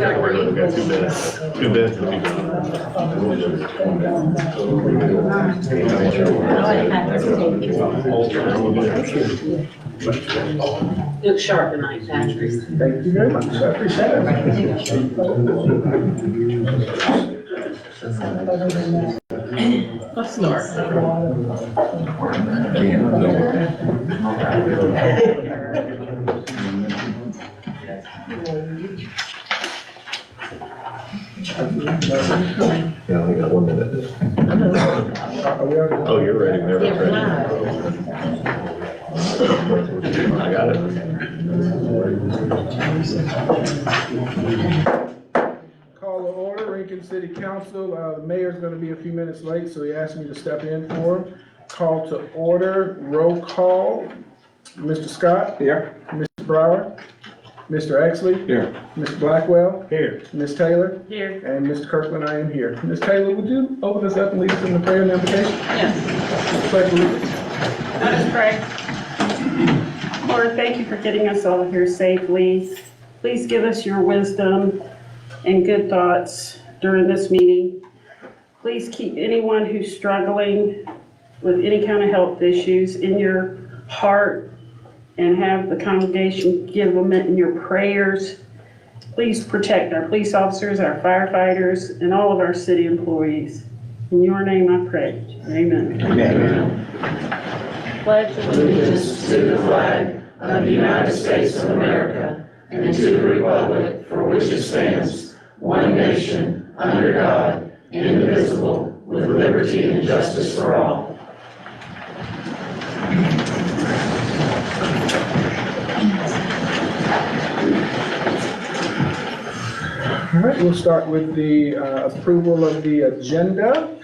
We got two beds. Two beds and Look sharp tonight, Patrick. Thank you very much, I appreciate it. Let's start. Yeah, I got 1 minute. Are we already? Oh, you're ready, whenever it's ready. I got it. Call to order, Rankin City Council. The mayor's gonna be a few minutes late, so he asked me to step in for him. Call to order, roll call. Mr. Scott? Here. Mr. Brower? Mr. Exley? Here. Mr. Blackwell? Here. Ms. Taylor? Here. And Mr. Kirkland, I am here. Ms. Taylor, would you open us up and lead us in the prayer and invocation? Yes. Pledge allegiance. Let us pray. Lord, thank you for getting us all here safely. Please give us your wisdom and good thoughts during this meeting. Please keep anyone who's struggling with any kind of health issues in your heart and have the congregation give them in your prayers. Please protect our police officers, our firefighters, and all of our city employees. In your name I pray. Amen. Amen. Pledge Allegiance to the flag of the United States of America and to the republic for which it stands, one nation, under God, indivisible, with liberty and justice for all. All right, we'll start with the approval of the agenda.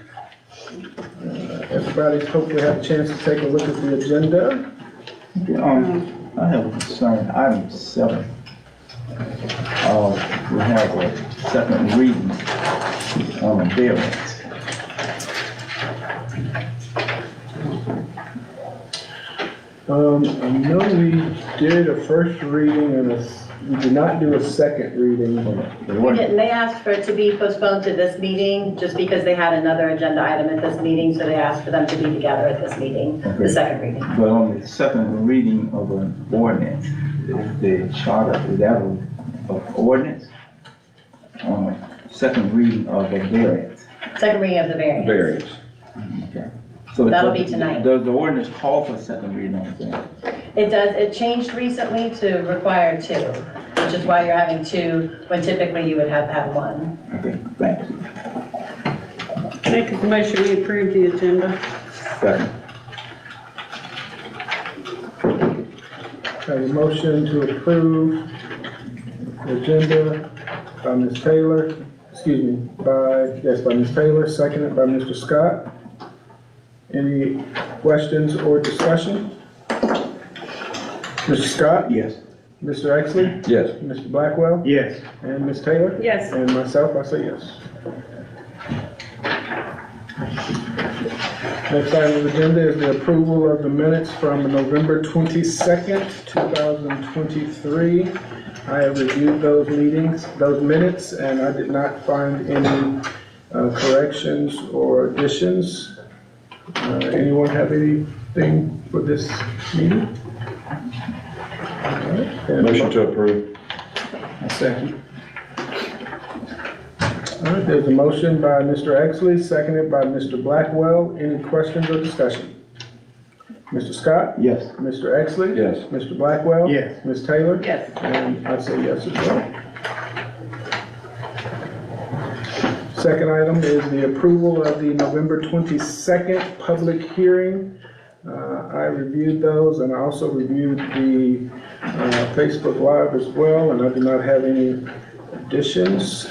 Everybody's hopefully had a chance to take a look at the agenda. I have a concern, item 7. We have a second reading on a variance. I know we did a first reading and we did not do a second reading. We didn't, they asked for it to be postponed to this meeting, just because they had another agenda item at this meeting, so they asked for them to be together at this meeting, the Okay. second reading. But on the second reading of an ordinance, the charter, is that an ordinance? On the second reading of a variance. Second reading of the variance. Okay. So That'll be tonight. Does the ordinance call for second reading on the variance? It does, it changed recently to require 2, which is why you're having 2, when typically you would have to have 1. Okay, thank you. Make a motion we approve the agenda. Second. Have a motion to approve the agenda by Ms. Taylor, by Ms. Taylor, seconded by Mr. Scott. Any questions or discussion? Mr. Scott? Yes. Mr. Exley? Yes. Mr. Blackwell? Yes. And Ms. Taylor? Yes. And myself, I say yes. Next item on the agenda is the approval of the minutes from November 22nd, 2023. I have reviewed those minutes, and I did not find any corrections or additions. Anyone have anything for this meeting? All right, and- Motion to approve. Second. All right, there's a motion by Mr. Exley, seconded by Mr. Blackwell. Any questions or discussion? Mr. Scott? Yes. Mr. Exley? Yes. Mr. Blackwell? Yes. Ms. Taylor? Yes. And I say yes as well. Second item is the approval of the November 22nd public hearing. I reviewed those, and I also reviewed the Facebook Live as well, and I do not have any additions.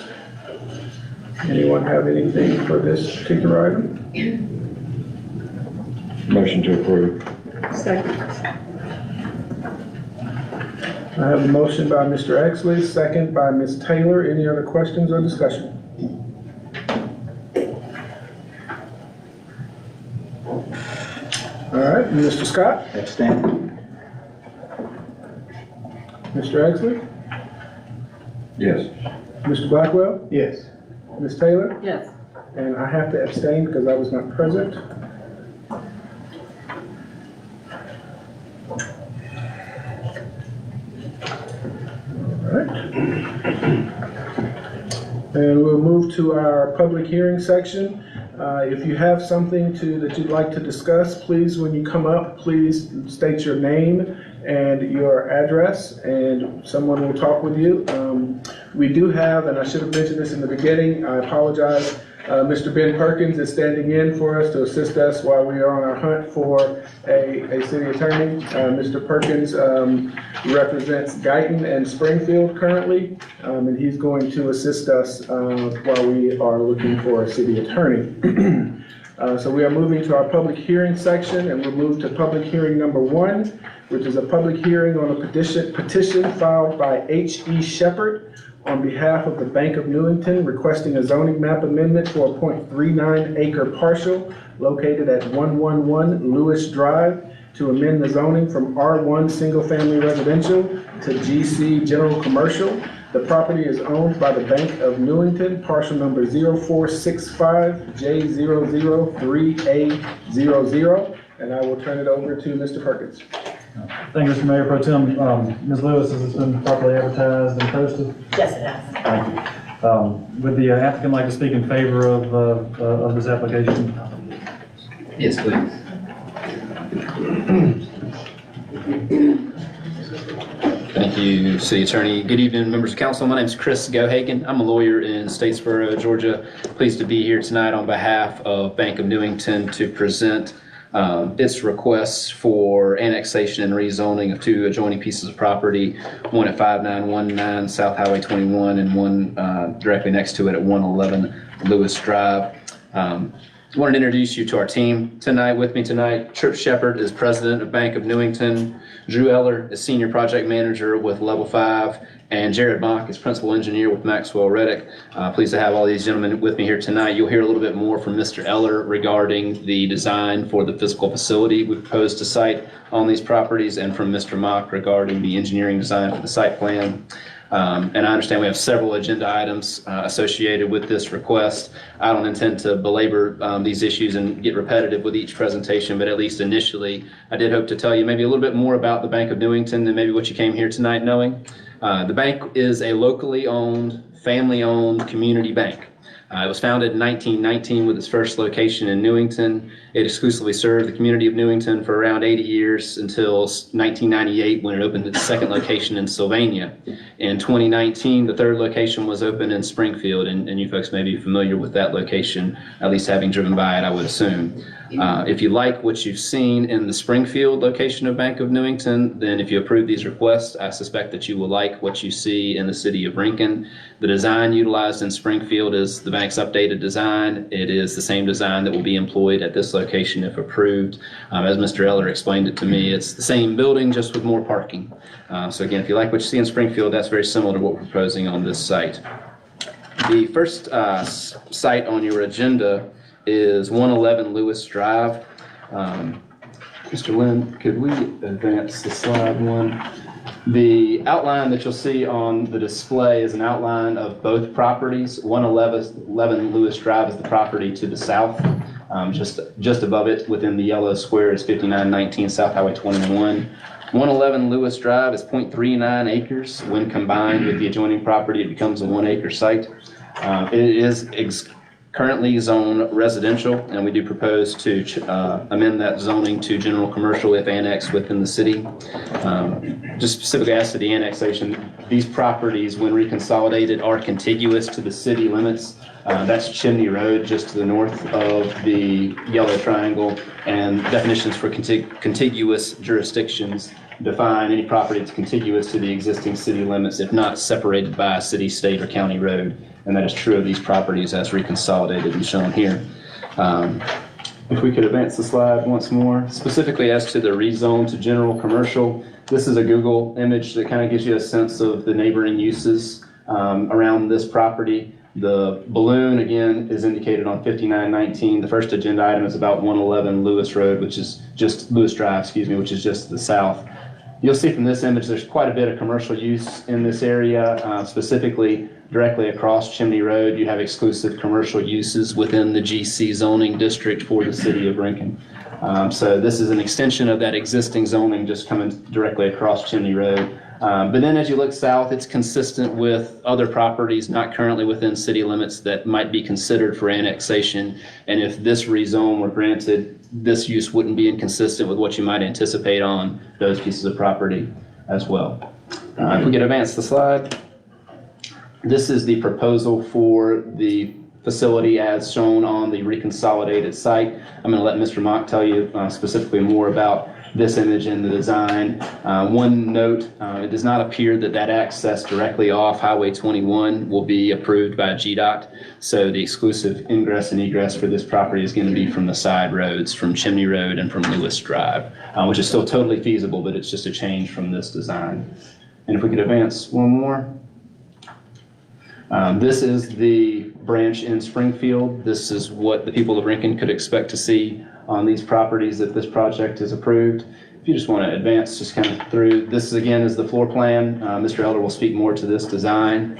Anyone have anything for this particular item? Motion to approve. Second. I have a motion by Mr. Exley, second by Ms. Taylor. Any other questions or discussion? All right, Mr. Scott? Abstain. Mr. Exley? Yes. Mr. Blackwell? Yes. Ms. Taylor? Yes. And I have to abstain because I was not present. All right. And we'll move to our public hearing section. If you have something that you'd like to discuss, please, when you come up, please state your name and your address, and someone will talk with you. We do have, and I should have mentioned this in the beginning, I apologize, Mr. Ben Perkins is standing in for us to assist us while we are on our hunt for a city attorney. Mr. Perkins represents Guyton and Springfield currently, and he's going to assist us while we are looking for a city attorney. So we are moving to our public hearing section, and we'll move to public hearing number 1, which is a public hearing on a petition filed by H.E. Shepherd on behalf of the Bank of Newington requesting a zoning map amendment for a .39 acre parcel located at 111 Lewis Drive to amend the zoning from R1 Single Family Residential to GC General Commercial. The property is owned by the Bank of Newington, parcel number 0465J003A00, and I will turn it over to Mr. Perkins. Thank you, Mr. Mayor Pro Tem. Ms. Lewis, has this been properly advertised and posted? Yes, it has. Thank you. Would the applicant like to speak in favor of this application? Yes, please. Thank you, City Attorney. Good evening, members of council. My name is Chris Gohagan. I'm a lawyer in Statesboro, Georgia. Pleased to be here tonight on behalf of Bank of Newington to present its requests for annexation and rezoning of 2 adjoining pieces of property, one at 5919 South Highway 21 and one directly next to it at 111 Lewis Drive. I wanted to introduce you to our team tonight. With me tonight, Tripp Shepherd is president of Bank of Newington, Drew Eller is senior project manager with Level 5, and Jared Mock is principal engineer with Maxwell Reddick. Pleased to have all these gentlemen with me here tonight. You'll hear a little bit more from Mr. Eller regarding the design for the physical facility we propose to site on these properties, and from Mr. Mock regarding the engineering design for the site plan. And I understand we have several agenda items associated with this request. I don't intend to belabor these issues and get repetitive with each presentation, but at least initially, I did hope to tell you maybe a little bit more about the Bank of Newington than maybe what you came here tonight knowing. The bank is a locally owned, family-owned community bank. It was founded in 1919 with its first location in Newington. It exclusively served the community of Newington for around 80 years until 1998 when it opened its second location in Sylvania. In 2019, the third location was opened in Springfield, and you folks may be familiar with that location, at least having driven by it, I would assume. If you like what you've seen in the Springfield location of Bank of Newington, then if you approve these requests, I suspect that you will like what you see in the city of Rincon. The design utilized in Springfield is the bank's updated design. It is the same design that will be employed at this location if approved. As Mr. Eller explained it to me, it's the same building, just with more parking. So again, if you like what you see in Springfield, that's very similar to what we're proposing on this site. The first site on your agenda is 111 Lewis Drive. Mr. Lynn, could we advance the slide one? The outline that you'll see on the display is an outline of both properties. 111 Lewis Drive is the property to the south. Just above it, within the yellow square, is 5919 South Highway 21. 111 Lewis Drive is 0.39 acres. When combined with the adjoining property, it becomes a 1 acre site. It is currently zoned residential, and we do propose to amend that zoning to general commercial if annexed within the city. Just specifically as to the annexation, these properties, when reconsolidated, are contiguous to the city limits. That's Chimney Road, just to the north of the yellow triangle, and definitions for contiguous jurisdictions define any property that's contiguous to the existing city limits if not separated by a city, state, or county road. And that is true of these properties as reconsolidated and shown here. If we could advance the slide once more, specifically as to the rezone to general commercial, this is a Google image that kind of gives you a sense of the neighboring uses around this property. The balloon, again, is indicated on 5919. The first agenda item is about 111 Lewis Road, which is just Lewis Drive, excuse me, which is just to the south. You'll see from this image, there's quite a bit of commercial use in this area, specifically directly across Chimney Road. You have exclusive commercial uses within the GC zoning district for the city of Rankin. So this is an extension of that existing zoning just coming directly across Chimney Road. But then as you look south, it's consistent with other properties not currently within city limits that might be considered for annexation. And if this rezone were granted, this use wouldn't be inconsistent with what you might anticipate on those pieces of property as well. If we could advance the slide. This is the proposal for the facility as shown on the reconsolidated site. I'm going to let Mr. Mock tell you specifically more about this image and the design. One note, it does not appear that that access directly off Highway 21 will be approved by GDOT. So the exclusive ingress and egress for this property is going to be from the side roads, from Chimney Road and from Lewis Drive, which is still totally feasible, but it's just a change from this design. And if we could advance one more. This is the branch in Springfield. This is what the people of Rankin could expect to see on these properties if this project is approved. If you just want to advance just kind of through, this again is the floor plan. Mr. Elder will speak more to this design.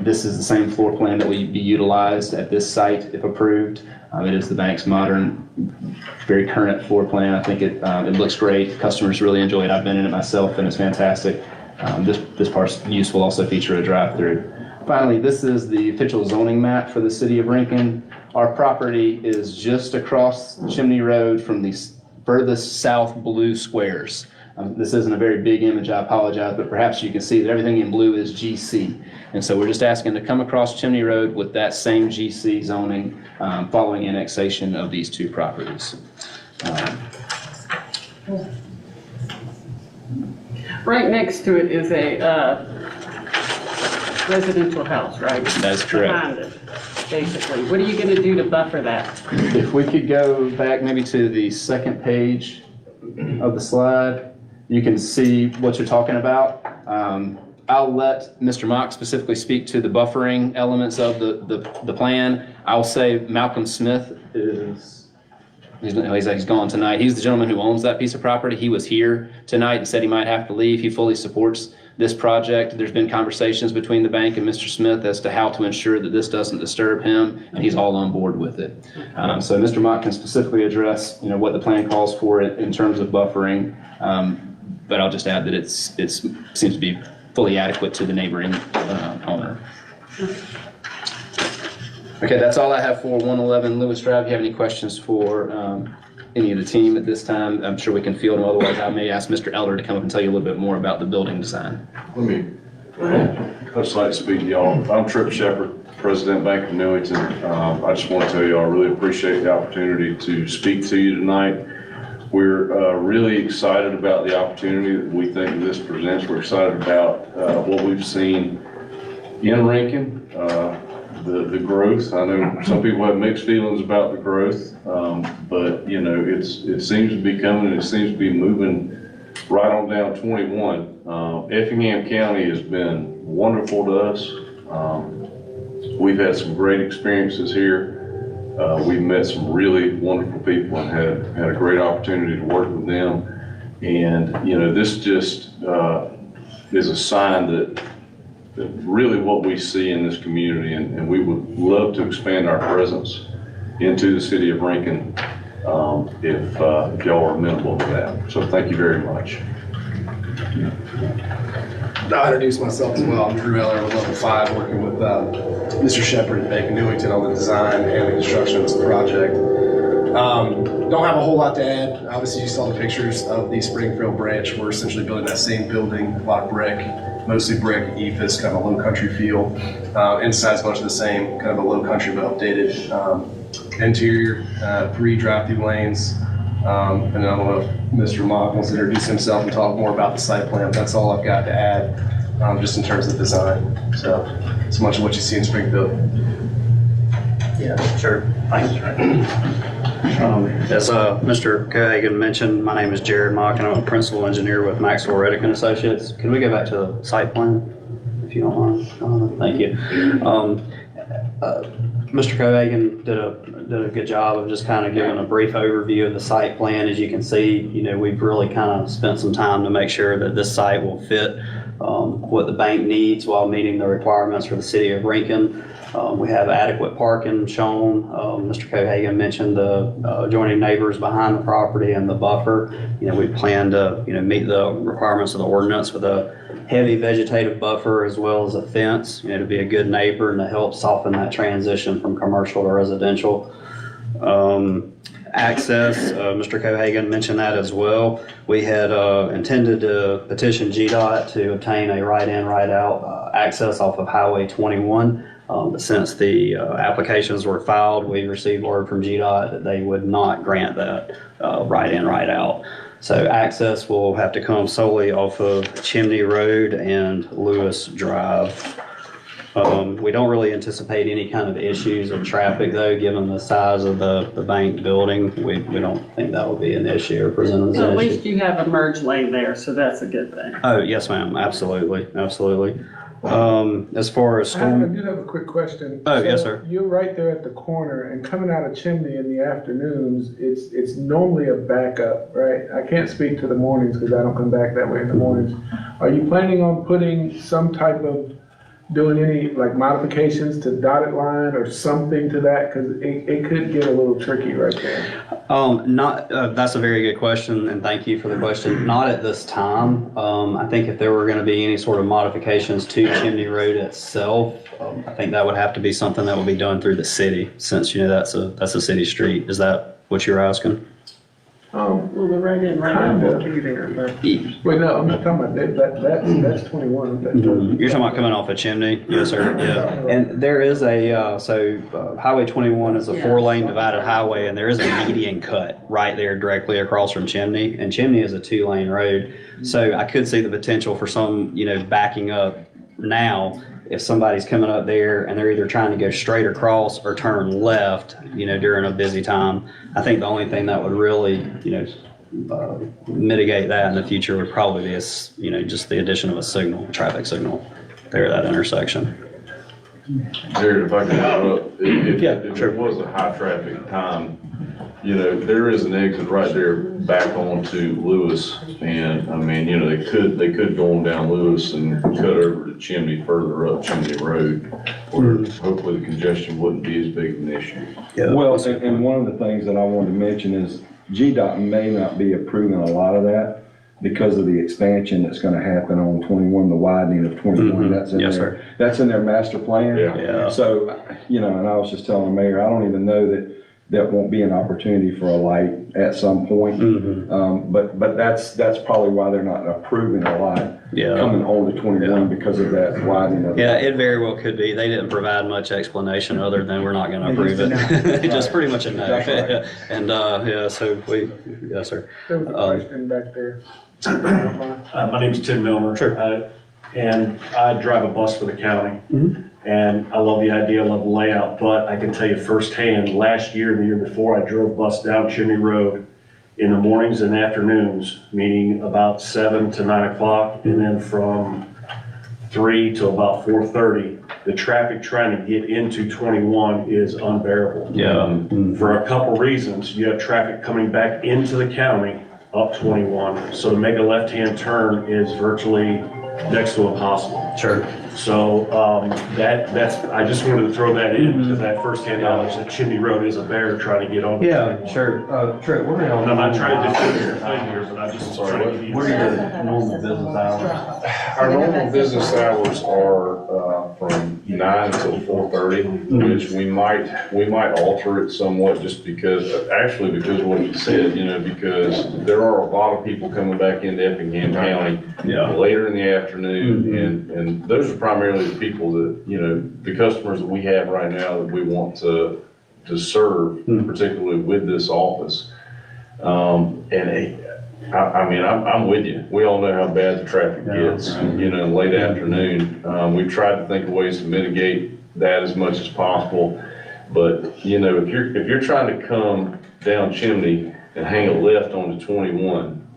This is the same floor plan that will be utilized at this site if approved. It is the bank's modern, very current floor plan. I think it looks great. Customers really enjoy it. I've been in it myself and it's fantastic. This part's use will also feature a drive-through. Finally, this is the official zoning map for the city of Rankin. Our property is just across Chimney Road from the furthest south blue squares. This isn't a very big image, I apologize, but perhaps you can see that everything in blue is GC. And so we're just asking to come across Chimney Road with that same GC zoning following annexation of these two properties. Right next to it is a residential house, right? That's correct. Behind it, basically. What are you going to do to buffer that? If we could go back maybe to the second page of the slide, you can see what you're talking about. I'll let Mr. Mock specifically speak to the buffering elements of the plan. I'll say Malcolm Smith he's gone tonight. He's the gentleman who owns that piece of property. He was here tonight and said he might have to leave. He fully supports this project. There's been conversations between the bank and Mr. Smith as to how to ensure that this doesn't disturb him, and he's all on board with it. So Mr. Mock can specifically address, what the plan calls for in terms of buffering, but I'll just add that it seems to be fully adequate to the neighboring owner. Okay, that's all I have for 111 Lewis Drive. If you have any questions for any of the team at this time, I'm sure we can field them. Otherwise, I may ask Mr. Elder to come up and tell you a little bit more about the building design. I'd just like to speak to y'all. I'm Trip Shepard, President, Bank of Newington. I just want to tell you I really appreciate the opportunity to speak to you tonight. We're really excited about the opportunity that we think this presents. We're excited about what we've seen in Rankin. The growth. I know some people have mixed feelings about the growth, but it seems to be coming and it seems to be moving right on down 21. Effingham County has been wonderful to us. We've had some great experiences here. We've met some really wonderful people and had a great opportunity to work with them. And this just is a sign that really what we see in this community, and we would love to expand our presence into the city of Rankin if y'all are amenable to that. So thank you very much. I'll introduce myself as well. I'm Drew Eller with Level 5, working with Mr. Shepard and Bank of Newington on the design and the construction of this project. Don't have a whole lot to add. Obviously, you saw the pictures of the Springfield branch. We're essentially building that same building, a lot of brick, mostly brick, EFS, kind of a low country feel. Inside's much the same, kind of a low country but updated. Interior, 3 drive-through lanes. And I don't know if Mr. Mock wants to introduce himself and talk more about the site plan. That's all I've got to add, just in terms of design. So it's much of what you see in Springfield. Yeah, sure. Thanks. As Mr. Cohagen mentioned, my name is Jared Mock, and I'm a principal engineer with Maxwell Reddick and Associates. Can we go back to the site plan, if you don't mind? Thank you. Mr. Cohagen did a good job of just kind of giving a brief overview of the site plan. As you can see, we've really kind of spent some time to make sure that this site will fit what the bank needs while meeting the requirements for the city of Rankin. We have adequate parking shown. Mr. Cohagen mentioned the adjoining neighbors behind the property and the buffer. We plan to, meet the requirements of the ordinance with a heavy vegetative buffer as well as a fence, to be a good neighbor and to help soften that transition from commercial to residential. Access, Mr. Cohagen mentioned that as well. We had intended to petition GDOT to obtain a right-in, right-out access off of Highway 21. But since the applications were filed, we received word from GDOT that they would not grant that right-in, right-out. So access will have to come solely off of Chimney Road and Lewis Drive. We don't really anticipate any kind of issues of traffic though, given the size of the bank building. We don't think that will be an issue or present as Well, an at issue. least you have a merge lane there, so that's a good thing. Oh, yes, ma'am. Absolutely. Absolutely. As far as I storm, do have a quick question. Oh, yes, So sir. You're right there at the corner, and coming out of Chimney in the afternoons, it's normally a backup, right? I can't speak to the mornings because I don't come back that way in the mornings. Are you planning on putting some type of, doing any like modifications to dotted line or something to that? Because it could get a little tricky right there. that's a very good question, and thank you for the question. Not at this time. I think if there were going to be any sort of modifications to Chimney Road itself, I think that would have to be something that would be done through the city, since that's a city street. Is that what you're asking? Well, the right-in, Kind right-out. of either, but, wait, no, I'm not talking about that, that's 21. You're talking about coming off of Chimney? Yes, sir. Yeah. And there is Highway 21 is a Yeah. 4-lane divided highway, and there is a median cut right there directly across from Chimney. And Chimney is a 2-lane road. So I could see the potential for some, backing up now if somebody's coming up there and they're either trying to go straight across or turn left, during a busy time. I think the only thing that would really, mitigate that in the future would probably be, just the addition of a traffic signal there at that intersection. Jared, if I can interrupt, if sure. it was a high traffic time, there is an exit right there back onto Lewis. And I mean, they could go on down Lewis and cut over to Chimney further up Chimney Road, where hopefully the congestion wouldn't be as big an issue. Well, and one of the things that I wanted to mention is GDOT may not be approving a lot of that because of the expansion that's gonna happen on 21, the widening of 21, that's in Yes, there. sir. That's in their master plan. Yeah. So, and I was just telling the mayor, I don't even know that won't be an opportunity for a light at some point. But that's probably why they're not approving a light coming on to 21 because of that widening of. Yeah, it very well could be. They didn't provide much explanation other than we're not going to approve it. Just pretty much a no. Exactly right. And, so yes, sir. There was a question back there. My name's Tim Milner. Sure. And I drive a bus for the county. And I love the idea, I love the layout, but I can tell you firsthand, last year and the year before, I drove bus down Chimney Road in the mornings and afternoons, meaning about 7 to 9 o'clock, and then from 3 to about 4:30. The traffic trying to get into 21 is unbearable. Yeah. For a couple reasons. You have traffic coming back into the county up 21. So to make a left-hand turn is virtually next to impossible. Sure. So that's I just wanted to throw that in because that firsthand knowledge that Chimney Road is a bear trying to get on. Yeah, sure. Trent, what are your And I'm not trying to do your thing here, but I just trying to give you. What are your normal business hours? Our normal business hours are from 9 until 4:30, which we might alter it somewhat just because of what you said, because there are a lot of people coming back into Effingham County later in the afternoon, and those are primarily the people that, the customers that we have right now that we want to serve, particularly with this office. I'm with you. We all know how bad the traffic gets, late afternoon. We've tried to think of ways to mitigate that as much as possible. But, if you're trying to come down Chimney and hang a left onto 21,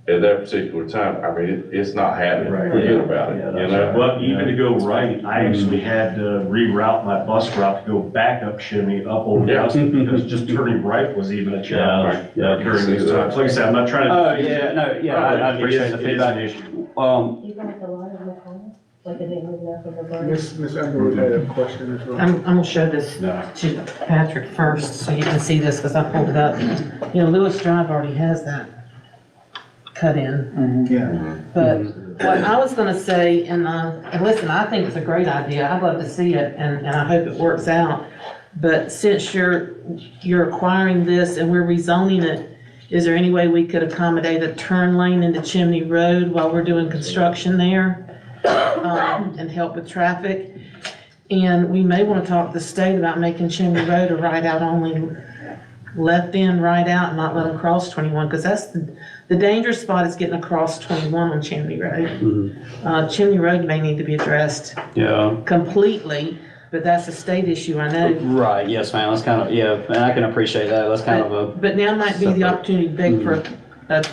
at that particular time, I mean, it's not happening, forget about it, you know? Well, even to go right, I actually had to reroute my bus route to go back up Chimney, up Old Dustin, because just turning right was even a challenge during these times. Like I said, I'm not trying to. Oh, yeah, no, yeah, I appreciate the It is an feedback. issue. You guys a lot of the comments, like, are they moving up in the bar? Ms. Underwood had a question as well. I'm gonna show this to Patrick first, so you can see this, because I pulled it up. You know, Lewis Drive already has that cut in. Yeah. But what I was gonna say, and listen, I think it's a great idea, I'd love to see it, and I hope it works out. But since you're acquiring this and we're rezoning it, is there any way we could accommodate a turn lane into Chimney Road while we're doing construction there? And help with traffic? And we may wanna talk to the state about making Chimney Road a right out only, left in, right out, and not let them cross 21, because that's the dangerous spot is getting across 21 on Chimney Road. Chimney Road may need to be addressed Yeah. completely, but that's a state issue, I know. Right, yes, ma'am, that's kind of, yeah, and I can appreciate that, that's kind of a, But now might be the separate. opportunity to beg for a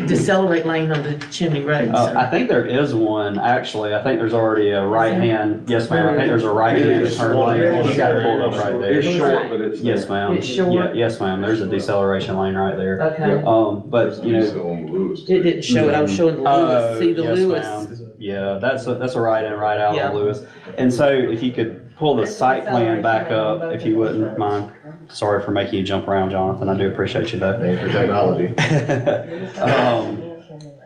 decelerate lane on the Chimney Road. I think there is one, actually, I think there's already a right-hand, yes, ma'am, I think there's a right-hand turn lane, you got it pulled up right there. It's short, but it's. Yes, ma'am. It's short? Yeah, yes, ma'am, there's a deceleration lane right there. Okay, But, you know, it didn't show it, I was showing the Lewis, see the yes, Lewis. ma'am. Yeah, that's a right in, right out Yeah. on Lewis. And so if you could pull the site plan back up, if you wouldn't mind. Sorry for making you jump around, Jonathan, I do appreciate you though. Thanks for technology.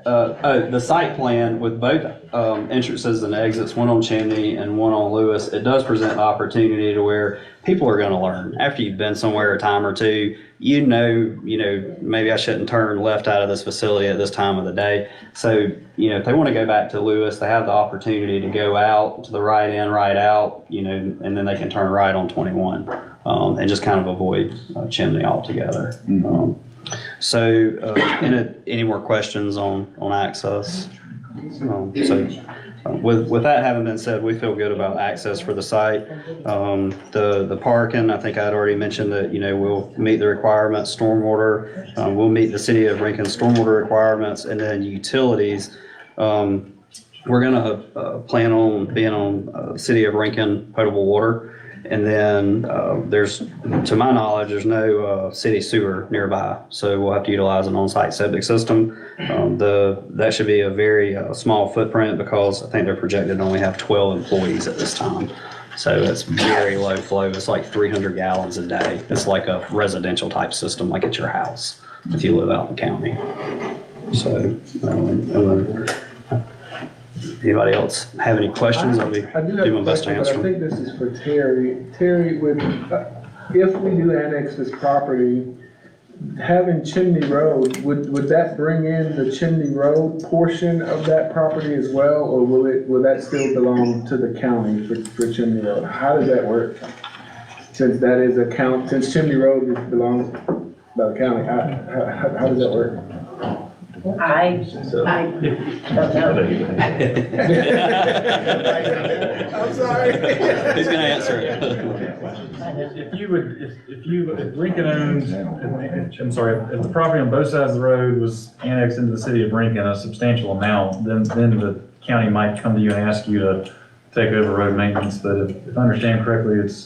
The site plan with both entrances and exits, one on Chimney and one on Lewis, it does present the opportunity to where people are gonna learn. After you've been somewhere a time or two, you know, maybe I shouldn't turn left out of this facility at this time of the day. So, if they wanna go back to Lewis, they have the opportunity to go out to the right in, right out, and then they can turn right on 21, and just kind of avoid Chimney altogether. Any more questions on access? With that having been said, we feel good about access for the site. The parking, I think I'd already mentioned that, we'll meet the requirements, stormwater, we'll meet the city of Rincon stormwater requirements, and then utilities. We're gonna plan on being on city of Rincon potable water. And then to my knowledge, there's no city sewer nearby, so we'll have to utilize an on-site septic system. That should be a very small footprint because I think they're projected to only have 12 employees at this time. So it's very low flow. It's like 300 gallons a day. It's like a residential type system, like at your house, if you live out in the county. So, anybody else have any questions? I'll be I do doing have my a best to question, but answer I them. think this is for Terry. Terry, if we do annex this property, having Chimney Road, would that bring in the Chimney Road portion of that property as well? Or will that still belong to the county for Chimney Road? How does that work? Since Chimney Road belongs by the county, how does that work? I don't know. I'm sorry. Who's gonna answer it? If Rincon owns, I'm sorry, if the property on both sides of the road was annexed into the city of Rincon, a substantial amount, then the county might come to you and ask you to take over road maintenance, but if I understand correctly, it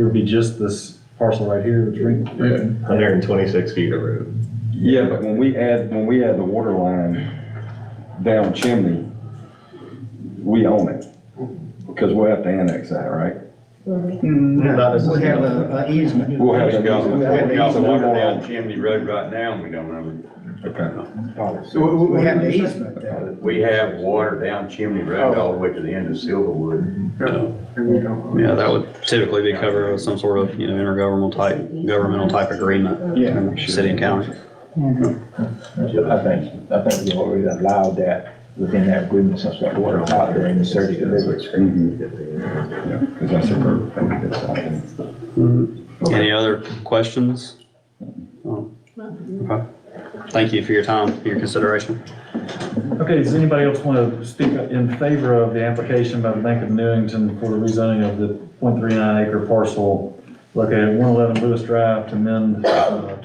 would be just this parcel right here, that's Rincon. 126 feet of road. Yeah, but when we add the water line down Chimney, we own it, because we'll have to annex that, right? We'll have an easement. We'll have to go. Y'all So we water won't down own- Chimney Road right now, and we don't own it. Okay. So we have the easement there. We have water down Chimney Road all the way to the end of Silverwood. Yeah, that would typically be covered with some sort of, governmental type agreement. Yeah. between City and county. I think we already allowed that within that agreement since that water was out there in the 30 deliveries. Yeah, because that's a perfect thing to decide. Any other questions? Okay. Thank you for your time, for your consideration. Okay, does anybody else want to speak in favor of the application by the Bank of Newington for the rezoning of the .39 acre parcel located at 111 Lewis Drive to amend, to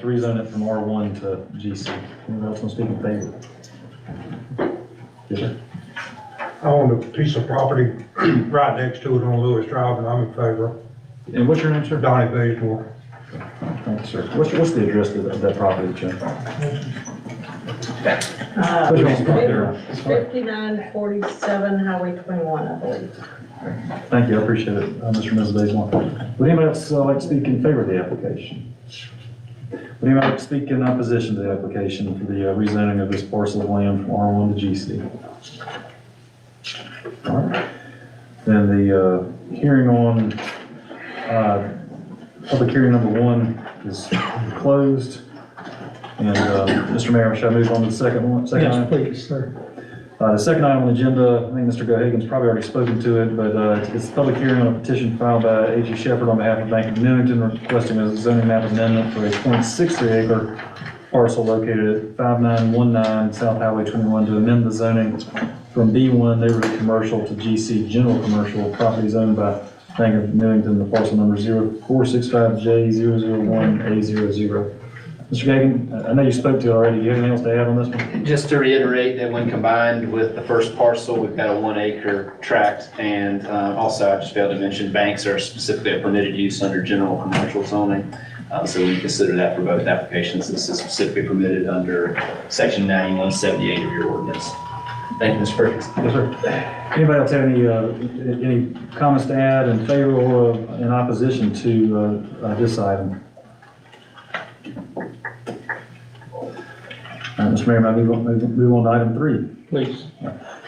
rezone it from R1 to GC? Anyone else want to speak in favor? Yes, sir. I own a piece of property right next to it on Lewis Drive, and I'm in favor. And what's your name, sir? Donnie Bazemore. Thanks, sir. What's the address of that property, Jim? Put your name there. 5947 Highway 21, I believe. Thank you, I appreciate it, Mr. and Mrs. Bazemore. Would anybody else like to speak in favor of the application? Would anybody like to speak in opposition to the application for the rezoning of this parcel of land from R1 to GC? All right. Then the hearing on, public hearing number 1 is closed. And Mr. Mayor, shall I move on to the second one? Second item? Please, sir. The second item on the agenda, I think Mr. Gohagan's probably already spoken to it, but it's a public hearing on a petition filed by A.G. Shepherd on behalf of Bank of Newington requesting a zoning map amendment for a .63 acre parcel located at 5919 South Highway 21 to amend the zoning from B1 neighborhood commercial to GC general commercial. Properties owned by Bank of Newington, the parcel number 0465J001A00. Mr. Gagan, I know you spoke to it already. Do you have anything else to add on this one? Just to reiterate that when combined with the first parcel, we've got a 1 acre tract. And also, I just failed to mention, banks are specifically a permitted use under general commercial zoning. So we consider that for both applications. This is specifically permitted under section 9178 of your ordinance. Thank you, Mr. Perkins. Yes, sir. Anybody else have any comments to add in favor or in opposition to this item? Mr. Mayor, may I move on to item 3? Please.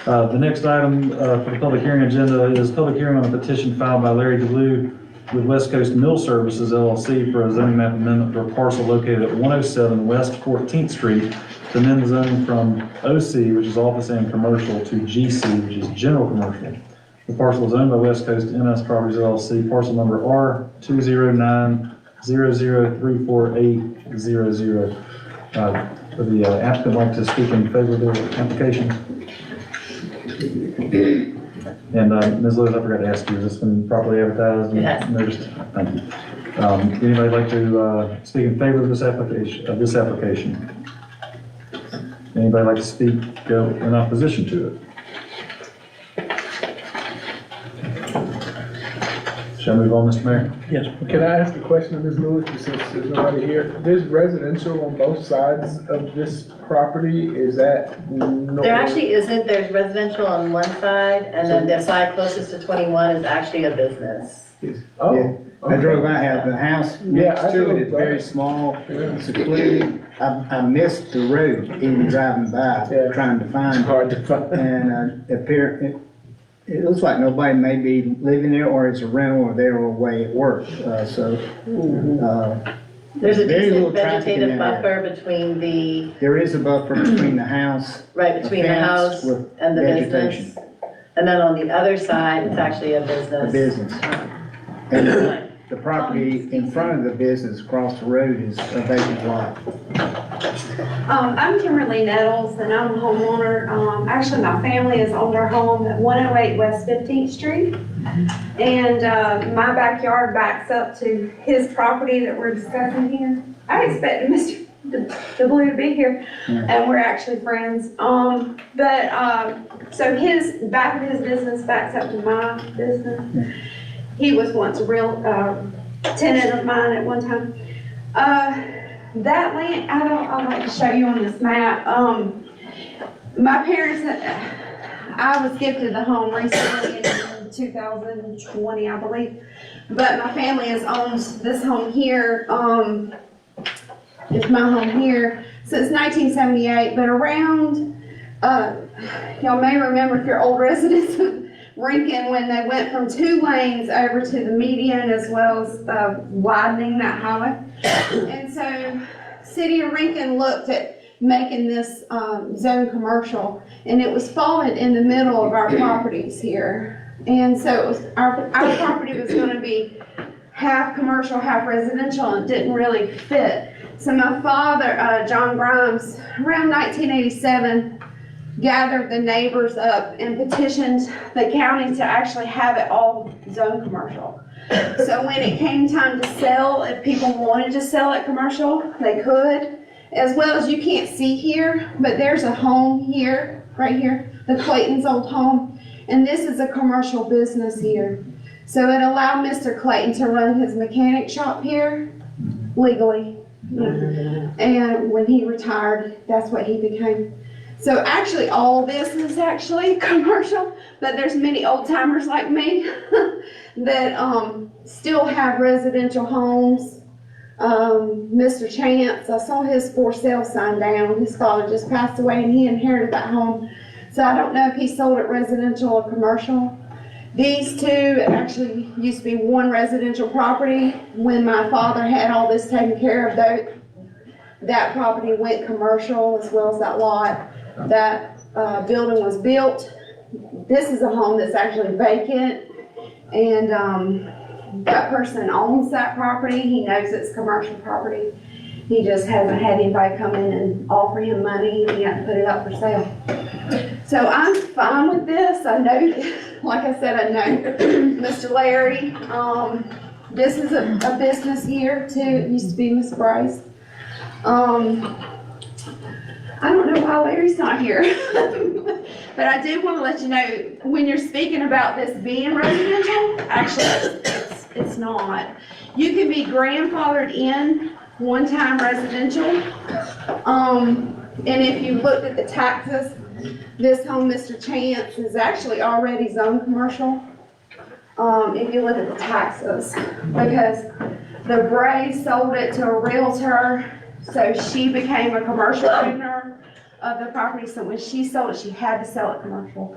The next item for the public hearing agenda is public hearing on a petition filed by Larry DeLue with West Coast Mill Services LLC for a zoning map amendment for a parcel located at 107 West 14th Street to amend the zoning from OC, which is office and commercial, to GC, which is general commercial. The parcel is owned by West Coast MS Properties LLC, parcel number R20900348000. Would the applicant like to speak in favor of the application? And Ms. Lewis, I forgot to ask you, has this been properly advertised and Yes. noticed? Thank you. Anybody like to speak in favor of this application? Anybody like to speak in opposition to it? Shall I move on, Mr. Mayor? Yes. Can I ask a question of Ms. Lewis, since there's nobody here? There's residential on both sides of this property, is that? There actually isn't, there's residential on one side, and then the side closest to 21 is actually a business. Oh. I drove, I have the house Yeah, next I to drove it, it's by. very small, secluded. I missed the road even driving by, Yeah. trying to It's find it. hard to find. And it looks like nobody may be living there, or it's a rental, or they're away at work, There's a Very little decent traffic in vegetative that buffer between the, there is a buffer between the house. right between the fence house with and the vegetation. business. And then on the other side, it's actually a A business. business. And the property in front of the business across the road is a vacant lot. I'm Kimberly Nettles, and I'm a homeowner. Actually, my family has owned our home at 108 West 15th Street. And my backyard backs up to his property that we're discussing here. I expected Mr. DeBlue to be here, and we're actually friends. So his back of his business backs up to my business. He was once a real tenant of mine at one time. That land, I'd like to show you on this map. My parents, I was gifted the home recently in 2020, I believe. But my family has owned this home here. It's my home here since 1978. But around, y'all may remember if you're old residents of Rincon, when they went from 2 lanes over to the median, as well as widening that highway. And so City of Rincon looked at making this zone commercial, and it was falling in the middle of our properties here. And so it was, our property was gonna be half commercial, half residential, and it didn't really fit. So my father, John Grimes, around 1987, gathered the neighbors up and petitioned the county to actually have it all zone commercial. So when it came time to sell, if people wanted to sell it commercial, they could. as well as you can't see here, but there's a home here, right here, the Clayton's old home. And this is a commercial business here. So it allowed Mr. Clayton to run his mechanic shop here legally. And when he retired, that's what he became. So actually, all this is actually commercial, but there's many old timers like me that still have residential homes. Mr. Chance, I saw his for sale sign down. His father just passed away and he inherited that home. So I don't know if he sold it residential or commercial. These two actually used to be one residential property. When my father had all this taken care of, that property went commercial as well as that lot. That building was built. This is a home that's actually vacant, and that person owns that property. He knows it's commercial property. He just hasn't had anybody come in and offer him money. He had to put it up for sale. So I'm fine with this. I know, like I said, I know Mr. Larry. This is a business here too. It used to be Miss Bryce. I don't know why Larry's not here, but I do want to let you know, when you're speaking about this being residential, actually it's not. You can be grandfathered in one-time residential, and if you looked at the taxes, this home, Mr. Chance, is actually already zoned commercial. If you look at the taxes, because the Braves sold it to a realtor, so she became a commercial owner of the property. So when she sold it, she had to sell it commercial.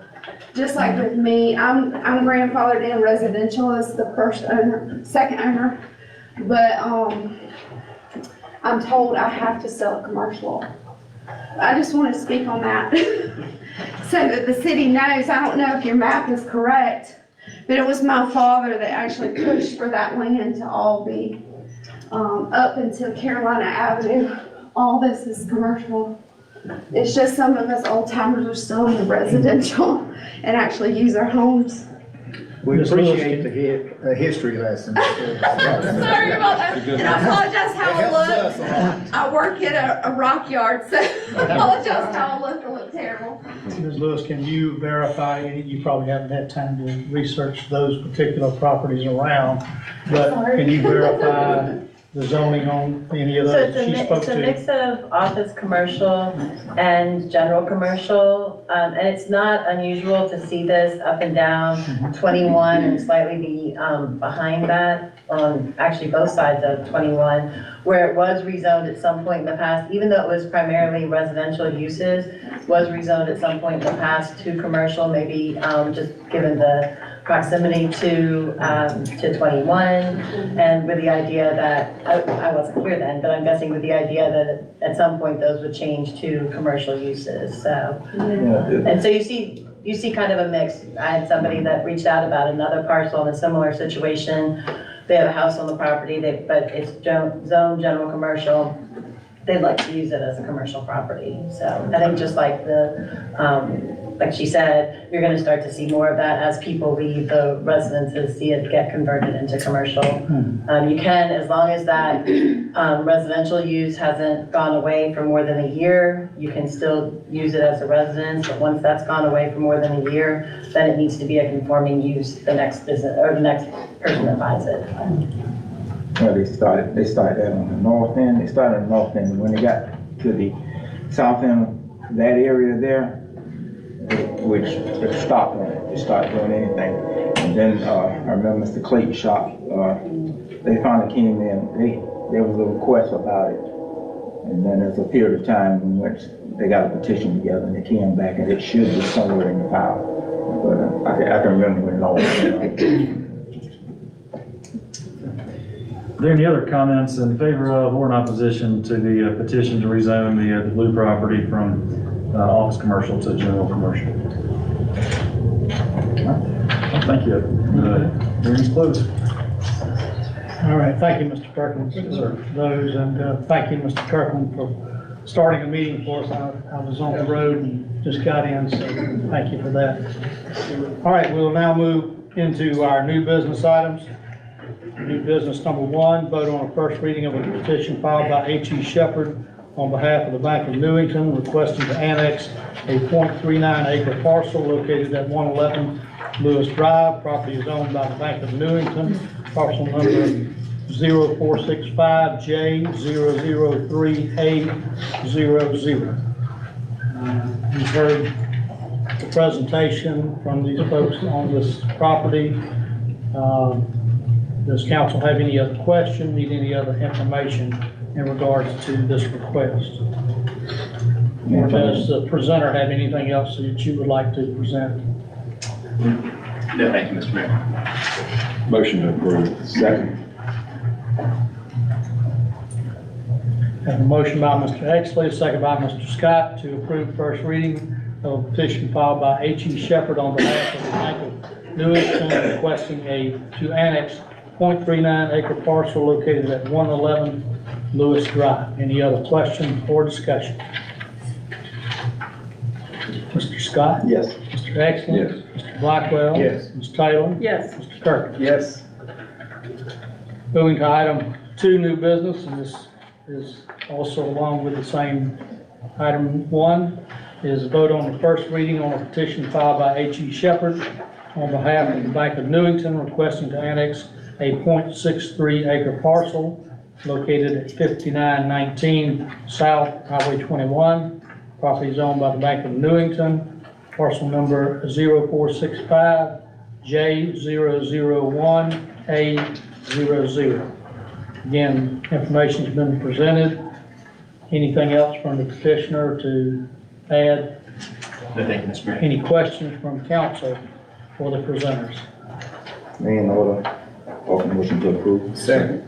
Just like with me, I'm grandfathered in residential as the first owner, second owner, but I'm told I have to sell it commercial. I just want to speak on that so that the city knows. I don't know if your map is correct, but it was my father that actually pushed for that land to all be up until Carolina Avenue. All this is commercial. It's just some of us old timers are still in the residential and actually use our homes. We appreciate the history lesson. Sorry about that, and I apologize how I look. I work at a rock yard, so I apologize how I look terrible. Ms. Lewis, can you verify, you probably haven't had time to research those particular properties around, but can you verify the zoning on any of those that she spoke It's a to? mix of office commercial and general commercial, and it's not unusual to see this up and down 21 and slightly behind that on actually both sides of 21, where it was rezoned at some point in the past, even though it was primarily residential uses, was rezoned at some point in the past to commercial, maybe just given the proximity to 21, and with the idea that, I wasn't here then, but I'm guessing with the idea that at some point those would change to commercial uses, so. And so you see kind of a mix. I had somebody that reached out about another parcel in a similar situation. They have a house on the property, but it's zone general commercial. They'd like to use it as a commercial property, so I think just like like she said, you're gonna start to see more of that as people leave the residences, see it get converted into commercial. You can, as long as that residential use hasn't gone away for more than a year, you can still use it as a residence, but once that's gone away for more than a year, then it needs to be a conforming use, the next business, or the next person that buys it. Well, they started that on the north end. They started on the north end, and when they got to the south end of that area there, which it stopped on it. They started doing anything. And then I remember Mr. Clayton's shop, they finally came in. There was a request about it. And then there's a period of time in which they got a petition together and they came back, and it should be somewhere in the file. But I can remember when it all was. Are there any other comments in favor of or in opposition to the petition to rezone the blue property from office commercial to general commercial? Thank you. Hearing is closed. All right, thank you, Mr. Perkins, for those, and thank you, Mr. Kirkland, for starting a meeting for us. I was on the road and just got in, so thank you for that. All right, we'll now move into our new business items. New business number 1, vote on a first reading of a petition filed by H.E. Shepherd on behalf of the Bank of Newington requesting to annex a .39 acre parcel located at 111 Lewis Drive. Property is owned by the Bank of Newington, parcel number 0465J003A00. You've heard the presentation from these folks on this property. Does council have any other question, need any other information in regards to this request? Or does the presenter have anything else that you would like to present? No, thank you, Mr. Mayor. Motion to approve. Second. Have a motion by Mr. Exley, a second by Mr. Scott to approve first reading of a petition filed by H.E. Shepherd on behalf of the Bank of Newington requesting to annex .39 acre parcel located at 111 Lewis Drive. Any other questions or discussion? Mr. Scott? Yes. Mr. Exley? Yes. Mr. Blackwell? Yes. Ms. Taylor? Yes. Mr. Kirk? Yes. Moving to item 2, new business, and this is also along with the same item 1, is a vote on the first reading on a petition filed by H.E. Shepherd on behalf of the Bank of Newington requesting to annex a .63 acre parcel located at 5919 South Highway 21. Property is owned by the Bank of Newington, parcel number 0465J001A00. Again, information's been presented. Anything else from the petitioner to add? No, thank you, Mr. Mayor. Any questions from council for the presenters? In order, offer motion to approve. Second.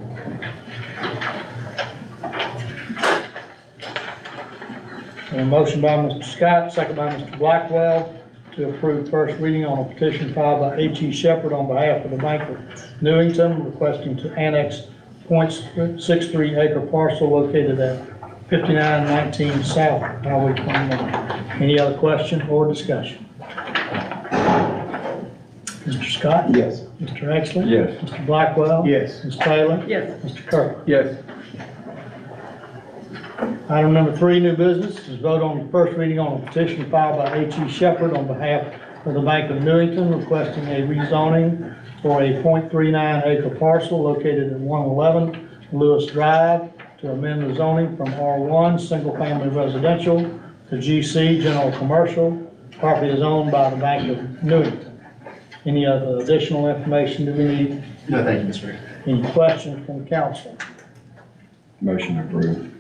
A motion by Mr. Scott, second by Mr. Blackwell to approve first reading on a petition filed by H.E. Shepherd on behalf of the Bank of Newington requesting to annex .63 acre parcel located at 5919 South Highway 21. Any other question or discussion? Mr. Scott? Yes. Mr. Exley? Yes. Mr. Blackwell? Yes. Ms. Taylor? Yes. Mr. Kirk? Yes. Item number 3, new business, is vote on the first reading on a petition filed by H.E. Shepherd on behalf of the Bank of Newington requesting a rezoning for a .39 acre parcel located at 111 Lewis Drive to amend the zoning from R1 Single Family Residential to GC General Commercial. Property is owned by the Bank of Newington. Any other additional information do we need? No, thank you, Mr. Mayor. Any questions from council? Motion approved.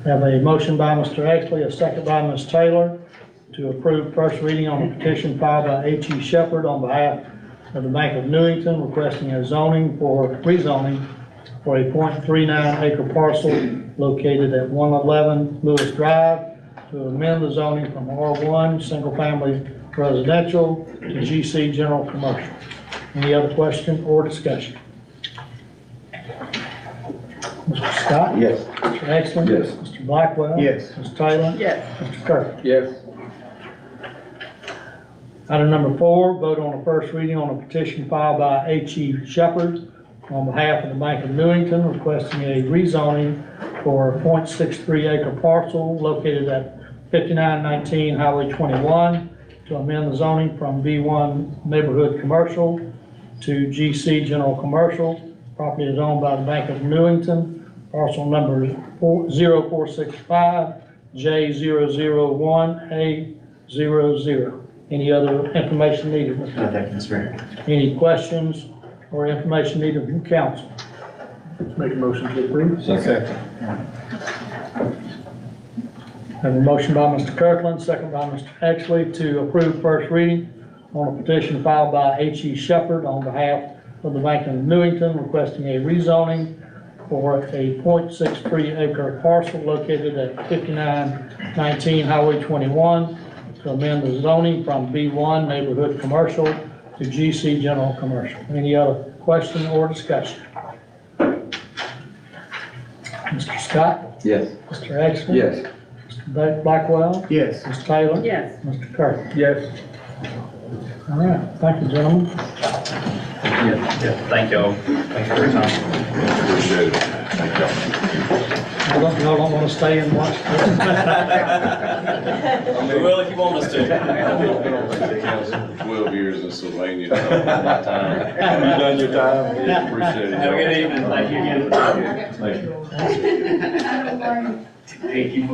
Have a motion by Mr. Exley, a second by Ms. Taylor to approve first reading on a petition filed by H.E. Shepherd on behalf of the Bank of Newington requesting a rezoning for a .39 acre parcel located at 111 Lewis Drive to amend the zoning from R1 Single Family Residential to GC General Commercial. Any other question or discussion? Mr. Scott? Yes. Mr. Exley? Yes. Mr. Blackwell? Yes. Ms. Taylor? Yes. Mr. Kirk? Yes. Item number 4, vote on a first reading on a petition filed by H.E. Shepherd on behalf of the Bank of Newington requesting a rezoning for a .63 acre parcel located at 5919 Highway 21 to amend the zoning from B1 Neighborhood Commercial to GC General Commercial. Property is owned by the Bank of Newington, parcel number 0465J001A00. Any other information needed, Mr. No, thank you, Mr. Mayor. Any questions or information needed from council? Make a motion to approve. Second. Have a motion by Mr. Kirkland, second by Mr. Exley to approve first reading on a petition filed by H.E. Shepherd on behalf of the Bank of Newington requesting a rezoning for a .63 acre parcel located at 5919 Highway 21 to amend the zoning from B1 Neighborhood Commercial to GC General Commercial. Any other question or discussion? Mr. Scott? Yes. Mr. Exley? Yes. Mr. Blackwell? Yes. Ms. Taylor? Yes. Mr. Kirk? Yes. All right, thank you, gentlemen. Yeah, thank y'all. Thank you for your time. Appreciate it. Y'all don't want to stay and watch? We will if you want us to. 12 years in Sylvania. So my time. Have you done your time? Yeah, appreciate it. Have a good evening. Thank you again. Thank you. Thank you.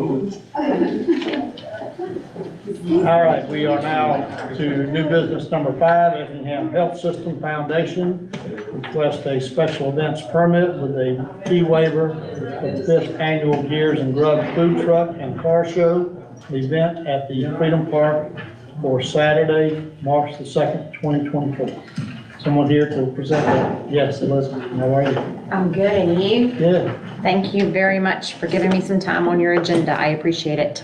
All right, we are now to new business number 5, Effingham Health System Foundation. Request a special events permit with a fee waiver for the 5th annual Gears and Grub Food Truck and Car Show event at the Freedom Park for Saturday, March the 2nd, 2024. Someone here to present that? Yes, Elizabeth, how are you? I'm good, and you? Good. Thank you very much for giving me some time on your agenda. I appreciate it.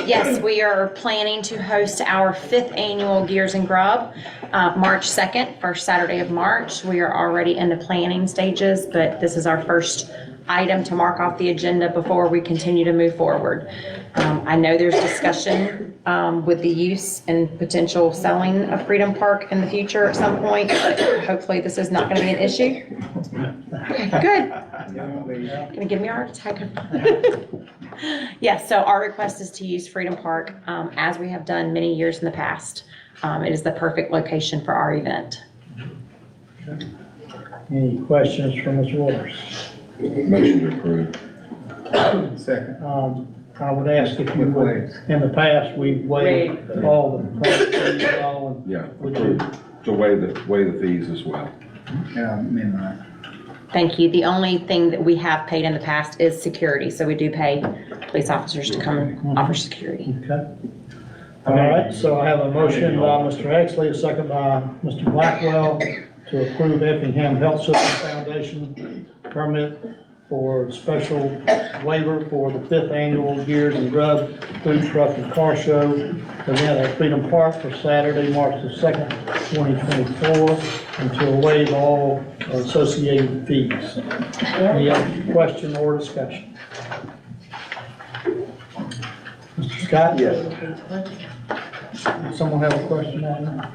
Yes, we are planning to host our 5th annual Gears and Grub, March 2nd, first Saturday of March. We are already in the planning stages, but this is our first item to mark off the agenda before we continue to move forward. I know there's discussion with the use and potential selling of Freedom Park in the future at some point, but hopefully this is not going to be an issue. Okay, good. Gonna give me a heart attack. Yes, so our request is to use Freedom Park as we have done many years in the past. It is the perfect location for our event. Any questions from Ms. Waters? Motion to approve. Second. I would ask if you would, in the past, we've waived all the fees, all, Yeah, would you? to waive the fees as well. Midnight. Thank you. The only thing that we have paid in the past is security, so we do pay police officers to come and offer security. Okay. All right, so I have a motion by Mr. Exley, a second by Mr. Blackwell to approve Effingham Health System Foundation permit for special waiver for the 5th annual Gears and Grub Food Truck and Car Show event at Freedom Park for Saturday, March the 2nd, 2024, and to waive all associated fees. Any other question or discussion? Mr. Scott? Yes. Does someone have a question on that?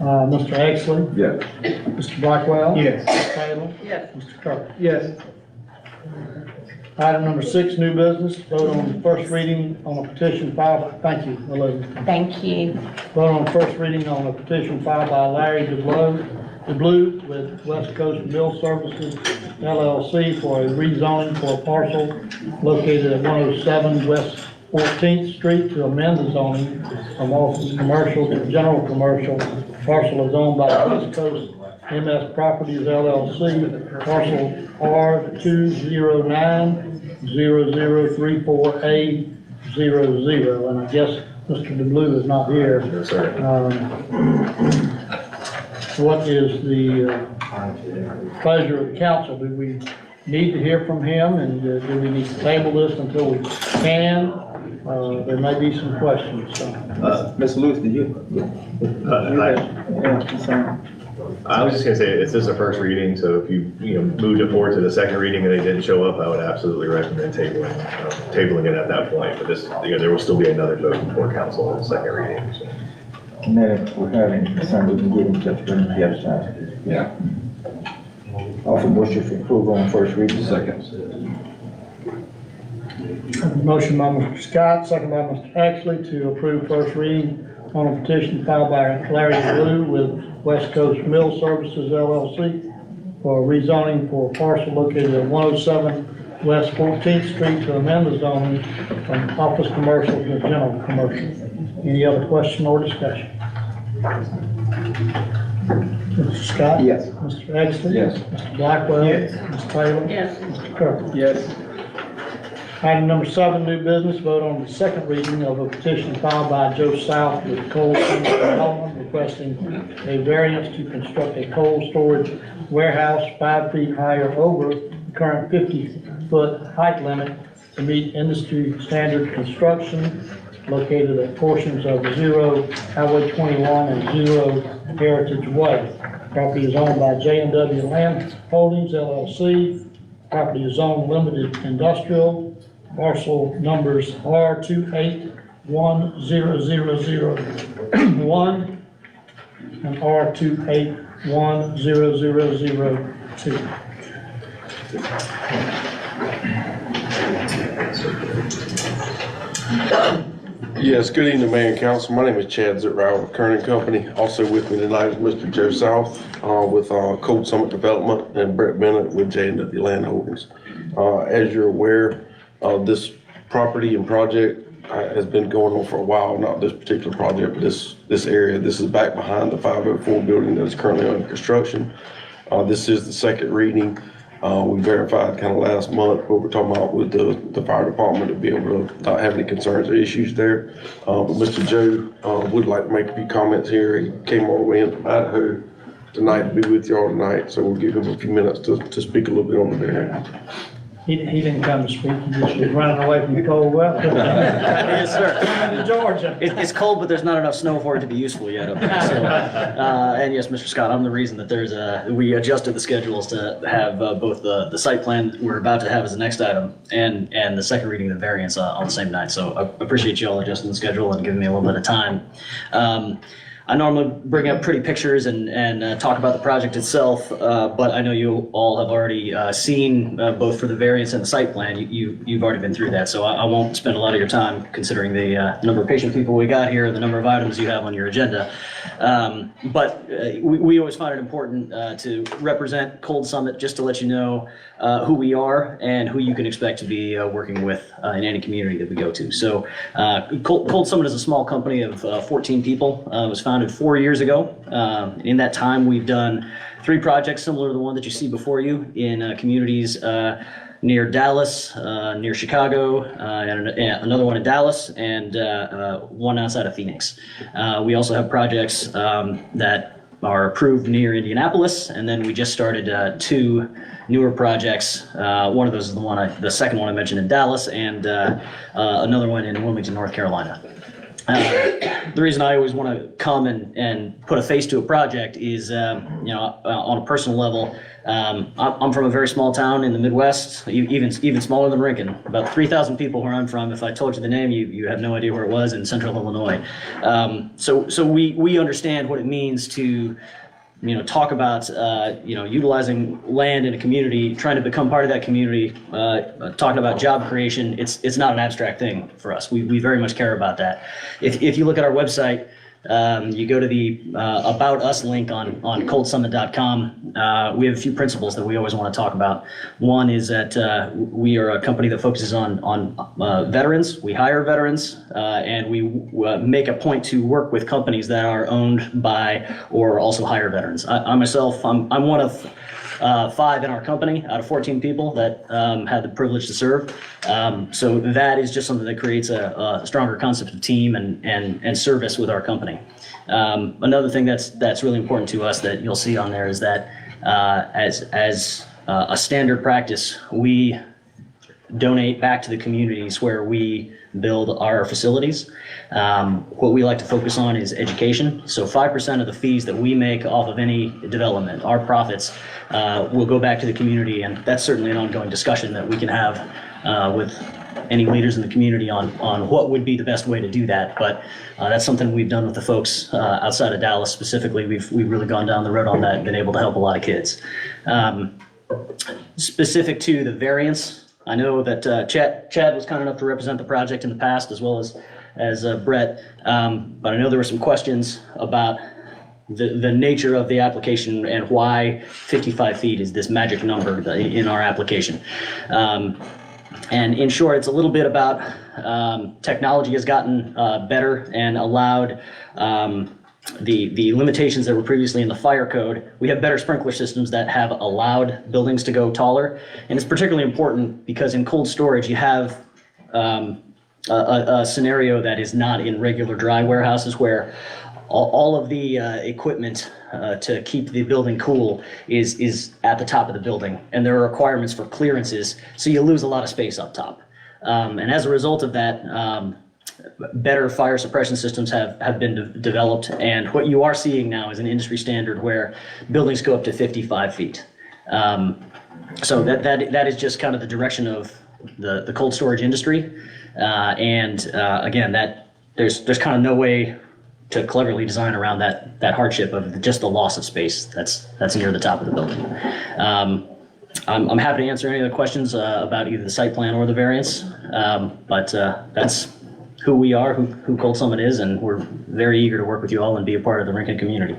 Mr. Exley? Yes. Mr. Blackwell? Yes. Ms. Taylor? Yes. Mr. Kirk? Yes. Item number 6, new business, vote on first reading on a petition filed, thank you, Elizabeth. Thank you. Vote on first reading on a petition filed by Larry DeBlue with West Coast Mill Services LLC for a rezoning for a parcel located at 107 West 14th Street to amend the zoning from office commercial to general commercial. Parcel is owned by West Coast MS Properties LLC, parcel R2090034A00, and I guess Mr. DeBlue is not here. Yes, sir. What is the pleasure of the council? Do we need to hear from him, and do we need to table this until we can? There may be some questions, so. Ms. Lewis, did you? I was just gonna say, this is a first reading, so if you moved it forward to the second reading and they didn't show up, I would absolutely recommend tabling it at that point. But this, there will still be another vote before council on the second reading. So. And then if we have any concern, we can get in touch with them the other side. Yeah. Offer motion for approval on first reading. Second. Motion by Mr. Scott, second by Mr. Exley to approve first reading on a petition filed by Larry DeBlue with West Coast Mill Services LLC for rezoning for a parcel located at 107 West 14th Street to amend the zoning from office commercial to general commercial. Any other question or discussion? Mr. Scott? Yes. Mr. Exley? Yes. Mr. Blackwell? Yes. Ms. Taylor? Yes. Mr. Kirk? Yes. Item number 7, new business, vote on the second reading of a petition filed by Joe South with Cold Storage Development requesting a variance to construct a cold storage warehouse 5 feet higher over the current 50-foot height limit to meet industry standard construction located at portions of 0 Highway 21 and 0 Heritage Way. Property is owned by J&W Land Holdings LLC. Property is zoned limited industrial. Parcel numbers R28100001 and R28100002. Yes, good evening, Mayor and Council. My name is Chad Zittrow with Kern & Company. Also with me tonight is Mr. Joe South with Cold Summit Development and Brett Bennett with J&W Land Holdings. As you're aware, this property and project has been going on for a while, not this particular project, but this area. This is back behind the 504 building that is currently under construction. This is the second reading. We verified kind of last month what we're talking about with the fire department to be able to not have any concerns or issues there. But Mr. Joe would like to make a few comments here. He came all the way in from Idaho tonight to be with y'all tonight, so we'll give him a few minutes to speak a little bit on the variance. He didn't come to speak, he just was running away from the cold weather. Yes, sir. Coming to Georgia. It's cold, but there's not enough snow for it to be useful yet up there. So, and yes, Mr. Scott, I'm the reason that we adjusted the schedules to have both the site plan we're about to have as the next item and the second reading of the variance on the same night. So I appreciate you all adjusting the schedule and giving me a little bit of time. I normally bring up pretty pictures and talk about the project itself, but I know you all have already seen both for the variance and the site plan. You've already been through that, so I won't spend a lot of your time considering the number of patient people we got here, the number of items you have on your agenda. But we always find it important to represent Cold Summit, just to let you know who we are and who you can expect to be working with in any community that we go to. So Cold Summit is a small company of 14 people. It was founded 4 years ago. In that time, we've done 3 projects similar to the one that you see before you in communities near Dallas, near Chicago, and another one in Dallas, and one outside of Phoenix. We also have projects that are approved near Indianapolis, and then we just started 2 newer projects. One of those is the second one I mentioned in Dallas, and another one in Wilmington, North Carolina. The reason I always want to come and put a face to a project is, on a personal level, I'm from a very small town in the Midwest, even smaller than Rincon, about 3,000 people where I'm from. If I told you the name, you have no idea where it was, in central Illinois. So we understand what it means to talk about, utilizing land in a community, trying to become part of that community, talking about job creation. It's not an abstract thing for us. We very much care about that. If you look at our website, you go to the About Us link on coldsummit.com. We have a few principles that we always want to talk about. One is that we are a company that focuses on veterans. We hire veterans, and we make a point to work with companies that are owned by or also hire veterans. I myself, I'm one of 5 in our company out of 14 people that had the privilege to serve. So that is just something that creates a stronger concept of team and service with our company. Another thing that's really important to us that you'll see on there is that as a standard practice, we donate back to the communities where we build our facilities. What we like to focus on is education. So 5% of the fees that we make off of any development, our profits, will go back to the community, and that's certainly an ongoing discussion that we can have with any leaders in the community on what would be the best way to do that. But that's something we've done with the folks outside of Dallas specifically. We've really gone down the road on that and been able to help a lot of kids. Specific to the variance, I know that Chad was kind enough to represent the project in the past, as well as Brett, but I know there were some questions about the nature of the application and why 55 feet is this magic number in our application. And in short, it's a little bit about technology has gotten better and allowed the limitations that were previously in the fire code. We have better sprinkler systems that have allowed buildings to go taller. And it's particularly important because in cold storage, you have a scenario that is not in regular dry warehouses where all of the equipment to keep the building cool is at the top of the building. And there are requirements for clearances, so you lose a lot of space up top. And as a result of that, better fire suppression systems have been developed, and what you are seeing now is an industry standard where buildings go up to 55 feet. So that is just kind of the direction of the cold storage industry. Again, there's kind of no way to cleverly design around that hardship of just the loss of space that's near the top of the building. I'm happy to answer any other questions about either the site plan or the variance, but that's who we are, who Cold Summit is, and we're very eager to work with you all and be a part of the Rincon community.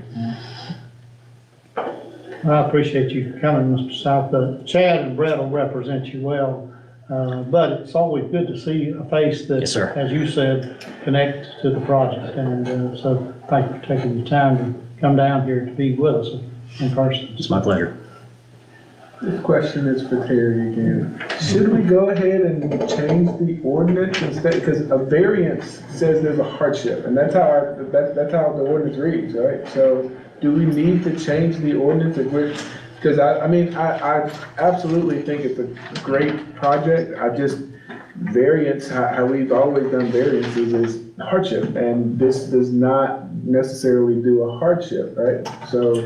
I appreciate you coming, Mr. South. Chad and Brett will represent you well, but it's always good to see a face that, Yes, sir. as you said, connects to the project. And so thank you for taking the time to come down here to be with us in person. It's my pleasure. This question is for Terry again. Should we go ahead and change the ordinance instead, because a variance says there's a hardship, and that's how that's how the ordinance reads, right? So do we need to change the ordinance because I absolutely think it's a great project. I just, variance, how we've always done variances is hardship, and this does not necessarily do a hardship, right? So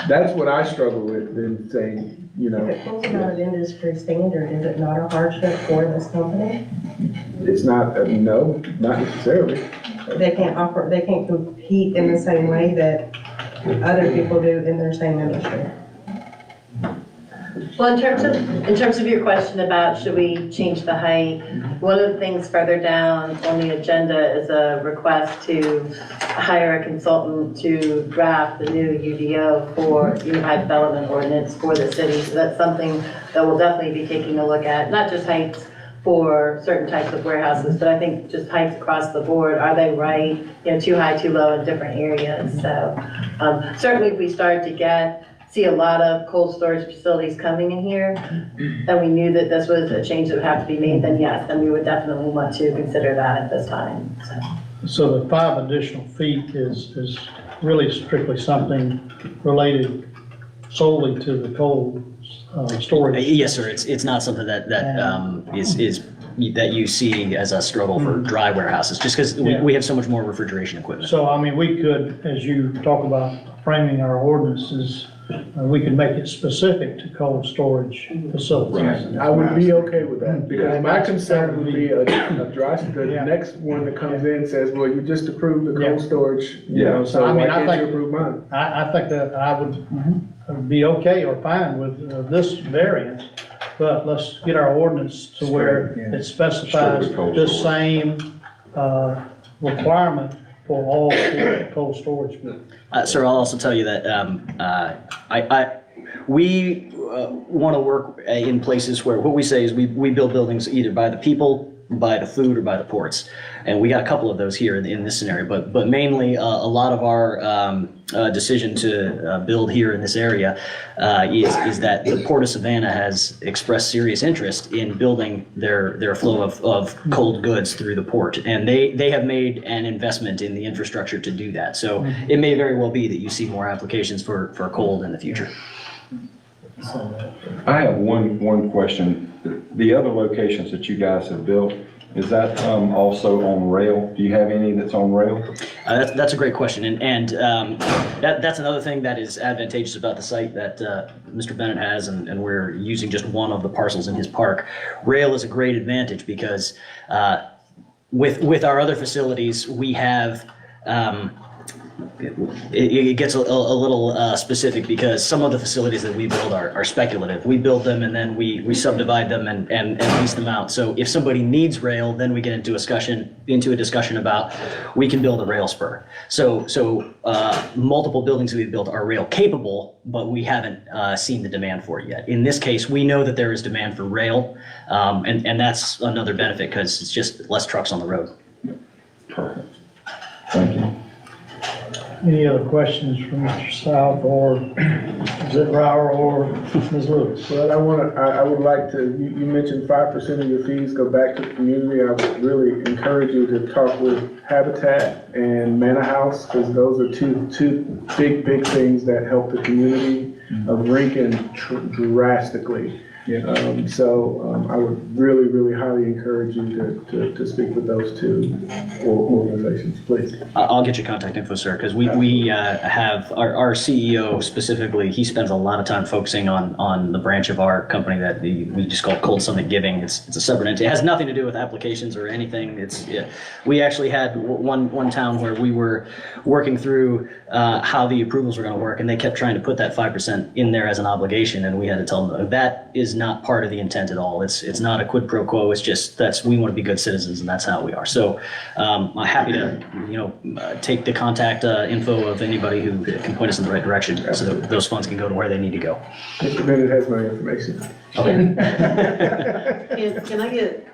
that's what I struggle with in saying, you know. If it falls not an industry standard, is it not a hardship for this company? It's not, no, not necessarily. They can't compete in the same way that other people do in their same industry. Well, in terms of your question about should we change the height, one of the things further down on the agenda is a request to hire a consultant to draft the new UDO for Unified Development Ordinance for the city. So that's something that we'll definitely be taking a look at, not just heights for certain types of warehouses, but I think just heights across the board. Are they right, too high, too low in different areas? So certainly if we start to see a lot of cold storage facilities coming in here, and we knew that this was a change that would have to be made, then yes, then we would definitely want to consider that at this time. So the 5 additional feet is really strictly something related solely to the cold storage? Yes, sir. It's not something that you see as a struggle for dry warehouses, just because we have so much more refrigeration equipment. So, I mean, we could, as you talk about framing our ordinances, we could make it specific to cold storage facilities. I would be okay with that, because my concern would be a dry, the next one that comes in says, well, you just approved the cold storage, so why can't you approve mine? I think that I would be okay or fine with this variance, but let's get our ordinance to where it specifies the same requirement for all cold storage goods. Sir, I'll also tell you that we want to work in places where what we say is we build buildings either by the people, by the food, or by the ports. And we got a couple of those here in this scenario, but mainly a lot of our decision to build here in this area is that the Port of Savannah has expressed serious interest in building their flow of cold goods through the port. And they have made an investment in the infrastructure to do that. So it may very well be that you see more applications for cold in the future. I have one question. The other locations that you guys have built, is that also on rail? Do you have any that's on rail? That's a great question, and that's another thing that is advantageous about the site that Mr. Bennett has, and we're using just one of the parcels in his park. Rail is a great advantage because with our other facilities, we have it gets a little specific because some of the facilities that we build are speculative. We build them and then we subdivide them and lease them out. So if somebody needs rail, then we get into a discussion about we can build a rail spur. So multiple buildings that we've built are rail capable, but we haven't seen the demand for it yet. In this case, we know that there is demand for rail, and that's another benefit because it's just less trucks on the road. Perfect. Thank you. Any other questions from Mr. South or Ms. Brower or Ms. Lewis? Well, I would like to, you mentioned 5% of your fees go back to the community. I would really encourage you to talk with Habitat and Manor House, because those are two big things that help the community of Rincon drastically. I would really, really highly encourage you to speak with those two organizations, please. I'll get your contact info, sir, because we have, our CEO specifically, he spends a lot of time focusing on the branch of our company that we just call Cold Summit Giving. It's a separate entity. It has nothing to do with applications or anything. We actually had one town where we were working through how the approvals were going to work, and they kept trying to put that 5% in there as an obligation, and we had to tell them that is not part of the intent at all. It's not a quid pro quo. It's just we want to be good citizens, and that's how we are. So I'm happy to take the contact info of anybody who can point us in the right direction, so that those funds can go to where they need to go. Mr. Bennett has my information. Can I get,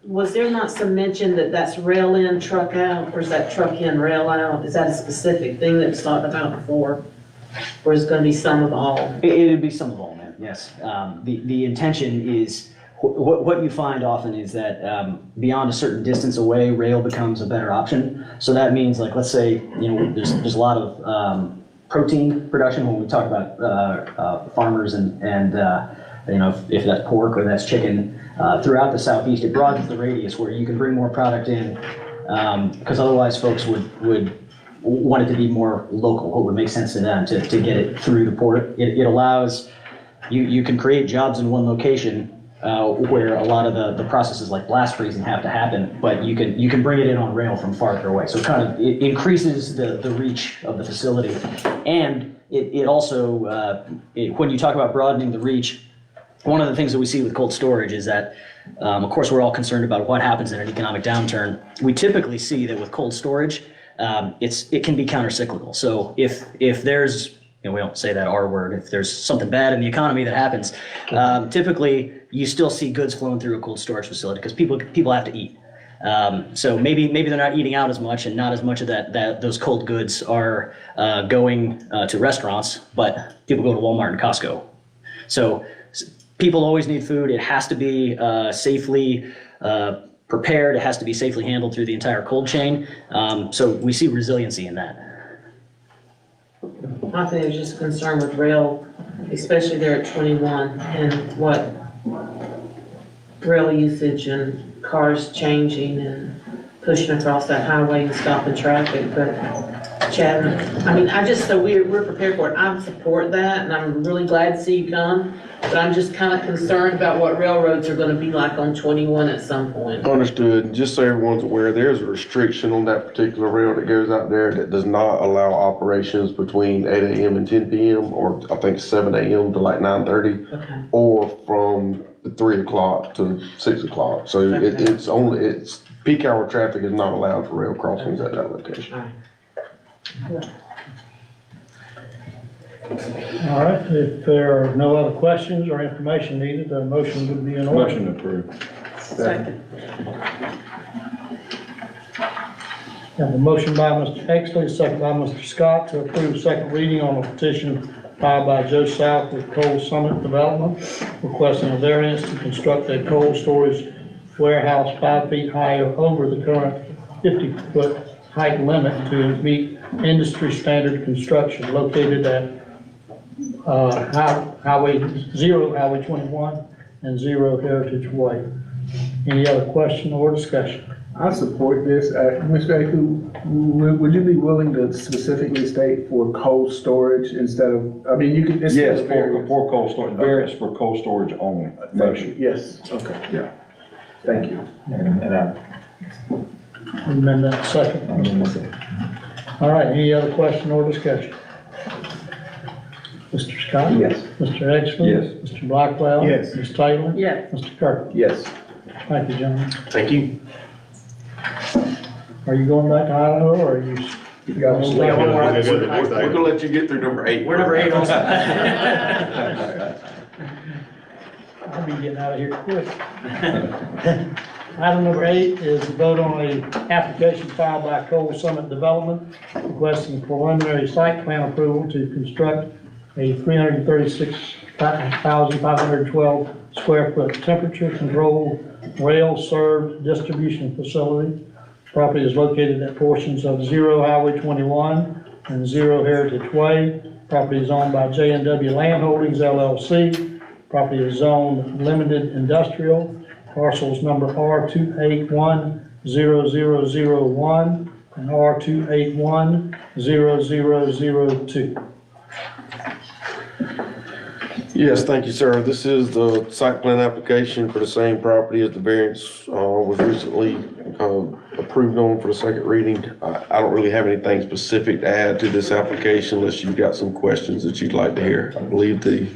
was there not some mention that that's rail in, truck out, or is that truck in, rail out? Is that a specific thing that was talked about before? Or is it gonna be some of all? It'd be some of all, man, yes. The intention is, what you find often is that beyond a certain distance away, rail becomes a better option. So that means, like, let's say, there's a lot of protein production when we talk about farmers and if that's pork or that's chicken, throughout the southeast, it broadens the radius where you can bring more product in, because otherwise folks would want it to be more local, what would make sense to them to get it through the port. It allows, you can create jobs in one location where a lot of the processes like blast freezing have to happen, but you can bring it in on rail from farther away. So it increases the reach of the facility. And it also, when you talk about broadening the reach, one of the things that we see with cold storage is that, of course, we're all concerned about what happens in an economic downturn. We typically see that with cold storage, it can be counter-cyclical. So if there's, we don't say that R word, if there's something bad in the economy that happens, typically you still see goods flowing through a cold storage facility because people have to eat. So maybe they're not eating out as much, and not as much of that those cold goods are going to restaurants, but people go to Walmart and Costco. So people always need food. It has to be safely prepared. It has to be safely handled through the entire cold chain. So we see resiliency in that. I think there's just concern with rail, especially there at 21, and what rail usage and cars changing and pushing across that highway and stopping traffic. But Chad, so we're prepared for it. I support that, and I'm really glad to see you come. But I'm just kind of concerned about what railroads are going to be like on 21 at some point. Understood. Just so everyone's aware, there's a restriction on that particular rail that goes out there that does not allow operations between 8 a.m. and 10 p.m. or I think 7 a.m. to like 9:30, Okay. or from 3 o'clock to 6 o'clock. So it's peak hour traffic is not allowed for rail crossings at that location. All right, if there are no other questions or information needed, a motion would be in order. Motion approved. Second. Have a motion by Mr. Exley, second by Mr. Scott to approve second reading on a petition filed by Joe South with Cold Summit Development, requesting a variance to construct a cold storage warehouse 5 feet high over the current 50-foot height limit to meet industry standard construction located at Highway 21 and 0 Heritage Way. Any other question or discussion? I support this. Mr. Aku, would you be willing to specifically state for cold storage instead of, you can. Yes, for cold storage, variance for cold storage only. Motion. Yes, okay, yeah. Thank you. Amend that second. All right, any other question or discussion? Mr. Scott? Yes. Mr. Exley? Yes. Mr. Blackwell? Yes. Ms. Taylor? Yes. Mr. Kirk? Yes. Thank you, gentlemen. Thank you. Are you going back to Idaho, or are you? got one more. We're gonna let you get through number 8. We're number 8 also. I'll be getting out of here quick. Item number 8 is a vote on a application filed by Cold Summit Development requesting preliminary site plan approval to construct a 336,512 square foot temperature controlled rail served distribution facility. Property is located at portions of 0 Highway 21 and 0 Heritage Way. Property is owned by J&W Land Holdings LLC. Property is zoned limited industrial, parcels number R2810001 and R2810002. Yes, thank you, sir. This is the site plan application for the same property as the variance was recently approved on for the second reading. I don't really have anything specific to add to this application unless you've got some questions that you'd like to hear. I believe the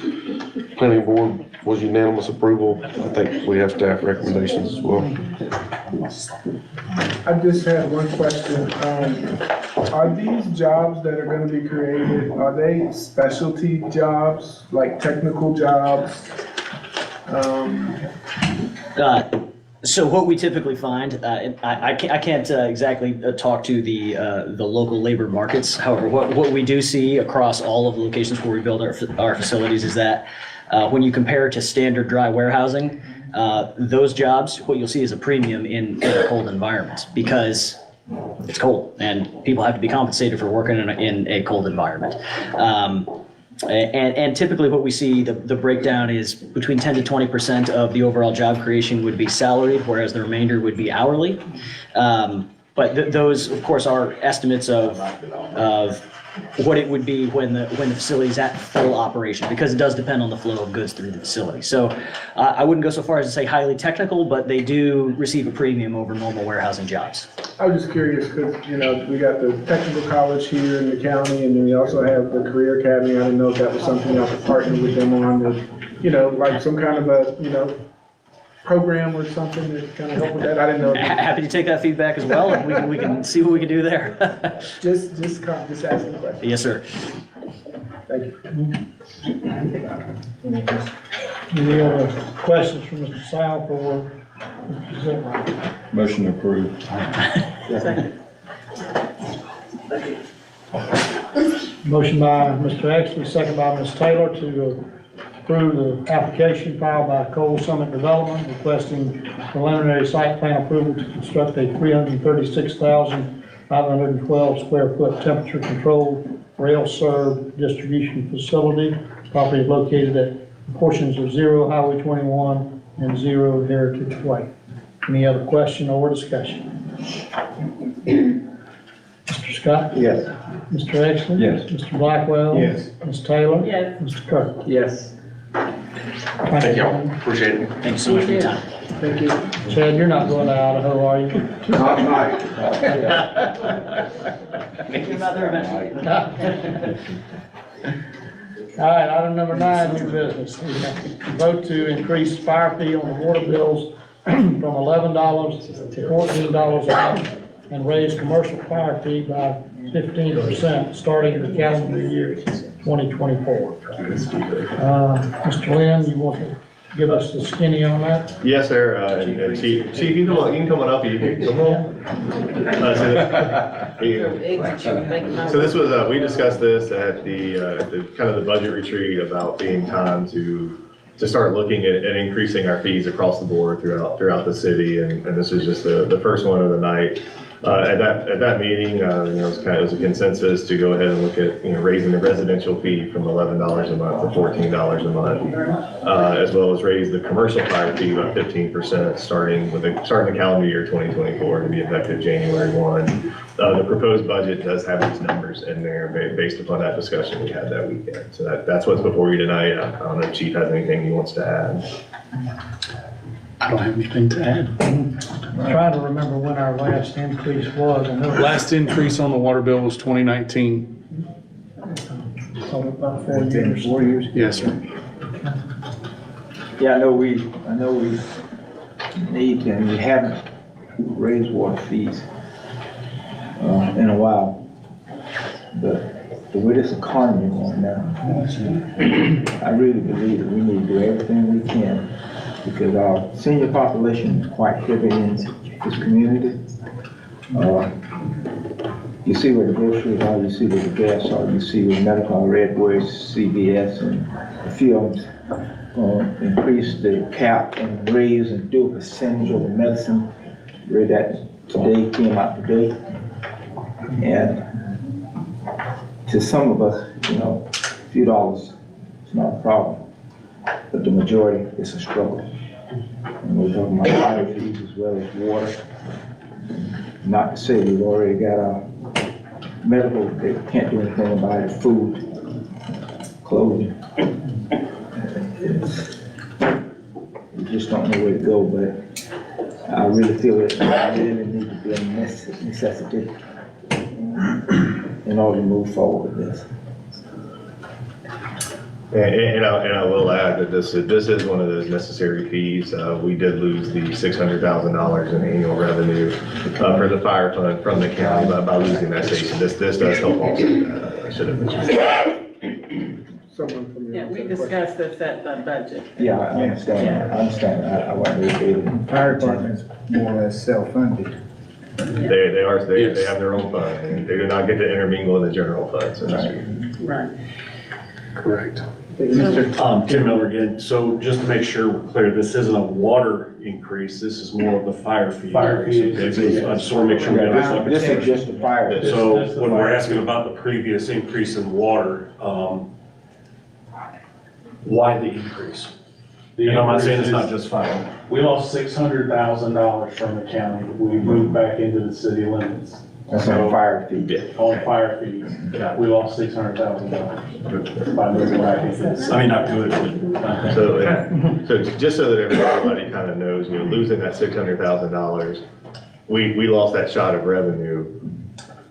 planning board was unanimous approval. I think we have staff recommendations as well. I just had one question. Are these jobs that are gonna be created, are they specialty jobs, like technical jobs? So what we typically find, I can't exactly talk to the local labor markets. However, what we do see across all of the locations where we build our facilities is that when you compare to standard dry warehousing, those jobs, what you'll see is a premium in a cold environment because it's cold and people have to be compensated for working in a cold environment. And typically what we see, the breakdown is between 10 to 20% of the overall job creation would be salaried, whereas the remainder would be hourly. But those, of course, are estimates of what it would be when the facility is at full operation, because it does depend on the flow of goods through the facility. So I wouldn't go so far as to say highly technical, but they do receive a premium over normal warehousing jobs. I was just curious, because, you know, we got the technical college here in the county, and then we also have the career academy. I didn't know if that was something I could partner with them on, you know, like some kind of a, you know, program or something that kind of help with that. I didn't know. Happy to take that feedback as well, and we can see what we can do there. Just asking a question. Yes, sir. Thank you. Any other questions from Mr. South or Mr. Zimmer? Motion approved. Motion by Mr. Exley, second by Ms. Taylor to approve the application filed by Cole Summit Development requesting preliminary site plan approval to construct a 336,512 square foot temperature controlled rail served distribution facility. Property is located at portions of 0 Highway 21 and 0 Heritage Way. Any other question or discussion? Mr. Scott? Yes. Mr. Exley? Yes. Mr. Blackwell? Yes. Ms. Taylor? Yes. Mr. Kirk? Yes. Thank y'all, appreciate it. Thank you so much for your time. Thank you. Chad, you're not going to Idaho, are you? Not tonight. Maybe another event. All right, item number 9, new business. We vote to increase fire fee on the water bills from $11 to $14 a month and raise commercial fire fee by 15% starting in the calendar year 2024. Mr. Lynn, you want to give us the skinny on that? Yes, sir, and Chief, you can come on up, you can come on. So this was, we discussed this at the kind of the budget retreat about being time to start looking at increasing our fees across the board throughout the city, and this is just the first one of the night. At that meeting, you know, it was a consensus to go ahead and look at, you know, raising the residential fee from $11 a month to $14 a month, as well as raise the commercial fire fee by 15%, starting the calendar year 2024 to be effective January 1. The proposed budget does have these numbers in there based upon that discussion we had that weekend. So that's what's before you tonight. I don't know if Chief has anything he wants to add. I don't have anything to add. I'm trying to remember when our last increase was. I know Last increase on the water bill was 2019. so about 4 years. 4 years. Yes, sir. Yeah, I know we need to, and we haven't raised water fees in a while. But the way this economy is going now, I really believe that we need to do everything we can, because our senior population is quite heavy in this community. You see where the groceries are, you see where the gas are, you see where medical, Redwoods, CVS, and a few of them increase the cap and raise and do a percentage of the medicine. Read that today, came out today. And to some of us, you know, a few dollars is not a problem. but the majority is a struggle. And we're talking about fire fees as well as water. Not to say we've already got our medical, they can't do anything about it, food, clothing. We just don't know where to go, but I really feel that it really needs to be a necessity in order to move forward with this. And I will add that this is one of those necessary fees. We did lose the $600,000 in annual revenue for the fire fund from the county by losing that station. This does help also. I should have mentioned. Someone from your. Yeah, we discussed this at the budget. Yeah, I understand, I understand, I want to be able to. Fire department's more or less self-funded. They have their own fund, and they do not get to intermingle in the general fund, so to speak. Right. Correct. Tim Miller again. So just to make sure we're clear, this isn't a water increase, this is more of the fire fee. Fire fee. Okay, so I just want to make sure we got This this. is just the fire. So when we're asking about the previous increase in water, why the increase? And I'm not saying it's not just fire. We lost $600,000 from the county. We moved back into the city limits. That's on fire fee. On fire fees, we lost $600,000 by moving back into the city. I mean, not good. So just so that everybody kind of knows, losing that $600,000, we lost that shot of revenue,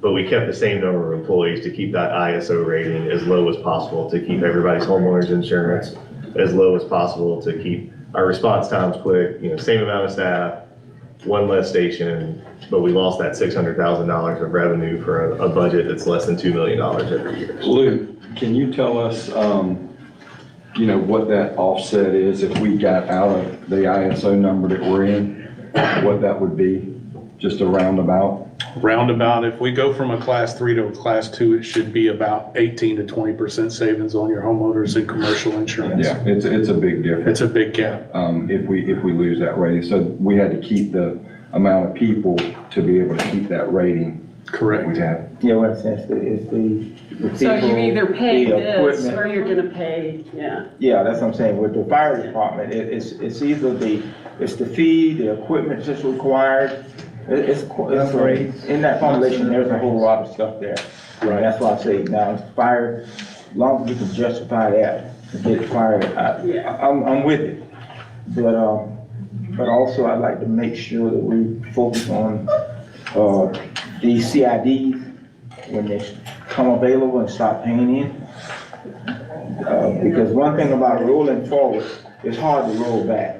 but we kept the same number of employees to keep that ISO rating as low as possible, to keep everybody's homeowner's insurance as low as possible, to keep our response times quick, same amount of staff, one less station, but we lost that $600,000 of revenue for a budget that's less than $2 million every year. Lou, can you tell us, what that offset is if we got out of the ISO number that we're in? What that would be, just a roundabout? Roundabout, if we go from a class 3 to a class 2, it should be about 18 to 20% savings on your homeowners and commercial insurance. Yeah, it's a big difference. It's a big gap. If we lose that rating. So we had to keep the amount of people to be able to keep that rating. Correct. We have. Yeah, what I'm saying is the So you people, either pay the this equipment. or you're gonna pay, yeah. Yeah, that's what I'm saying, with the fire department, it's either it's the fee, the equipment that's required. It's in that formulation, there's a whole lot of stuff there. Right. That's why I say, now, fire, as long as we can justify that, to get fired, I'm with it. But also I'd like to make sure that we focus on, these CIDs when they come available and start paying in. Because one thing about rolling forward, it's hard to roll back.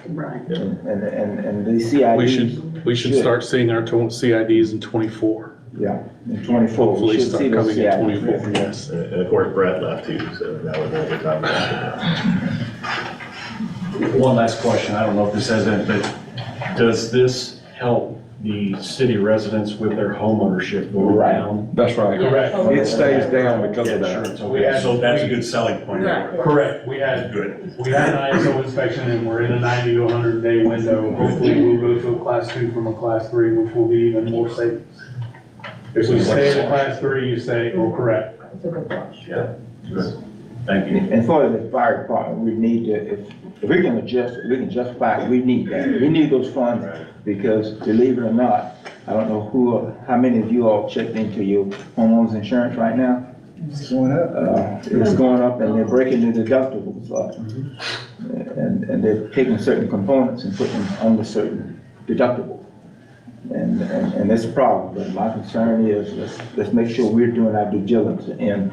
Right. And the CIDs. We should start seeing our CIDs in '24. Yeah, in '24. Hopefully start coming in '24, yes. And of course, Brett left too, so that was a good time. One last question, I don't know if this has any, but does this help the city residents with their homeownership going down? That's right. Correct. It stays down because of that. Insurance, okay, so that's a good selling point. Right. Correct. We had an ISO inspection and we're in a 90 to 100 day window. Hopefully we'll go to a class 2 from a class 3, which will be even more savings. If we stay in a class 3, you say, correct. Yeah, good. Thank you. And for the fire department, we need to, if we can adjust, we can justify it, we need that. We need those funds because believe it or not, I don't know how many of you all checked into your homeowner's insurance right now? It's going up. It's going up and they're breaking the deductibles up. And they're taking certain components and putting them on the certain deductible. And it's a problem, but my concern is let's make sure we're doing our due diligence and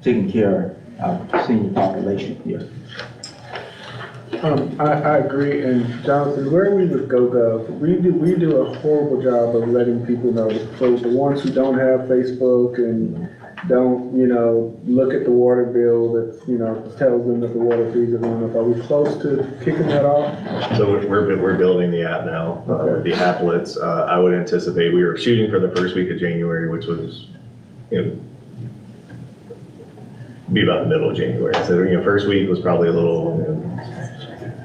taking care of our senior population here. I agree, and Jonathan, where we with GoGov, we do a horrible job of letting people know. So the ones who don't have Facebook and don't, look at the water bill that, tells them that the water fees are going up, are we close to kicking that off? So we're building the app now, the applets. I would anticipate, we were shooting for the first week of January, which was, be about the middle of January. So, first week was probably a little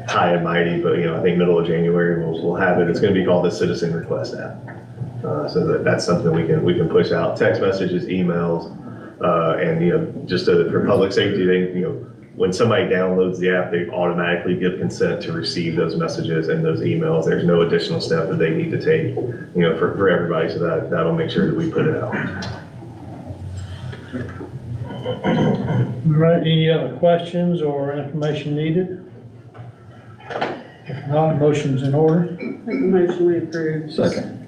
high and mighty, but, I think middle of January we'll have it. It's going to be called the Citizen Request app. So that's something we can push out, text messages, emails, and, just for public safety, when somebody downloads the app, they automatically give consent to receive those messages and those emails. There's no additional step that they need to take, for everybody, so that'll make sure that we put it out. All right, any other questions or information needed? If not, motion's in order. Make a motion we approve. Second.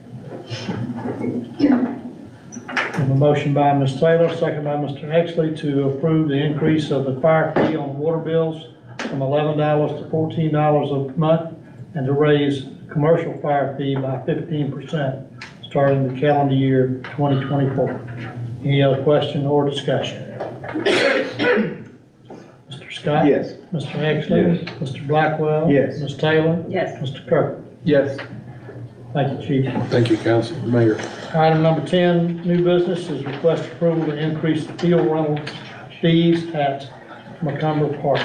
We have a motion by Ms. Taylor, second by Mr. Exley to approve the increase of the fire fee on water bills from $11 to $14 a month and to raise commercial fire fee by 15% starting the calendar year 2024. Any other question or discussion? Mr. Scott? Yes. Mr. Exley? Mr. Blackwell? Yes. Ms. Taylor? Yes. Mr. Kirk? Yes. Thank you, Chief. Thank you, Council, Mayor. Item number 10, new business, is request approval to increase the field rental fees at Macomber Park.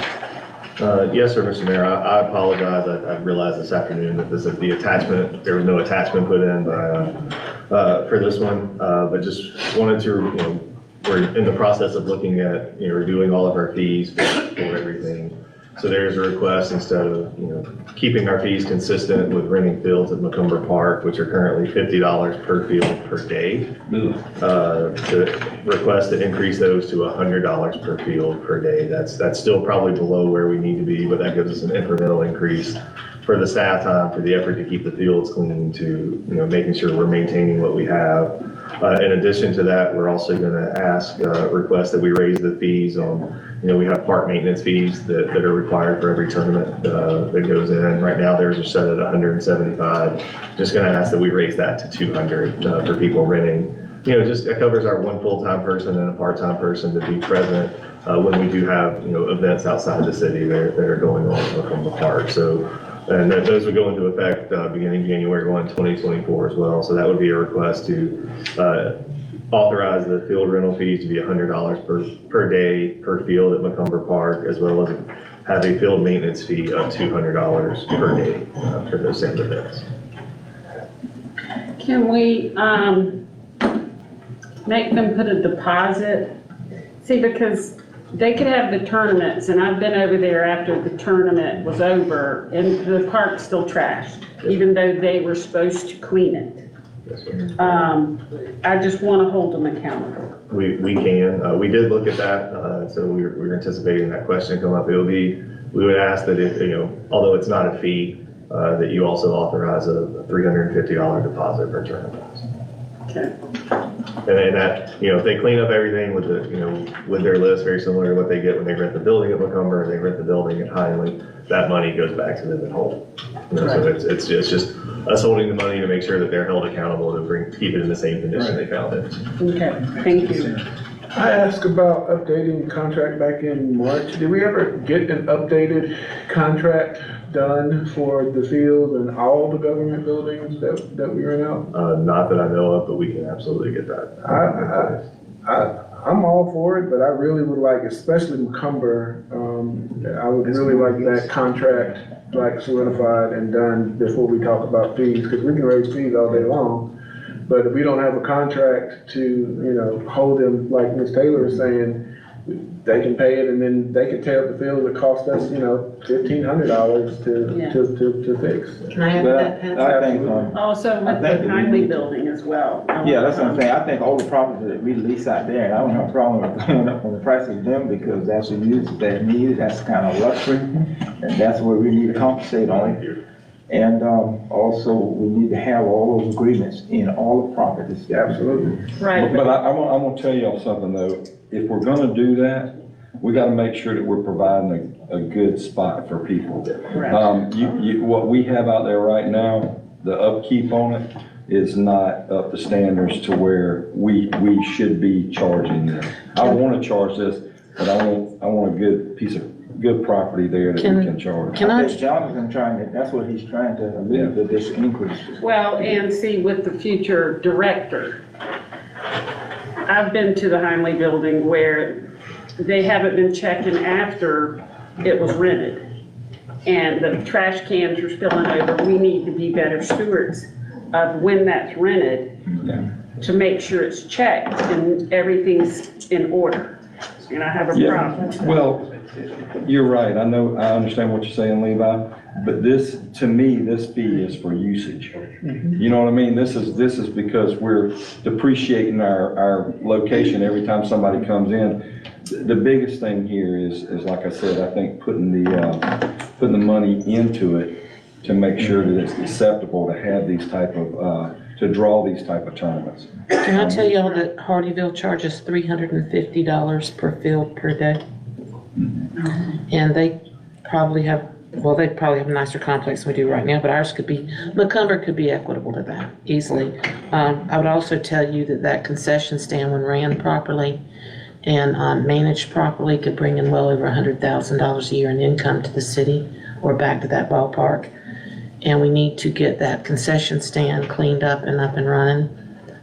Yes, sir, Mr. Mayor, I apologize. I realized this afternoon that this is the attachment, there was no attachment put in for this one, but just wanted to, we're in the process of looking at, reviewing all of our fees for everything. So there's a request, instead of, keeping our fees consistent with renting fields at Macomber Park, which are currently $50 per field per day, to request to increase those to $100 per field per day. That's still probably below where we need to be, but that gives us an incremental increase for the staff time, for the effort to keep the fields clean, to, making sure we're maintaining what we have. In addition to that, we're also going to request that we raise the fees on, we have park maintenance fees that are required for every tournament that goes in. Right now, theirs are set at $175. Just going to ask that we raise that to $200 for people renting. Just it covers our one full-time person and a part-time person to be present when we do have, events outside the city that are going on in Macomber Park. So. And those would go into effect beginning January 1, 2024 as well. So that would be a request to authorize the field rental fees to be $100 per day per field at Macomber Park, as well as have a field maintenance fee of $200 per day for those same events. Can we, make them put a deposit? See, because they could have the tournaments, and I've been over there after the tournament was over, and the park's still trashed, even though they were supposed to clean it. I just want to hold them accountable. We can. We did look at that, so we're anticipating that question come up. We would ask that if, although it's not a fee, that you also authorize a $350 deposit per tournament. Okay. And then that, if they clean up everything with with their list, very similar to what they get when they rent the building at Macomber, and they rent the building at Hindley, that money goes back to them in whole. So it's just us holding the money to make sure that they're held accountable to keep it in the same condition they found it. Okay, thank you. I asked about updating the contract back in March. Did we ever get an updated contract done for the field and all the government buildings that we rent out? Not that I know of, but we can absolutely get that. I'm all for it, but I really would like, especially Macomber, I would really like that contract solidified and done before we talk about fees, because we can raise fees all day long. But if we don't have a contract to, hold them, like Ms. Taylor is saying, they can pay it and then they can tear up the field. It cost us, $1,500 to fix. Can I have that, Pat? I think, Also with the Hindley building as well. yeah, that's what I'm saying. I think all the properties that we lease out there, and I don't have a problem with going up on the price of them, because that's the use that needed, that's kind of luxury, and that's what we need to compensate on. And also, we need to have all those agreements in all the properties. Absolutely. Right. But I'm gonna tell y'all something though. If we're gonna do that, we gotta make sure that we're providing a good spot for people. Correct. What we have out there right now, the upkeep on it is not up to standards to where we should be charging them. I wanna charge this, but I want a good piece of good property there that we can charge. Jonathan that's what he's trying to allude to, this increase. Well, and see, with the future director, I've been to the Hindley building where they haven't been checking after it was rented. And the trash cans are spilling over. We need to be better stewards of when that's rented to make sure it's checked and everything's in order. and I have a Yeah, problem. well, you're right. I understand what you're saying, Levi. But this, to me, this fee is for usage. You know what I mean? This is because we're depreciating our location every time somebody comes in. The biggest thing here is like I said, I think putting the money into it to make sure that it's acceptable to have these type of, to draw these type of tournaments. Can I tell y'all that Hardyville charges $350 per field per day? And they probably have, well, they probably have a nicer complex than we do right now, but ours could be, Macomber could be equitable to that easily. I would also tell you that concession stand, when ran properly and managed properly, could bring in well over $100,000 a year in income to the city or back to that ballpark. And we need to get that concession stand cleaned up and running,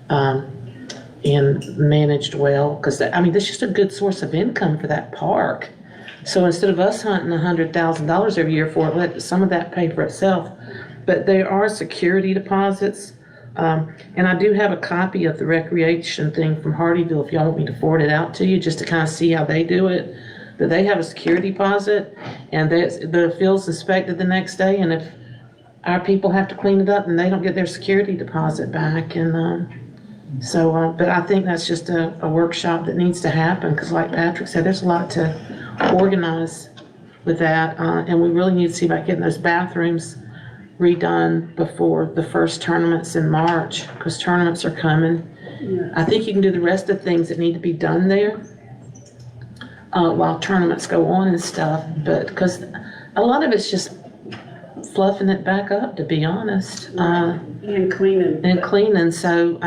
and managed well, because that's just a good source of income for that park. So instead of us hunting $100,000 every year for it, let some of that pay for itself. But there are security deposits, and I do have a copy of the recreation thing from Hardyville if y'all want me to forward it out to you, just to kind of see how they do it. But they have a security deposit, and the field's inspected the next day, and if our people have to clean it up and they don't get their security deposit back. And but I think that's just a workshop that needs to happen, because like Patrick said, there's a lot to organize with that, and we really need to see about getting those bathrooms redone before the first tournaments in March, because tournaments are coming. I think you can do the rest of the things that need to be done there while tournaments go on and stuff, but because a lot of it's just fluffing it back up, to be honest. And cleaning. So,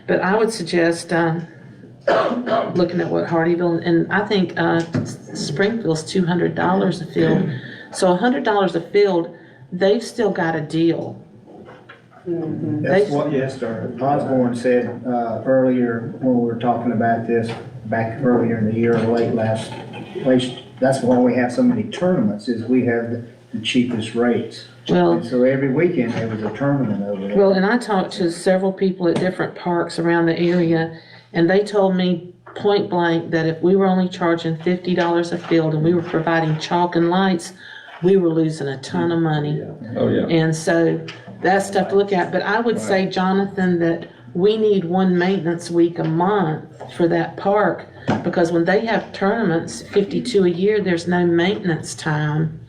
but I would suggest looking at what Hardyville, and I think Springfield's $200 a field. So $100 a field, they've still got a deal. That's what Mr. Osborne said earlier when we were talking about this back earlier in the year, or late last, that's why we have so many tournaments, is we have the cheapest rates. Well, and so every weekend there was a tournament over there. Well, and I talked to several people at different parks around the area, and they told me point blank that if we were only charging $50 a field and we were providing chalk and lights, we were losing a ton of money. Oh, yeah. And so that's stuff to look at. But I would say, Jonathan, that we need one maintenance week a month for that park, because when they have tournaments, 52 a year, there's no maintenance time.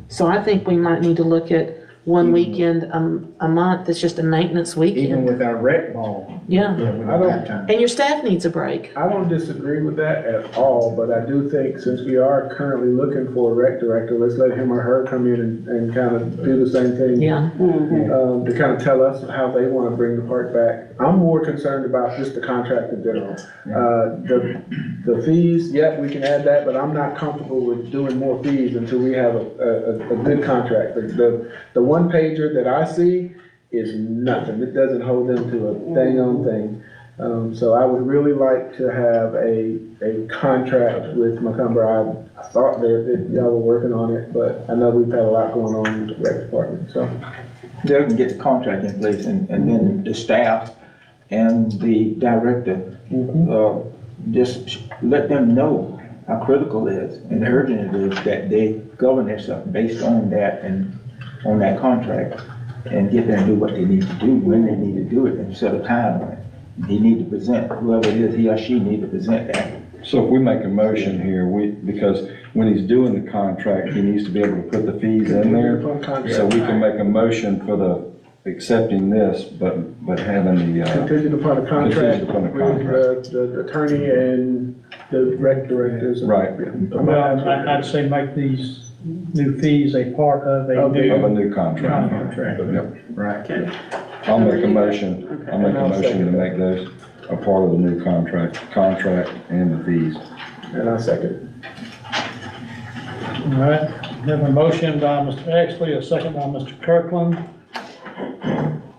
So I think we might need to look at one weekend a month that's just a maintenance weekend. Even with our rec ball. Yeah. We don't have time. And your staff needs a break. I don't disagree with that at all, but I do think since we are currently looking for a rec director, let's let him or her come in and kind of do the same thing. Yeah. To kind of tell us how they want to bring the park back. I'm more concerned about just the contract in general. The fees, yeah, we can add that, but I'm not comfortable with doing more fees until we have a good contract. The one pager that I see is nothing. It doesn't hold them to a dang on thing. So I would really like to have a contract with Macomber. I thought that y'all were working on it, but I know we've had a lot going on in the rec department, so. They can get the contract in place, and then the staff and the director, just let them know how critical it is and urgent it is that they govern themselves based on that and on that contract, and get them to do what they need to do when they need to do it, and set a time on it. He need to present, whoever it is, he or she need to present that. So if we make a motion here, because when he's doing the contract, he needs to be able to put the fees in there. So we can make a motion for the accepting this, but having the. Contingent upon a contract Contingent upon a contract. with the attorney and the rec directors. Right. Well, I'd say make these new fees a part of a new contract. Yep. Right. I'll make a motion to make those a part of the new contract and the fees. And I second. All right, we have a motion by Mr. Exley, a second by Mr. Kirkland,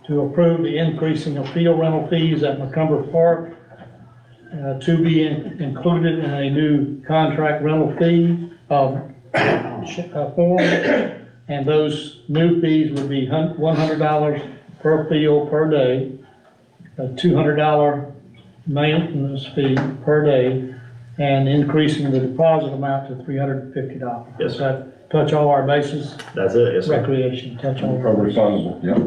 to approve the increasing of field rental fees at Macomber Park to be included in a new contract rental fee form, and those new fees would be $100 per field per day, a $200 maintenance fee per day and increasing the deposit amount to $350. Yes, Does that touch all our bases? That's it, yes, sir. Recreation, touch all. Probably fundable, yep.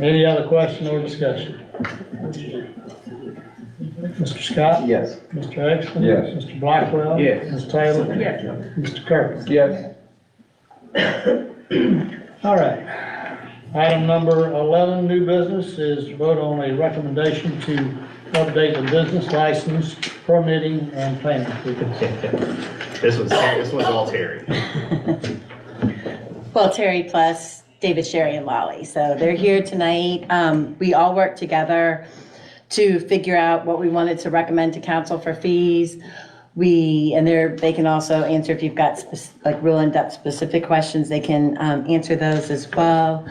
Any other question or discussion? Mr. Scott? Yes. Mr. Exton? Yes. Mr. Blackwell? Yes. Ms. Taylor? Yes. Mr. Kirkland? Yes. All right. Item number 11, new business, is to vote on a recommendation to update the business license, permitting, and planning fee. This was all Terry. Well, Terry plus David, Sherry, and Lolly. So they're here tonight. We all worked together to figure out what we wanted to recommend to council for fees. They can also answer if you've got like real in-depth specific questions, they can answer those as well.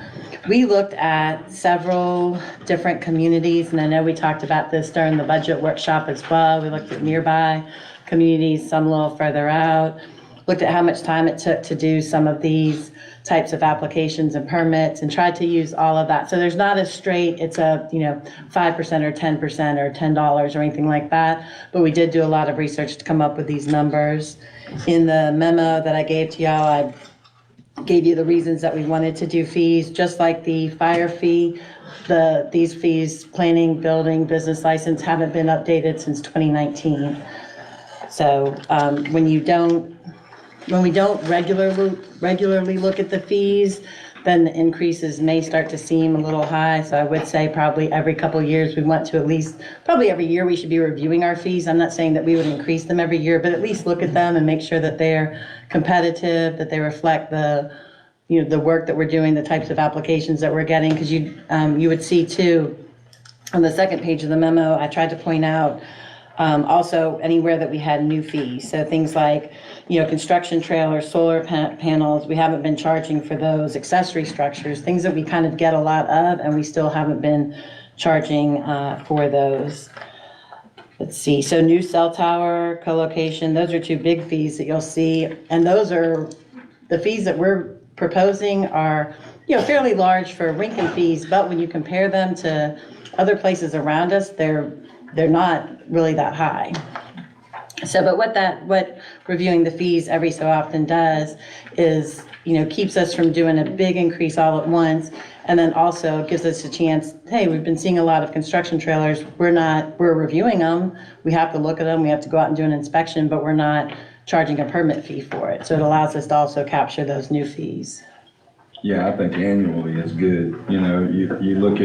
We looked at several different communities, and I know we talked about this during the budget workshop as well. We looked at nearby communities, some a little further out, looked at how much time it took to do some of these types of applications and permits, and tried to use all of that. So there's not a straight, it's a, 5% or 10% or $10 or anything like that. But we did do a lot of research to come up with these numbers. In the memo that I gave to y'all, I gave you the reasons that we wanted to do fees, just like the fire fee. These fees, planning, building, business license, haven't been updated since 2019. So when we don't regularly look at the fees, then the increases may start to seem a little high. So I would say probably every couple of years, we want to at least, probably every year we should be reviewing our fees. I'm not saying that we would increase them every year, but at least look at them and make sure that they're competitive, that they reflect the work that we're doing, the types of applications that we're getting. Because you would see too, on the second page of the memo, I tried to point out also anywhere that we had new fees. So things like, construction trailers, solar panels, we haven't been charging for those, accessory structures, things that we kind of get a lot of, and we still haven't been charging for those. Let's see, so new cell tower, co-location, those are two big fees that you'll see. And those are, the fees that we're proposing are, fairly large for Rincon fees, but when you compare them to other places around us, they're not really that high. So, but what reviewing the fees every so often does is, keeps us from doing a big increase all at once. And then also gives us a chance, hey, we've been seeing a lot of construction trailers. We're reviewing them. We have to look at them. We have to go out and do an inspection, but we're not charging a permit fee for it. So it allows us to also capture those new fees. Yeah, I think annually is good. You look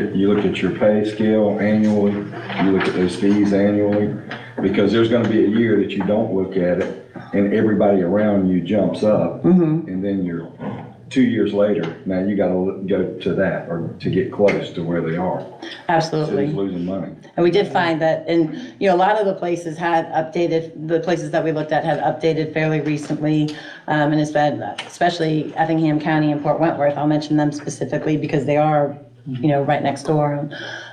at your pay scale annually, you look at those fees annually, because there's gonna be a year that you don't look at it and everybody around you jumps up. And then you're 2 years later, now you gotta go to that or to get close to where they are. Absolutely. City's losing money. And we did find that, a lot of the places had updated, the places that we looked at had updated fairly recently. And it's been, especially Effingham County and Port Wentworth, I'll mention them specifically because they are, right next door.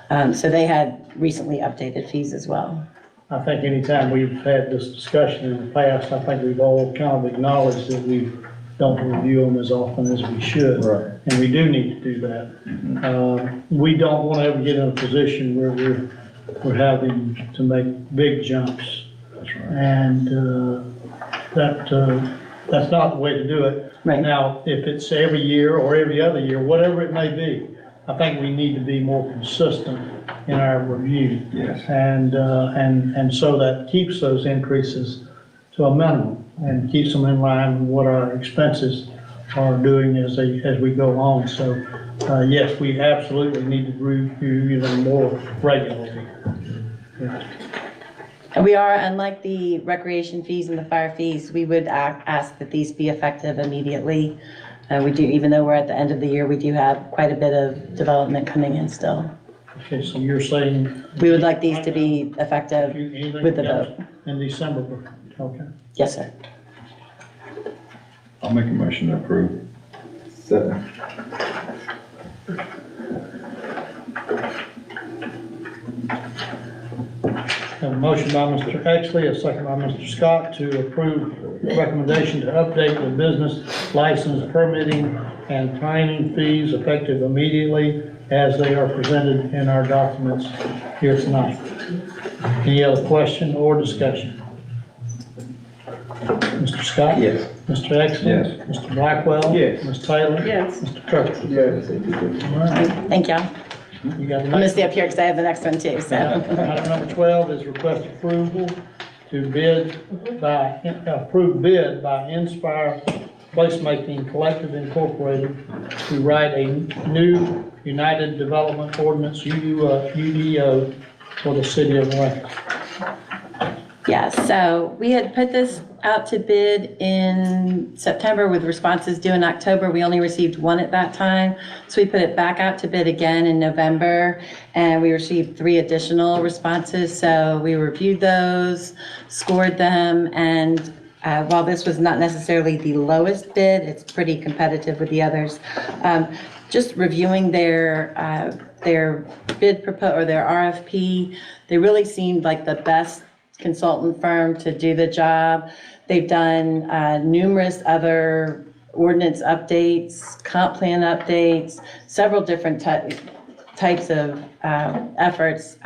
So they had recently updated fees as well. I think anytime we've had this discussion in the past, I think we've all kind of acknowledged that we don't review them as often as we should. Right. And we do need to do that. We don't want to ever get in a position where we're having to make big jumps. That's right. And that's not the way to do it. Right. Now, if it's every year or every other year, whatever it may be, I think we need to be more consistent in our review. Yes. And so that keeps those increases to a minimum and keeps them in line with what our expenses are doing as we go on. So, yes, we absolutely need to review them more regularly. Yeah. And we are, unlike the recreation fees and the fire fees, we would ask that these be effective immediately. We do, even though we're at the end of the year, we do have quite a bit of development coming in still. Okay, so you're saying? We would like these to be effective with the vote. In December, okay. Yes, sir. I'll make a motion to approve. Second. Have a motion by Mr. Exley, a second by Mr. Scott to approve recommendation to update the business license, permitting, and planning fees effective immediately. as they are presented in our documents here tonight. Any other question or discussion? Mr. Scott? Yes. Mr. Exton? Yes. Mr. Blackwell? Yes. Ms. Taylor? Yes. Mr. Kirkland? Yes. All right. Thank y'all. You got I'm gonna stay up here because I have the next one too, so. Item number 12 is request approval to approve bid by Inspire Placemaking Collective Incorporated to write a new United Development Ordinance, UDO, for the city of Lincoln. Yeah, so we had put this out to bid in September with responses due in October. We only received one at that time. So we put it back out to bid again in November, and we received 3 additional responses. So we reviewed those, scored them, and while this was not necessarily the lowest bid, it's pretty competitive with the others. Just reviewing their bid or their RFP, they really seemed like the best consultant firm to do the job. They've done numerous other ordinance updates, comp plan updates, several different types of efforts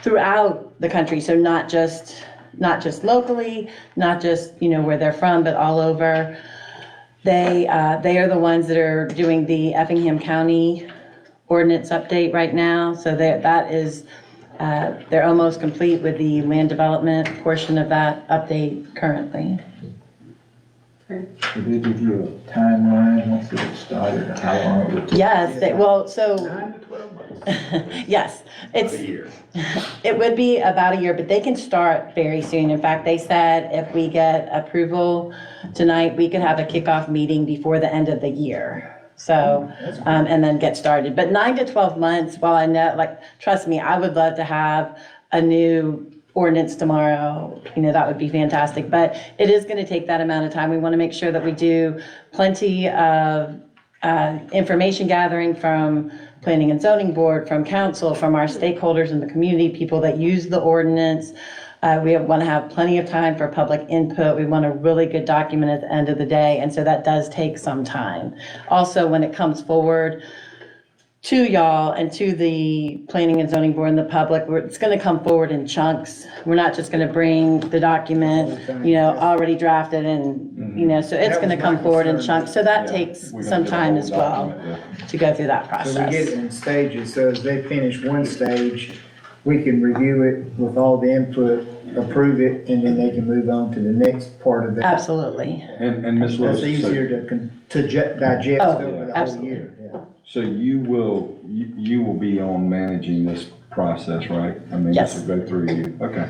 throughout the country. So not just locally, not just where they're from, but all over. They are the ones that are doing the Effingham County ordinance update right now. So that is. They're almost complete with the land development portion of that update currently. Did they give you a timeline once it started, or how long it would take? Yes, yes, it would be about a year, but they can start very soon. In fact, they said if we get approval tonight, we could have a kickoff meeting before the end of the year. So, and then get started. But 9 to 12 months, while I know, trust me, I would love to have a new ordinance tomorrow. That would be fantastic. But it is going to take that amount of time. We want to make sure that we do plenty of information gathering from Planning and Zoning Board, from council, from our stakeholders in the community, people that use the ordinance. We want to have plenty of time for public input. We want a really good document at the end of the day, and so that does take some time. Also, when it comes forward to y'all and to the Planning and Zoning Board and the public, it's going to come forward in chunks. We're not just going to bring the document, already drafted and, so it's going to come forward in chunks. So that takes some time as well to go through that process. So we get it in stages, so as they finish one stage, we can review it with all the input, approve it, and then they can move on to the next part of it. Absolutely. And Ms. Lewis. That's easier to digest over the whole absolutely. year. Yeah. So you will be on managing this process, right? I mean, Yes. this will go through you. Okay.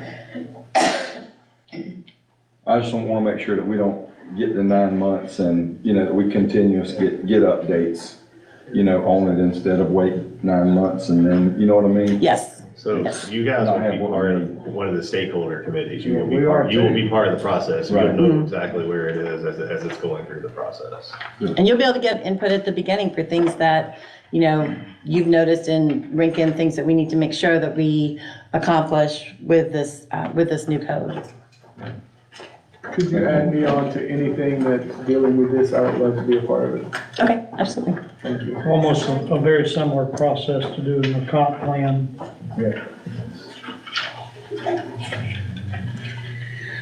I just don't want to make sure that we don't get the 9 months and, that we continuously get updates, on it instead of wait 9 months and then, you know what I mean? Yes. So Yes. you guys will be part of one of the stakeholder committees. You will be part of the process. You'll Right. know exactly where it is as it's going through the process. And you'll be able to get input at the beginning for things that, you've noticed in Rincon, things that we need to make sure that we accomplish with this new code. Could you add me on to anything that's dealing with this? I would love to be a part of it. Okay, absolutely. Thank you. Almost a very similar process to do in the comp plan. Yeah.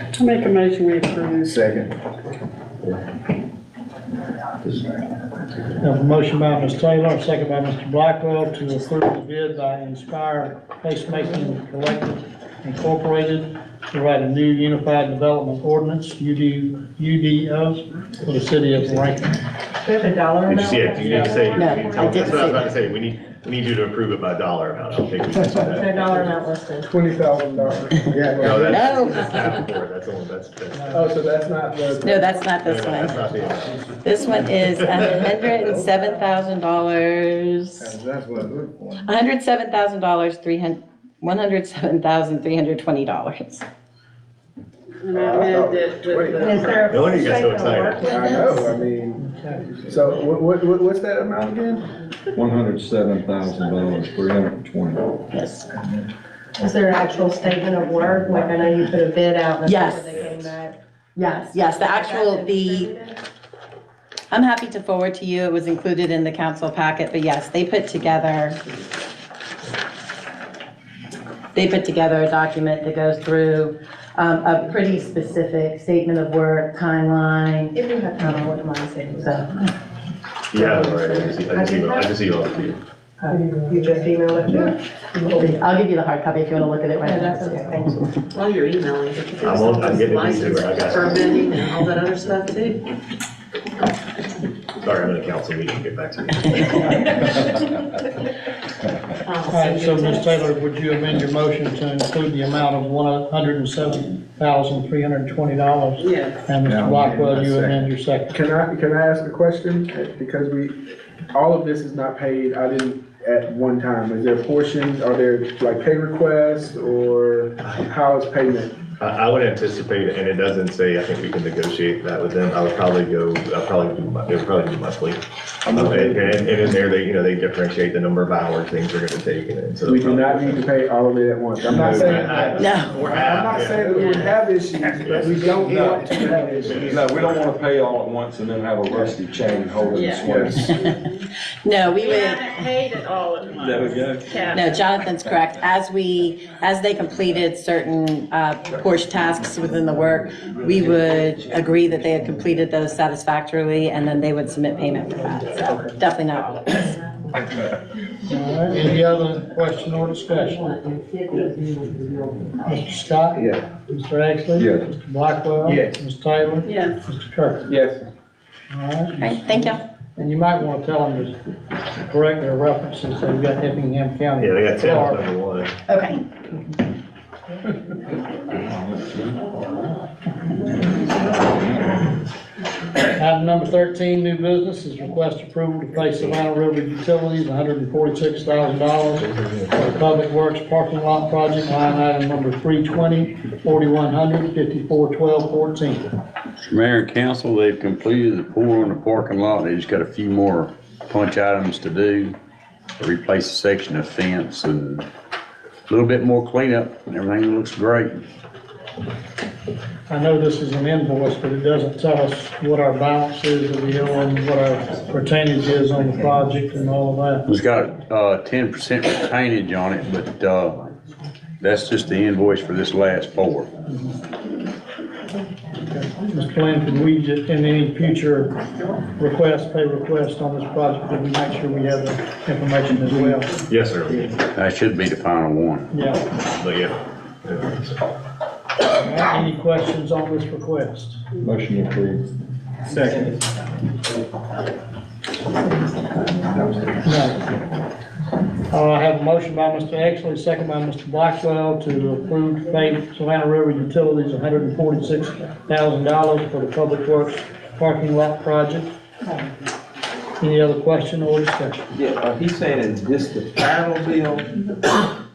I'll make a motion we approve. Second. Have a motion by Ms. Taylor, a second by Mr. Blackwell to approve the bid by Inspire Placemaking Collective Incorporated to write a new Unified Development Ordinance, UDO, for the city of Rankin. There's a dollar Did you see it? You need to say. No, I That's didn't what I was see about that. to say. We need you to approve it by dollar amount. I don't think we can do that. dollar amount listed. $20,000. Yeah. No, No. that's half the board. That's only, that's. Oh, so that's not the. No, that's not this No, that's one. not the amount. This one is $107,000. That's what it looked for. $107,000, $107,320. And I amend it with the. No wonder you got so excited. I know, I mean, so what's that amount again? $107,000, 320. Yes. Is there an actual statement of work? Like I know you put a bid out and Yes. they came back. Yes, the I'm happy to forward to you. It was included in the council packet, but yes, they put together a document that goes through a pretty specific statement of work, timeline. If you have time, I wouldn't mind saying so. Yeah, right, I just emailed it to you. You just emailed it? I'll give you the hard copy if you want to look at it right Yeah, now. that's okay, thank you. While you're emailing, I'm getting it easy, I got it. permitting and all that other stuff too. Sorry, I'm in a council meeting, get back to you. All right, so Ms. Taylor, would you amend your motion to include the amount of $107,320? Yes. And Mr. Blackwell, you amend your second. Can I ask a question? Because all of this is not paid, at one time. Is there portions, are there like pay requests or how is payment? I would anticipate, and it doesn't say, I think we can negotiate that with them, it would probably be monthly. And in there, they differentiate the number of hours things are gonna take, and so. We do not need to pay all of it at once. I'm not saying that. No. I'm not saying that we have issues, but we don't want to have issues. No, we don't want to pay all at once and then have a rusty chain holding us waist. No, we would. paid it all at once. There we go. No, Jonathan's correct. As they completed certain portion tasks within the work, we would agree that they had completed those satisfactorily, and then they would submit payment for that. So definitely not. All right, any other question or discussion? Mr. Scott? Yes. Mr. Exley? Yes. Mr. Blackwell? Yes. Ms. Taylor? Yes. Mr. Kirk? Yes. All right. All right, thank you. And you might want to tell them to correct their references, so you've got Effingham County. Yeah, they got 10 Florida. number one. Okay. Item number 13, new business, is request approval to pay Savannah River Utilities $146,000 for the Public Works Parking Lot Project, line item number 320, 4100, 541214. Mr. Mayor and council, they've completed the pour on the parking lot. They just got a few more punch items to do. Replace a section of fence and a little bit more cleanup, and everything looks great. I know this is an invoice, but it doesn't tell us what our balance is of the owe and what our retainage is on the project and all of that. It's got 10% retainage on it, but that's just the invoice for this last pour. Mr. Glenn, can we just, in any future pay request on this project, can we make sure we have the information as well? Yes, sir. That should be the final one. Yeah. But yeah. All right, any questions on this request? Motion approved. Second. No. I have a motion by Mr. Exley, second by Mr. Blackwell to approve to pay Savannah River Utilities $146,000 for the Public Works Parking Lot Project. Any other question or discussion? Yeah, he's saying, is this the final bill?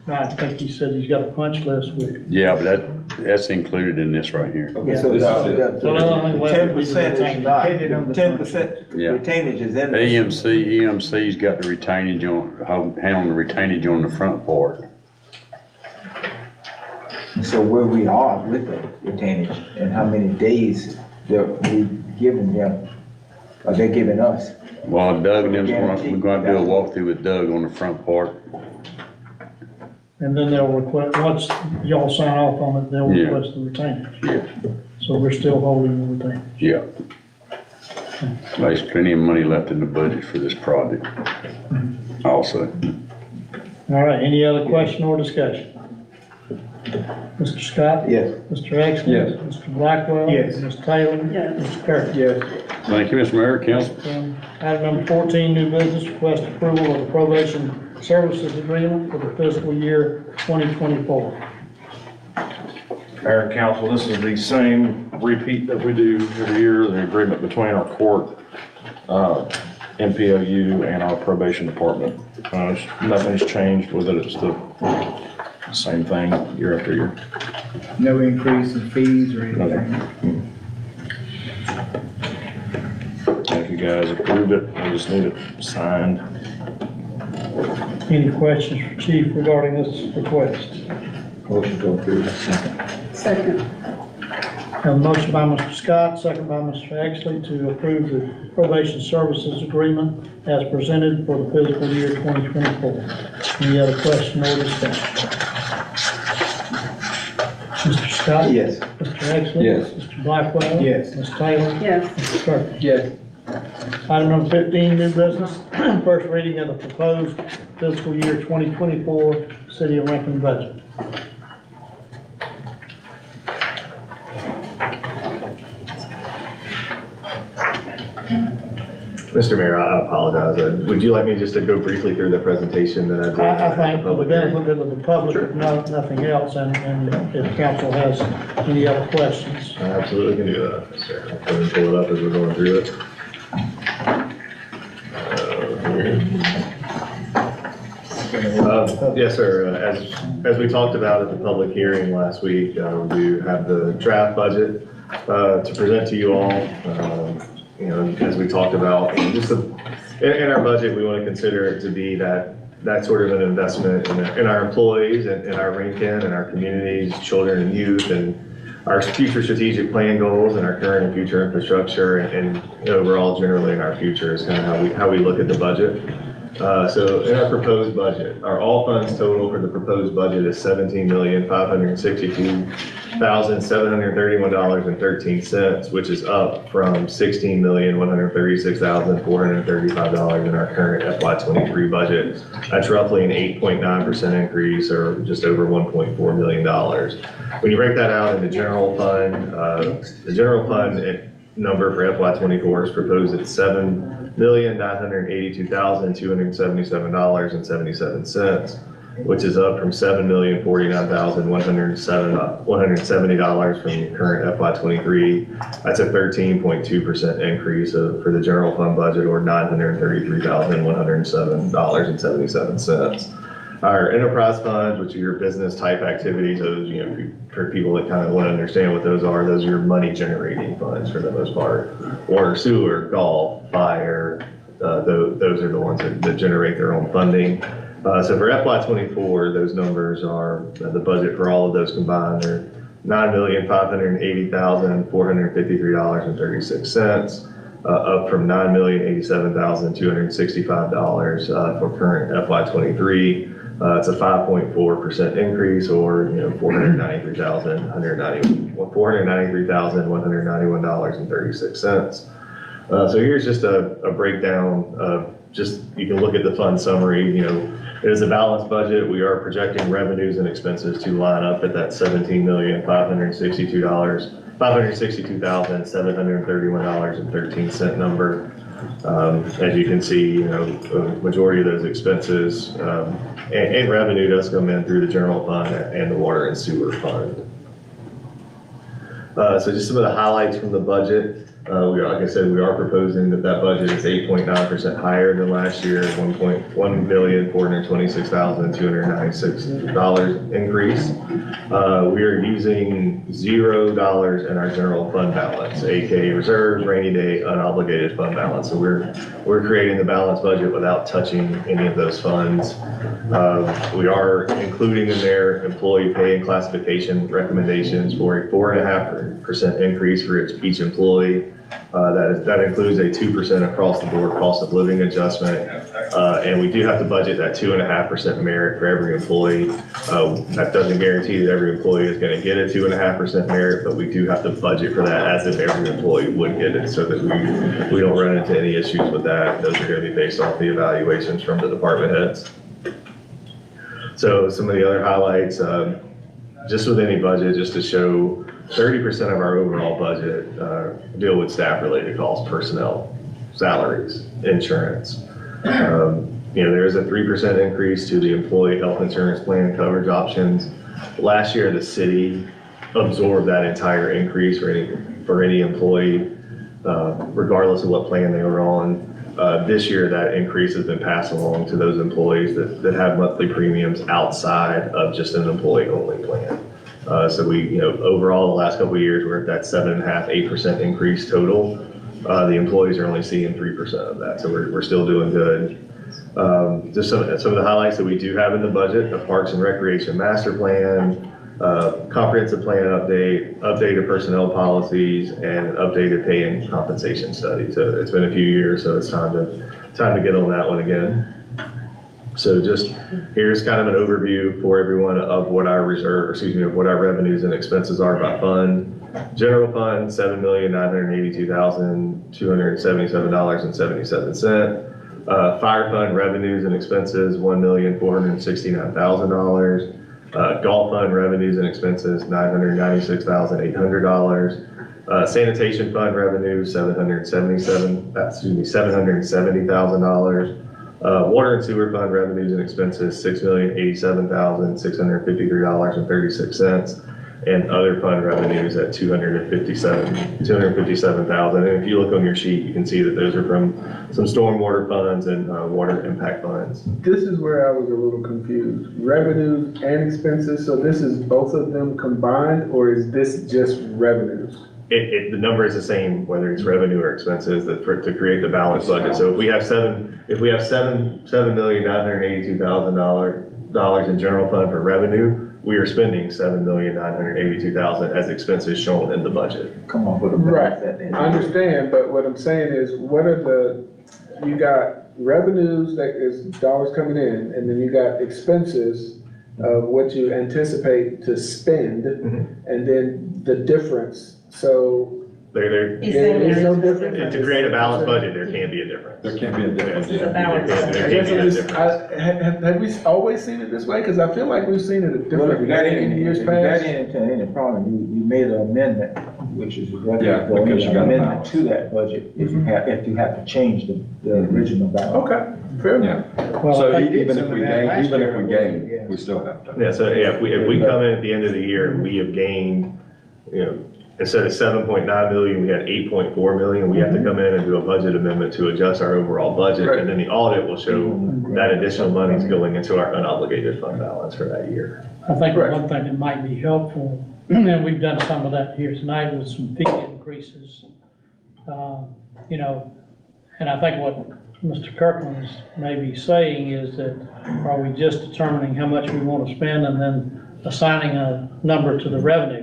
No, I think he said he's got a punch list with. Yeah, but that's included in this right here. Okay, so the 10% is not, 10% Yeah. retainage is in there. EMC's got the retainage handling the retainage on the front part. So where we are with the retainage and how many days that we giving them, or they're giving us? Well, Doug and them's we're gonna do a walkthrough with Doug on the front part. And then they'll request, once y'all sign off on it, they'll Yeah. request the retainage. Yeah. So we're still holding the retainage. Yeah. There's plenty of money left in the budget for this project also. All right, any other question or discussion? Mr. Scott? Yes. Mr. Exley? Yes. Mr. Blackwell? Yes. Ms. Taylor? Yes. Mr. Kirk? Yes. Thank you, Mr. Mayor, council. Item number 14, new business, request approval of the probation services agreement for the fiscal year 2024. Mayor and council, this is the same repeat that we do every year, the agreement between our court, MPOU, and our probation department. Nothing's changed with it, it's the same thing year after year. No increase in fees or anything? And if you guys approve it, we just need it signed. Any questions for Chief regarding this request? Motion to approve. Second. Have a motion by Mr. Scott, second by Mr. Exley to approve the probation services agreement as presented for the fiscal year 2024. Any other question or discussion? Mr. Scott? Yes. Mr. Exley? Yes. Mr. Blackwell? Yes. Ms. Taylor? Yes. Mr. Kirkland? Yes. Item number 15, new business, first reading of the proposed fiscal year 2024 City of Lincoln budget. Mr. Mayor, I apologize. Would you like me just to go briefly through the presentation that I did? I think for the benefit of the public, if nothing else, and if council has any other questions. I absolutely can do that, sir. I'll go and pull it up as we're going through it. Yes, sir. As we talked about at the public hearing last week, we do have the draft budget to present to you all. You know, as we talked about, and just in our budget, we want to consider it to be that sort of an investment in our employees and in our Rankin and our communities, children and youth, and our future strategic plan goals and our current and future infrastructure, and overall generally in our future is kind of how we look at the budget. So in our proposed budget, our all funds total for the proposed budget is $17,562,731.13, which is up from $16,136,435 in our current FY23 budget. That's roughly an 8.9% increase, or just over $1.4 million. When you break that out in the general fund, number for FY24 is proposed at $7,982,277.77, which is up from $7,049,170 from the current FY23. That's a 13.2% increase for the general fund budget, or $933,107.77. Our enterprise funds, which are your business type activities, those, for people that kind of want to understand what those are your money generating funds for the most part. Water, sewer, golf, fire, those are the ones that generate their own funding. So for FY24, those numbers are, the budget for all of those combined are $9,580,453.36, up from $9,087,265 for current FY23. It's a 5.4% increase, or $493,191.36. So here's just a breakdown of you can look at the fund summary. It is a balanced budget. We are projecting revenues and expenses to line up at that $17,562,731.13 number. As you can see, a majority of those expenses and revenue does come in through the general fund and the water and sewer fund. So just some of the highlights from the budget. Like I said, we are proposing that budget is 8.9% higher than last year, $1,426,296 increase. We are using $0 in our general fund balance, aka reserves, rainy day, unobligated fund balance. So we're creating the balanced budget without touching any of those funds. We are including in there employee pay and classification recommendations for a 4.5% increase for each employee. That includes a 2% across the board cost of living adjustment. And we do have to budget that 2.5% merit for every employee. That doesn't guarantee that every employee is going to get a 2.5% merit, but we do have to budget for that as if every employee would get it, so that we don't run into any issues with that. Those are going to be based off the evaluations from the department heads. So some of the other highlights, just with any budget, just to show 30% of our overall budget deal with staff-related costs, personnel, salaries, insurance. There's a 3% increase to the employee health insurance plan coverage options. Last year, the city absorbed that entire increase for any employee, regardless of what plan they were on. This year, that increase has been passed along to those employees that have monthly premiums outside of just an employee-only plan. So we, overall, the last couple of years, we're at that 7.5–8% increase total. The employees are only seeing 3% of that, so we're still doing good. Just some of the highlights that we do have in the budget: the Parks and Recreation Master Plan, comprehensive plan update, updated personnel policies, and an updated pay and compensation study. So it's been a few years, so it's time to get on that one again. So just, here's kind of an overview for everyone of what our of what our revenues and expenses are by fund. General fund, $7,982,277.77. Fire fund revenues and expenses, $1,469,000. Golf fund revenues and expenses, $996,800. Sanitation fund revenues, $770,000. Water and sewer fund revenues and expenses, $6,087,653.36. And other fund revenues at $257,000. And if you look on your sheet, you can see that those are from some stormwater funds and water impact funds. This is where I was a little confused. Revenues and expenses, so this is both of them combined, or is this just revenues? The number is the same, whether it's revenue or expenses, to create the balanced budget. So if we have $7,982,000 in general fund for revenue, we are spending $7,982,000 as expenses shown in the budget. Come on, put a Right, balance at the end. I understand, but what I'm saying is, what are you got revenues that is dollars coming in, and then you got expenses of what you anticipate to spend, and then the difference, so. There is no difference. to create a balanced budget, there can't be a difference. There can't be a difference. There can't be a difference. Have we always seen it this way? Because I feel like we've seen it a Well, if different you got way in years into past. any problem, you made an amendment, which is Yeah, because you got a amendment balance. to that budget, if you have to change the original balance. Okay, fair enough. Yeah. So I think even some if of we that gain, last even if year, we gain, yeah. we still have to. Yeah, so if we come in at the end of the year and we have gained, instead of 7.9 million, we had 8.4 million, we have to come in and do a budget amendment to adjust our overall budget. Right. And then the audit will show that additional money is going into our unobligated fund balance for that year. I think Right. one thing that might be helpful, and we've done some of that here tonight with some fee increases. And I think what Mr. Kirkland's maybe saying is that, are we just determining how much we want to spend and then assigning a number to the revenue?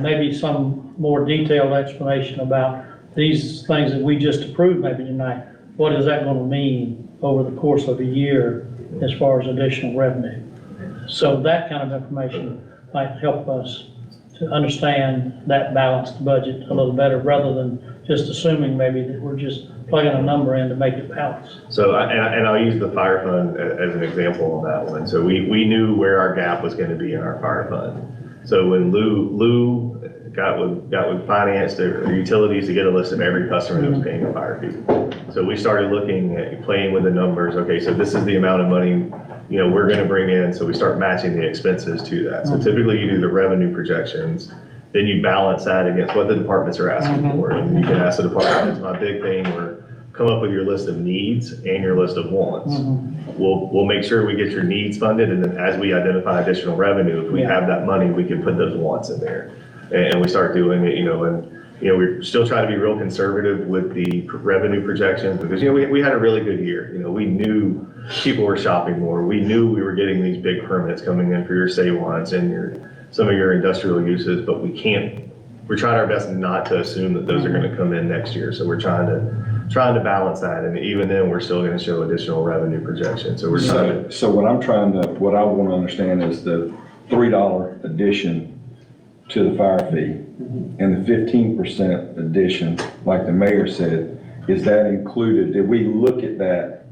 Maybe some more detailed explanation about these things that we just approved maybe tonight. What is that going to mean over the course of a year as far as additional revenue? So that kind of information might help us to understand that balanced budget a little better, rather than just assuming maybe that we're just plugging a number in to make it balance. So, and I'll use the fire fund as an example on that one. So we knew where our gap was going to be in our fire fund. So when Lou got with finance, the utilities, to get a list of every customer that was paying a fire fee. So we started looking at playing with the numbers. Okay, so this is the amount of money, we're gonna bring in. So we start matching the expenses to that. So typically you do the revenue projections, then you balance that against what the departments are asking for. And you can ask the department, it's my big thing, or come up with your list of needs and your list of wants. We'll make sure we get your needs funded, and then as we identify additional revenue, if we have that money, we can put those wants in there. And we start doing it, we're still trying to be real conservative with the revenue projections, because, we had a really good year. We knew people were shopping more. We knew we were getting these big permits coming in for your Saywans and some of your industrial uses, but we're trying our best not to assume that those are gonna come in next year. So we're trying to balance that, and even then, we're still gonna show additional revenue projections. So we're trying to. So what I want to understand is the $3 addition to the fire fee and the 15% addition, like the mayor said, is that included? Did we look at that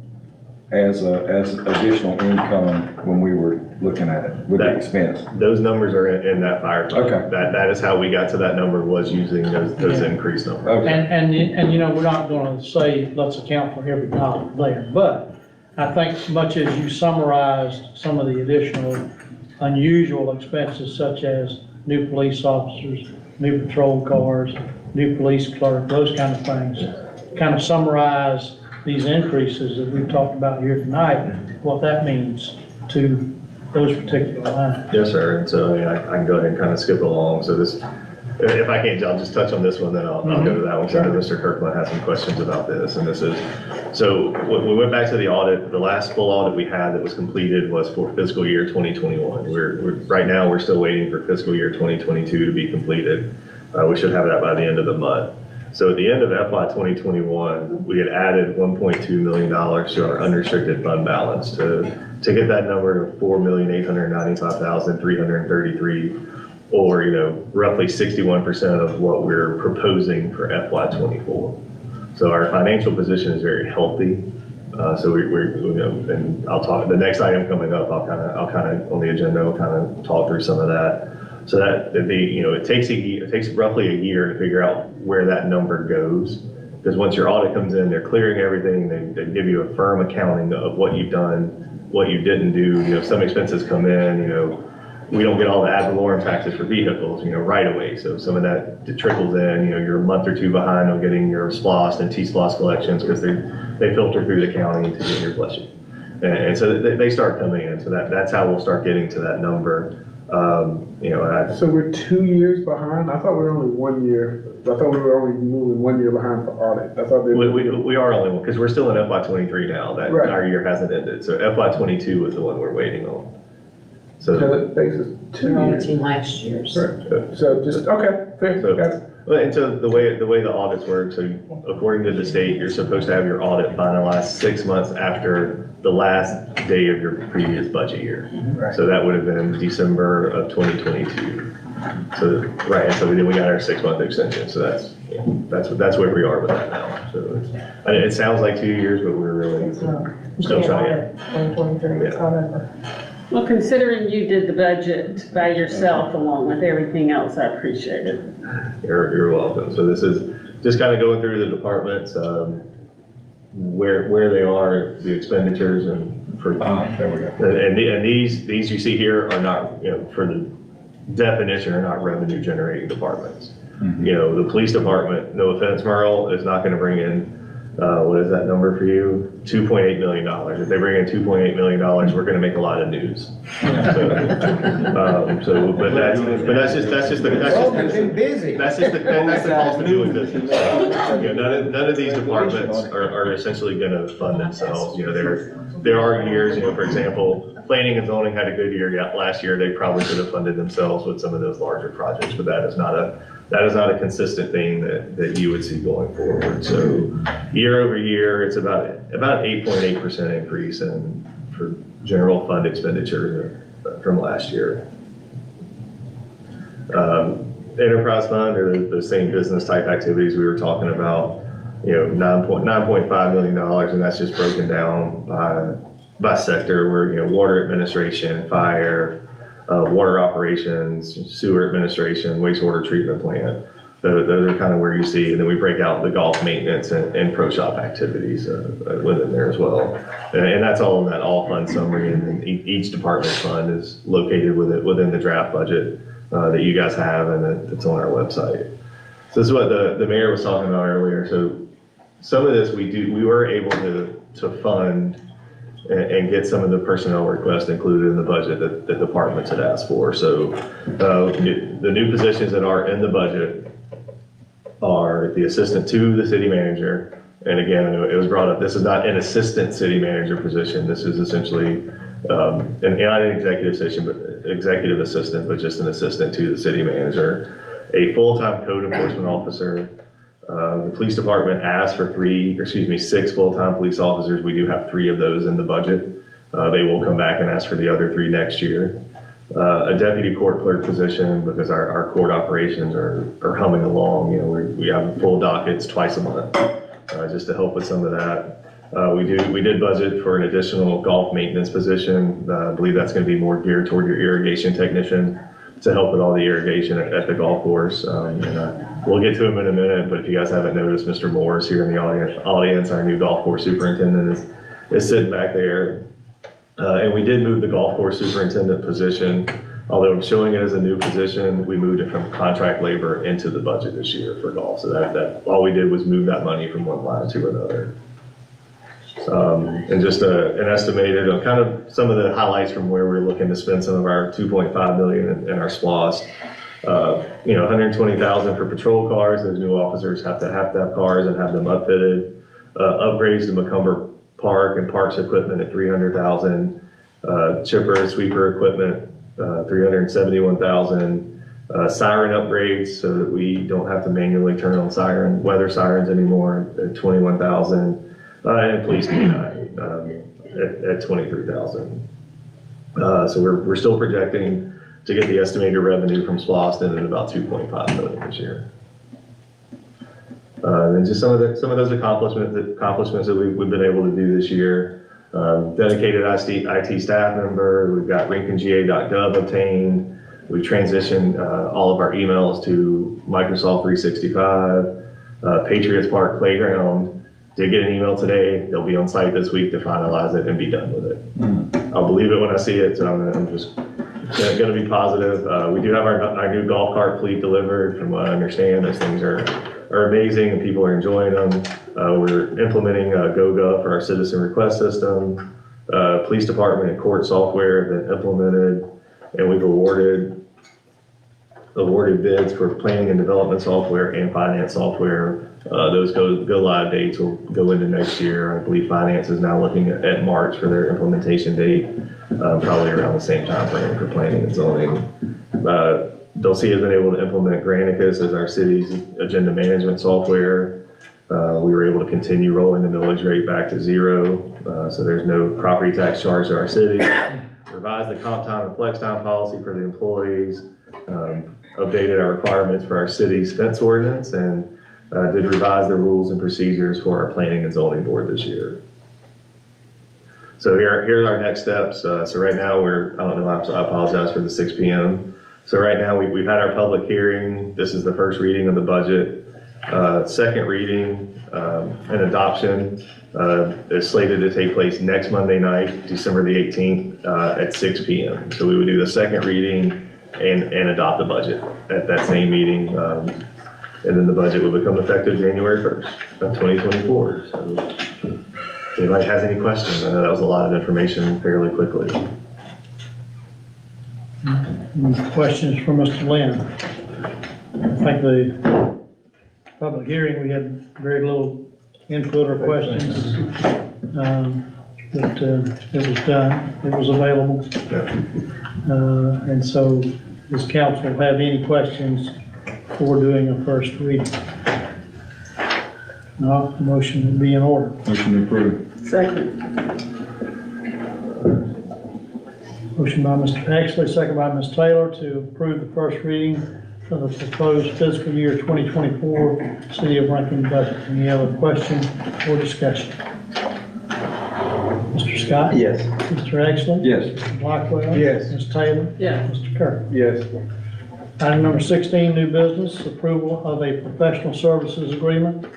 as additional income when we were looking at it with the expense? Those numbers are in that fire fund. Okay. That is how we got to that number, was using those increased numbers. Okay. And we're not gonna say, let's account for every dollar there, but I think much as you summarized some of the additional unusual expenses, such as new police officers, new patrol cars, new police clerk, those kind of things, kind of summarize these increases that we've talked about here tonight, what that means to those particular lines. Yes, sir. And so I can go ahead and kind of skip along. So If I can't, I'll just touch on this one, then I'll go to that one, because I know Mr. Kirkland has some questions about this, and this is, so we went back to the audit, the last full audit we had that was completed was for fiscal year 2021. Right now, we're still waiting for fiscal year 2022 to be completed. We should have that by the end of the month. So at the end of FY 2021, we had added $1.2 million to our unrestricted fund balance to get that number to $4,895,333, or, roughly 61% of what we're proposing for FY 24. So our financial position is very healthy. So and I'll talk, the next item coming up, I'll kind of on the agenda, I'll kind of talk through some of that. So that it takes roughly a year to figure out where that number goes. Because once your audit comes in, they're clearing everything. They give you a firm accounting of what you've done, what you didn't do. Some expenses come in, we don't get all the ad valorem taxes for vehicles, right away. So some of that trickles in, you're a month or two behind on getting your SPLOST and T-SPLOST collections because they filter through the county to get your blessing. And so they start coming in. So that's how we'll start getting to that number. So we're 2 years behind? I thought we were only 1 year. I thought we were only moving 1 year behind for audit. I thought we are only one, because we're still in FY 23 now. That Right. Our year hasn't ended. So FY 22 is the one we're waiting on. So that takes us 2 years. Auditing last year's. So just, okay, fair. Got it. And so the way the audits work, so according to the state, you're supposed to have your audit finalized 6 months after the last day of your previous budget year. Right. So that would have been December of 2022. So, right, so then we got our 6 month extension. So that's where we are with that now. So it sounds like 2 years, but we're really still trying. 2023, it's not over. Well, considering you did the budget by yourself along with everything else, I appreciate it. You're welcome. So this is just kind of going through the departments, where they are, the expenditures, and for There we go. and these you see here are not, for the definition, are not revenue generating departments. The police department, no offense, Merle, is not going to bring in what is that number for you? $2.8 million. If they bring in $2.8 million, we're going to make a lot of news. But that's just the cost of doing business. None of these departments are essentially going to fund themselves. There are years, for example, planning and zoning had a good year last year. They probably could have funded themselves with some of those larger projects, but that is not a consistent thing that you would see going forward. So year over year, it's about 8.8% increase for general fund expenditure from last year. Enterprise fund, or the same business type activities we were talking about, $9.5 million, and that's just broken down by sector, where, water administration, fire, water operations, sewer administration, wastewater treatment plant. Those are kind of where you see, and then we break out the golf maintenance and pro shop activities within there as well. And that's all in that all fund summary, and then each department fund is located within the draft budget that you guys have, and it's on our website. So this is what the mayor was talking about earlier. So some of this we were able to fund and get some of the personnel requests included in the budget that the departments had asked for. So the new positions that are in the budget are the assistant to the city manager. And again, I know it was brought up, this is not an assistant city manager position. This is essentially not an executive assistant, but just an assistant to the city manager. A full-time code enforcement officer. The police department asked for 6 full-time police officers. We do have 3 of those in the budget. They will come back and ask for the other 3 next year. A deputy court clerk position, because our court operations are humming along. We have full dockets twice a month, just to help with some of that. We did budget for an additional golf maintenance position. I believe that's going to be more geared toward your irrigation technician to help with all the irrigation at the golf course. We'll get to him in a minute, but if you guys haven't noticed, Mr. Moore is here in the audience. Our new golf course superintendent is sitting back there. And we did move the golf course superintendent position. Although I'm showing it as a new position, we moved it from contract labor into the budget this year for golf. So that all we did was move that money from one line to another. And just an estimated kind of some of the highlights from where we're looking to spend some of our $2.5 million in our SPLOST. $120,000 for patrol cars. Those new officers have to have cars and have them upfitted. Upgrades to Macomber Park and Parks equipment at $300,000. Chipper, sweeper equipment, $371,000. Siren upgrades so that we don't have to manually turn on weather sirens anymore at $21,000. And police K9 at $23,000. So we're still projecting to get the estimated revenue from SPLOST in at about $2.5 million this year. And just some of those accomplishments that we've been able to do this year. Dedicated IT staff member. We've got RinconGA.gov obtained. We transitioned all of our emails to Microsoft 365. Patriots Park Playground. Did get an email today. They'll be on site this week to finalize it and be done with it. I'll believe it when I see it, so I'm just going to be positive. We do have our new golf cart fleet delivered. From what I understand, those things are amazing and people are enjoying them. We're implementing GoGov for our citizen request system. Police department and court software have been implemented, and we've awarded bids for planning and development software and finance software. Those go live dates will go into next year. I believe finance is now looking at March for their implementation date, probably around the same time frame for planning and zoning. Dulce has been able to implement Granicus as our city's agenda management software. We were able to continue rolling the millage rate back to 0, so there's no property tax charge to our city. Revised the comp time and flex time policy for the employees. Updated our requirements for our city's fence ordinance, and did revise the rules and procedures for our planning and zoning board this year. So here's our next steps. So right now I apologize for the 6 p.m. So right now we've had our public hearing. This is the first reading of the budget. Second reading and adoption is slated to take place next Monday night, December the 18th at 6 p.m. So we would do the second reading and adopt the budget at that same meeting. And then the budget will become effective January 1st of 2024. So if anybody has any questions, I know that was a lot of information fairly quickly. Questions for Mr. Lynn? I think the public hearing, we had very little input or questions. But it was done, it was available. And so does council have any questions for doing a first reading? No, the motion would be in order. Motion approved. Second. Motion by Mr. Exley, second by Ms. Taylor to approve the first reading of the proposed fiscal year 2024 City of Rankin budget. Any other question or discussion? Mr. Scott? Yes. Mr. Exley? Yes. Mr. Blackwell? Yes. Ms. Taylor? Yes. Mr. Kirk? Yes. Item number 16, new business, approval of a professional services agreement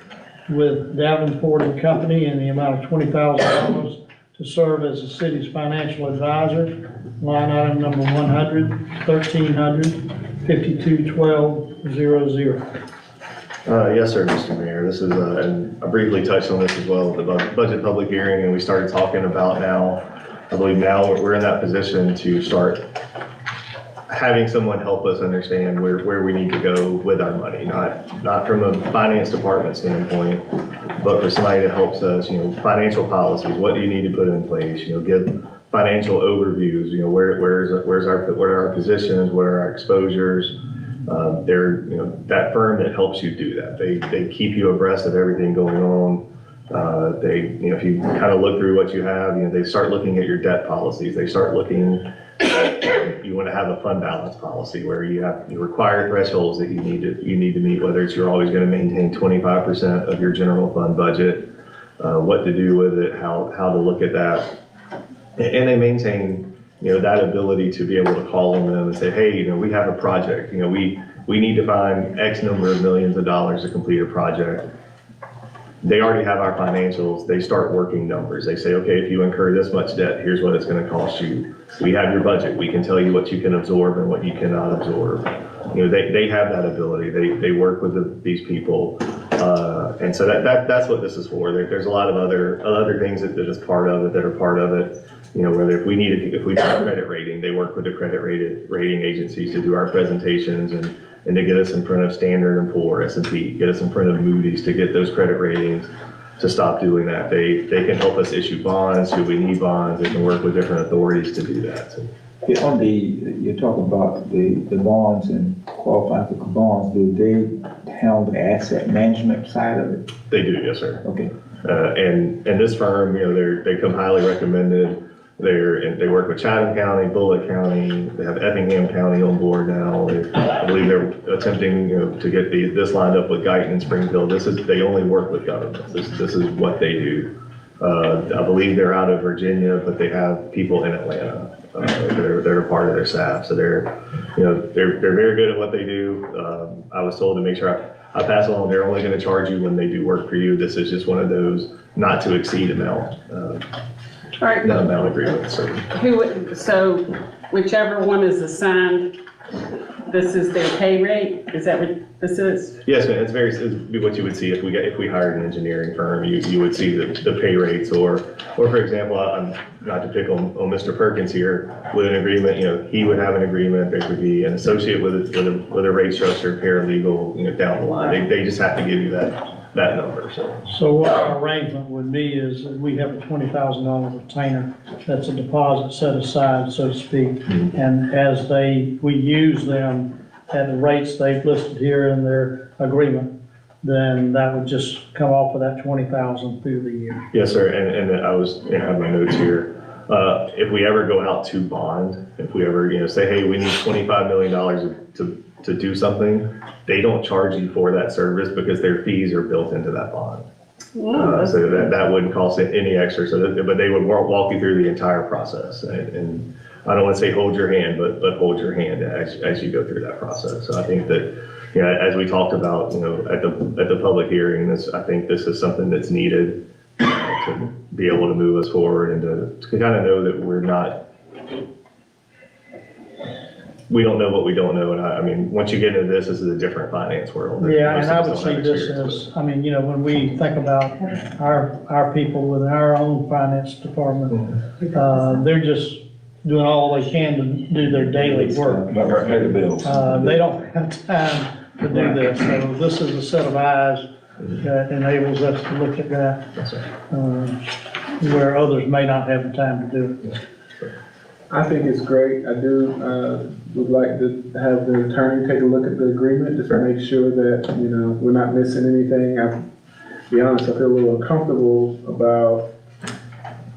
with Davenport and Company in the amount of $20,000 to serve as the city's financial advisor. Line item number 100, 1300, 521200. Yes, sir, Mr. Mayor. This is, and I briefly touched on this as well, the budget public hearing, and we started talking about now, I believe now we're in that position to start having someone help us understand where we need to go with our money, not from a finance department standpoint, but for somebody that helps us, financial policies, what do you need to put in place, give financial overviews, what are our positions, what are our exposures. They're, that firm that helps you do that. They keep you abreast of everything going on. If you kind of look through what you have, they start looking at your debt policies. They start looking at, you want to have a fund balance policy where you require thresholds that you need to meet, whether it's you're always going to maintain 25% of your general fund budget, what to do with it, how to look at that. And they maintain, that ability to be able to call on them and say, hey, we have a project, we need to find X number of millions of dollars to complete a project. They already have our financials. They start working numbers. They say, okay, if you incur this much debt, here's what it's going to cost you. We have your budget. We can tell you what you can absorb and what you cannot absorb. They have that ability. They work with these people. And so that's what this is for. There's a lot of other things that is part of it, that are part of it. You know, whether if we need a credit rating, they work with the rating agencies to do our presentations and to get us in front of Standard & Poor's, S&P, get us in front of Moody's to get those credit ratings. To stop doing that, they can help us issue bonds, should we need bonds, they can work with different authorities to do that. So, On the, you're talking about the bonds and qualifying for bonds, do they handle the asset management side of it? they do, yes, sir. Okay. And this firm, you know, they come highly recommended. They work with Chatham County, Bullitt County, they have Effingham County on board now. I believe they're attempting, you know, to get this lined up with Guyton and Springfield. They only work with governments. This is what they do. I believe they're out of Virginia, but they have people in Atlanta. They're a part of their staff, so they're very good at what they do. I was told to make sure I pass along, they're only gonna charge you when they do work for you. This is just one of those not to exceed amount. All right. Not amount agreement, so. So whichever one is assigned, this is their pay rate? Is that what this is? Yes, ma'am, it's what you would see if we hired an engineering firm, you would see the pay rates, or for example, I'm not to pick on Mr. Perkins here, with an agreement, you know, he would have an agreement, there could be an associate with a rate structure, paralegal, you know, down the line, they just have to give you that number, so. So what our arrangement would be is that we have a $20,000 retainer that's a deposit set aside, so to speak. And as we use them at the rates they've listed here in their agreement, then that would just come off of that 20,000 through the year. Yes, sir, and I have my notes here. If we ever go out to bond, if we ever, you know, say, hey, we need $25 million to do something, they don't charge you for that service because their fees are built into that bond. So that wouldn't cost any extra, but they would walk you through the entire process. And I don't want to say hold your hand, but hold your hand as you go through that process. So I think that, you know, as we talked about, you know, at the public hearing, I think this is something that's needed to be able to move us forward and to kind of know that we don't know what we don't know. And I mean, once you get into this is a different finance world. Yeah, and I would see this as, I mean, you know, when we think about our people within our own finance department, they're just doing all they can to do their daily work. Pay the bills. They don't have time to do this, so this is a set of eyes that enables us to look at that, where others may not have the time to do it. I think it's great. I do, would like to have the attorney take a look at the agreement, just to make sure that, you know, we're not missing anything. To be honest, I feel a little uncomfortable about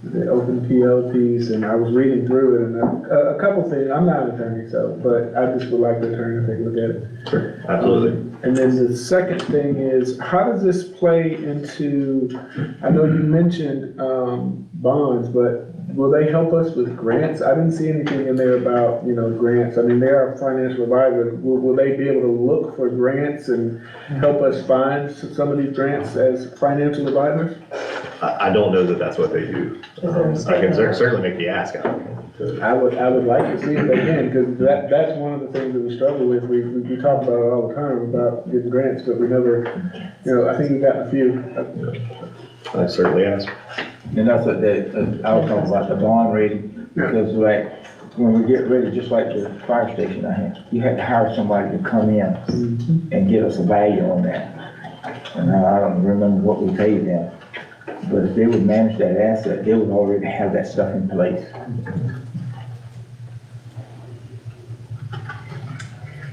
the open PO piece, and I was reading through it, and a couple things, I'm not an attorney, but I just would like the attorney to take a look at it. Sure, absolutely. And then the second thing is, how does this play into, I know you mentioned bonds, but will they help us with grants? I didn't see anything in there about, you know, grants. I mean, they are a financial advisor. Will they be able to look for grants and help us find some of these grants as financial advisors? I don't know that that's what they do. I can certainly make the ask out. I would like to see if they can, because that's one of the things that we struggle with. We talk about it all the time, about getting grants, but we never, you know, I think we've gotten a few. I certainly ask. And that's what I was talking about the bond rating, because like, when we get ready, just like the fire station I had, you had to hire somebody to come in and give us a value on that. And I don't remember what we paid them, but if they would manage that asset, they would already have that stuff in place.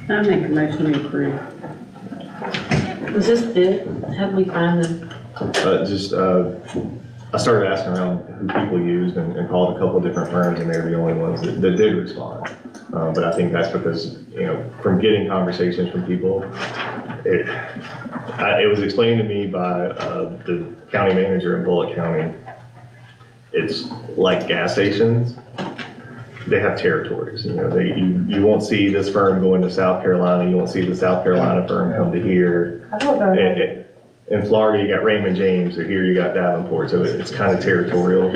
I make a motion to approve. Was this it? How did we find them? I started asking around who people used and called a couple of different firms, and they're the only ones that did respond. But I think that's because, you know, from getting conversations from people, it was explained to me by the county manager in Bullitt County. It's like gas stations. They have territories, you know, you won't see this firm going to South Carolina, you won't see the South Carolina firm come to here. in Florida, you got Raymond James, or here you got Davenport, so it's kind of territorial.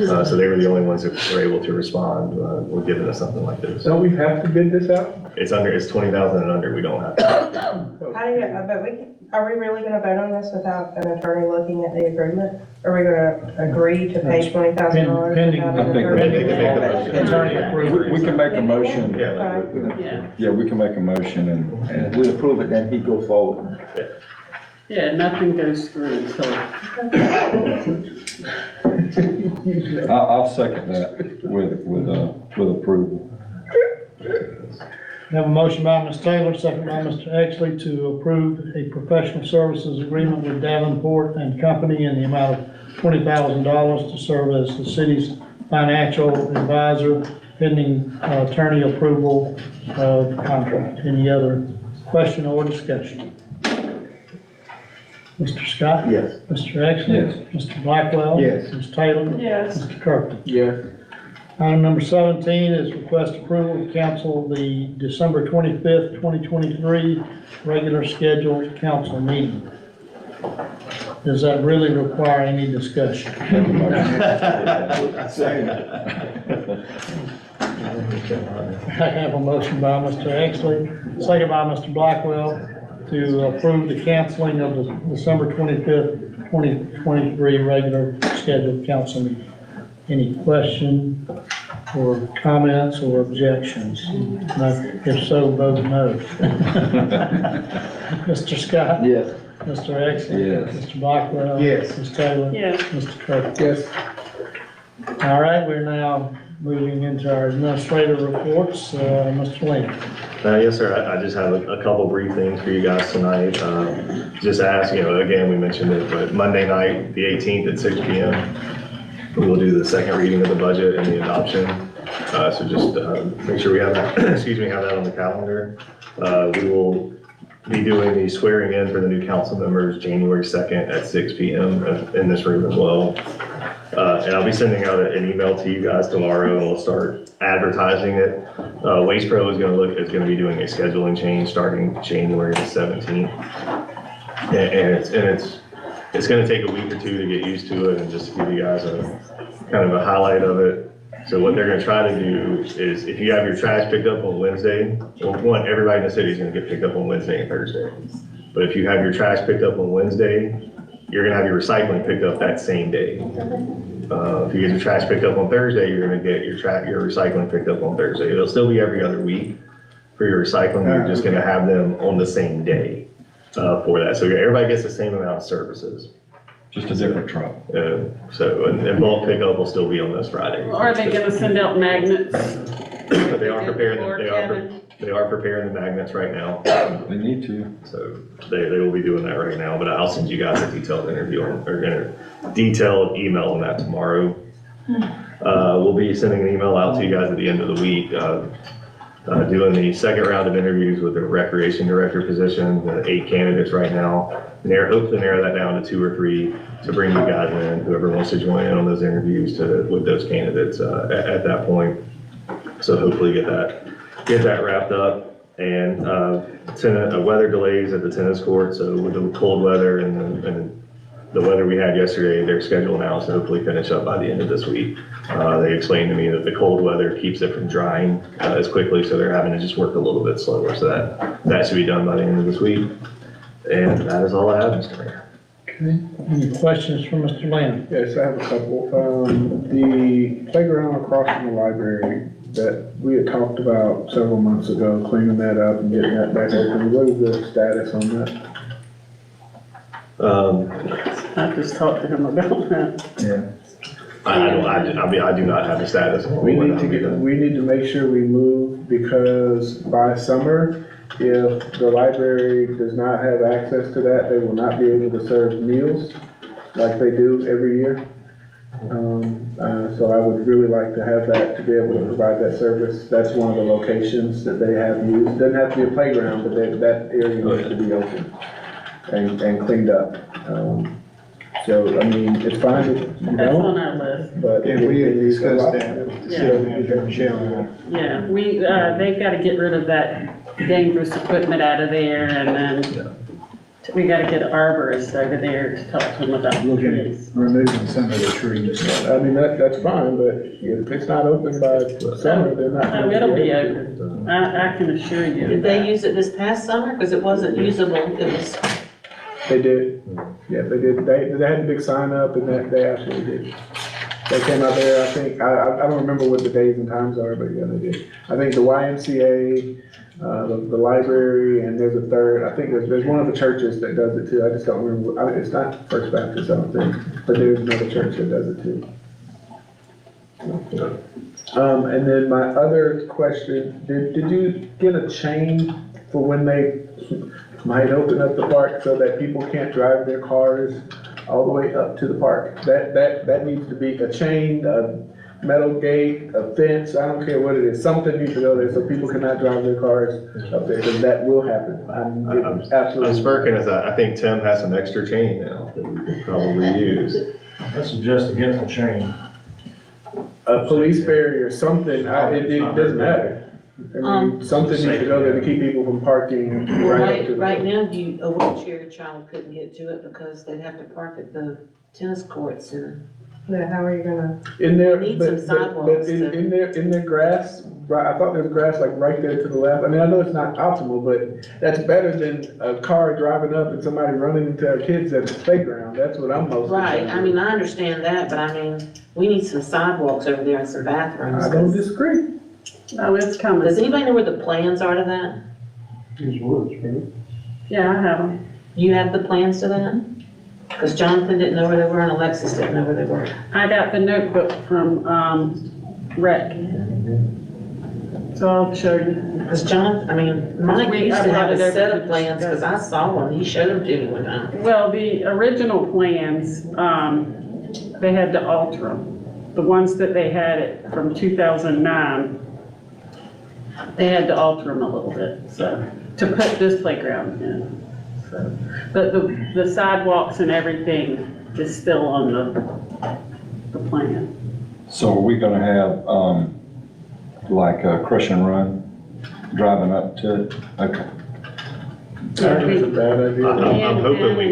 So they were the only ones that were able to respond, with giving us something like this. Don't we have to bid this out? It's 20,000 and under, we don't have to. How do you, are we really gonna vote on this without an attorney looking at the agreement? Are we gonna agree to pay $20,000? Pending. Attorney approval. We can make a motion. Yeah. Yeah, we can make a motion and We approve it, then he go forward. Yeah, nothing goes through until. I'll second that with approval. We have a motion by Ms. Taylor, second by Mr. Exley to approve a professional services agreement with Davenport and Company in the amount of $20,000 to serve as the city's financial advisor pending attorney approval of the contract. Any other question or discussion? Mr. Scott? Yes. Mr. Exley? Yes. Mr. Blackwell? Yes. Ms. Taylor? Yes. Mr. Kirkland? Yes. Item number 17 is request approval to cancel the December 25th, 2023 regular scheduled council meeting. Does that really require any discussion? I have a motion by Mr. Exley, second by Mr. Blackwell, to approve the canceling of the December 25th, 2023 regular scheduled council meeting. Any question or comments or objections? If so, vote no. Mr. Scott? Yes. Mr. Exley? Yes. Mr. Blackwell? Yes. Ms. Taylor? Yes. Mr. Kirk? Yes. All right, we're now moving into our administrative reports. Mr. Lane? Yes, sir. I just have a couple brief things for you guys tonight. Just ask, again, we mentioned it, but Monday night, the 18th at 6 p.m., we will do the second reading of the budget and the adoption. So just make sure we have that, have that on the calendar. We will be doing the swearing in for the new council members January 2nd at 6 p.m. in this room as well. And I'll be sending out an email to you guys tomorrow, and we'll start advertising it. Waste Pro is going to be doing a scheduling change starting January the 17th. And it's going to take a week or two to get used to it, and just to give you guys a kind of a highlight of it. So what they're going to try to do is, if you have your trash picked up on Wednesday, well, everybody in the city is going to get picked up on Wednesday and Thursday. But if you have your trash picked up on Wednesday, you're going to have your recycling picked up that same day. If you get your trash picked up on Thursday, you're going to get your recycling picked up on Thursday. It'll still be every other week for your recycling. You're just going to have them on the same day for that. So everybody gets the same amount of services. Just a different truck. And bulk pickup will still be on this Friday. Are they gonna send out magnets? They are preparing the magnets right now. They need to. So they will be doing that right now, but I'll send you guys a detailed detailed email on that tomorrow. We'll be sending an email out to you guys at the end of the week, doing the second round of interviews with the recreation director position, the 8 candidates right now. Hope to narrow that down to 2 or 3 to bring you guys in, whoever wants to join in on those interviews with those candidates at that point. So hopefully get that wrapped up. And weather delays at the tennis court. So with the cold weather and the weather we had yesterday, they're scheduled now to hopefully finish up by the end of this week. They explained to me that the cold weather keeps it from drying as quickly, so they're having to just work a little bit slower. So that should be done by the end of this week. And that is all I have, Mr. Mayor. Okay. Any questions for Mr. Lane? Yes, I have a couple. The playground across from the library that we had talked about several months ago, cleaning that up and getting that back open, what is the status on that? I just talked to him about that. Yeah. I do not have the status. We need to make sure we move, because by summer, if the library does not have access to that, they will not be able to serve meals like they do every year. So I would really like to have that, to be able to provide that service. That's one of the locations that they have used. Doesn't have to be a playground, but that area needs to be open and cleaned up. So, I mean, it's fine if you That's on don't, our list. but. Yeah, we had discussed that. Yeah. Yeah, they've got to get rid of that dangerous equipment out of there, and then We gotta get an arborist over there to talk to them about Looking trees. at removing some of the trees. I mean, that's fine, but if it's not open by summer, they're not. Oh, it'll be open. I can assure you. Did they use it this past summer? Because it wasn't usable. It was, They did. Yeah, they did. They had a big sign up and that, they absolutely did. They came out there, I think, I don't remember what the days and times are, but yeah, they did. I think the YMCA, the library, and there's a third, I think there's one of the churches that does it too. I just don't remember, it's not First Baptist, I don't think, but there's another church that does it too. And then my other question, did you get a chain for when they might open up the park so that people can't drive their cars all the way up to the park? That needs to be a chain, a metal gate, a fence, I don't care what it is, something needs to go there so people cannot drive their cars up there, because that will happen. Absolutely. I'm smirking as I think Tim has some extra chain now that we could probably use. I suggest against the chain. A police barrier, something, it doesn't matter. I mean, something needs to go there to keep people from parking right up to the. right now, a wheelchair child couldn't get to it because they'd have to park at the tennis courts and. Yeah, how are you gonna? In there, Need but, some but sidewalks in their grass, right, I thought there was grass like right there to the left. I mean, I know it's not optimal, but that's better than a car driving up and somebody running into our kids at the playground. That's what I'm most Right, concerned I mean, I understand that, but I mean, we need some sidewalks over there and some bathrooms. I don't disagree. Oh, it's coming. Does anybody know where the plans are to that? Yeah, I have them. You have the plans to that? Because Jonathan didn't know where they were and Alexis didn't know where they were. I got the notebook from, Rec. So I'll show you. Because Mike used to have a set of plans, because I saw one, he showed them to me one time. Well, the original plans, they had to alter them. The ones that they had it from 2009, they had to alter them a little bit, so, to put this playground in. So, but the sidewalks and everything is still on the plan. So are we gonna have, like a crush and run driving up to it? Okay. That's a bad idea. I'm hoping we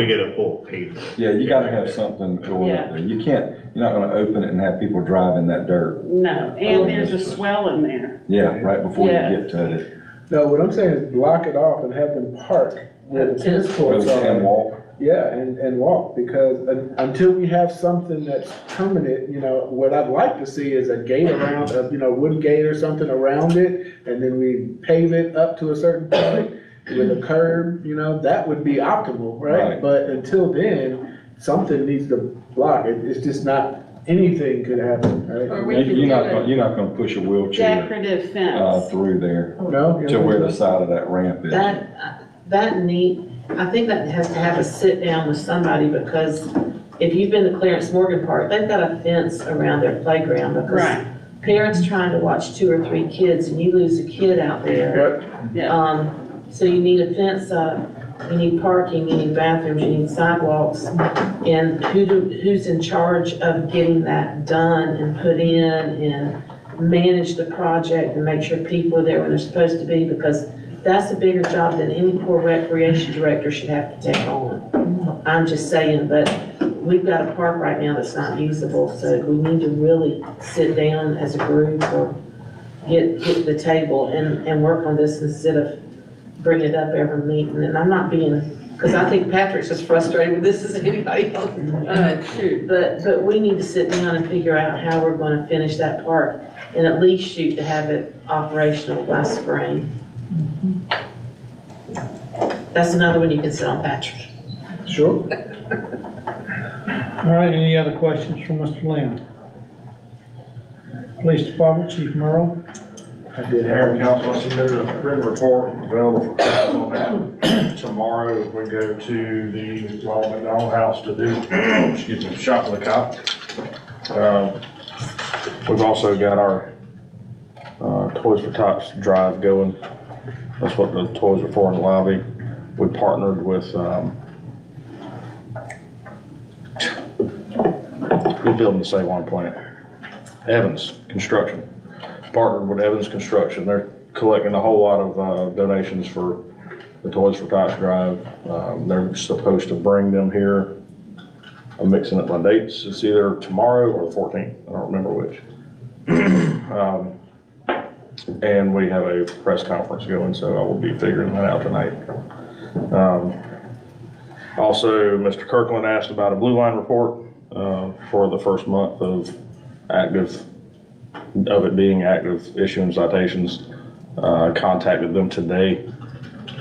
get a full pavement. Yeah, you gotta have something going up there. You're not gonna open it and have people drive in that dirt. No, and there's a swell in there. Yeah, right before you Yeah. get to it. No, what I'm saying is block it off and have them park where the tennis courts Really, and are. walk. Yeah, and walk, because until we have something that's permanent, what I'd like to see is a gate around, a wooden gate or something around it, and then we pave it up to a certain point with a curb, that would be optimal, right? Right. But until then, something needs to block it. It's just not, anything could happen, Or right? we could You're not do you're not gonna push a wheelchair, decorative fence. through there No? to where the side of that ramp is. I think that has to have a sit down with somebody, because if you've been to Clarence Morgan Park, they've got a fence around their playground, because Right. parents trying to watch 2 or 3 kids and you lose a kid out there. Yeah. So you need a fence up, you need parking, you need bathrooms, you need sidewalks. And who's in charge of getting that done and put in and manage the project and make sure people are there when they're supposed to be? Because that's a bigger job than any poor recreation director should have to take on. I'm just saying, but we've got a park right now that's not usable, so we need to really sit down as a group or get to the table and work on this instead of bringing it up every meeting. And I'm not being, because I think Patrick's as frustrated with this as anybody else. But we need to sit down and figure out how we're going to finish that park and at least shoot to have it operational by spring. That's another one you can sit on, Patrick. Sure. All right, any other questions from Mr. Lynn? Police Department, Chief Merle. I did Mayor have. and council, I submitted a written report available for council on that. Tomorrow, we go to the Ronald McDonald House to do, shop with the cop. We've also got our Toys for Tots drive going. That's what the toys are for in the lobby. We partnered with, we're building the Save On plant. Evans Construction. Partnered with Evans Construction. They're collecting a whole lot of donations for the Toys for Tots drive. They're supposed to bring them here. I'm mixing up my dates. It's either tomorrow or the 14th. I don't remember which. And we have a press conference going, so I will be figuring that out tonight. Also, Mr. Kirkland asked about a Blue Line report for the first month of it being active issuing citations. I contacted them today.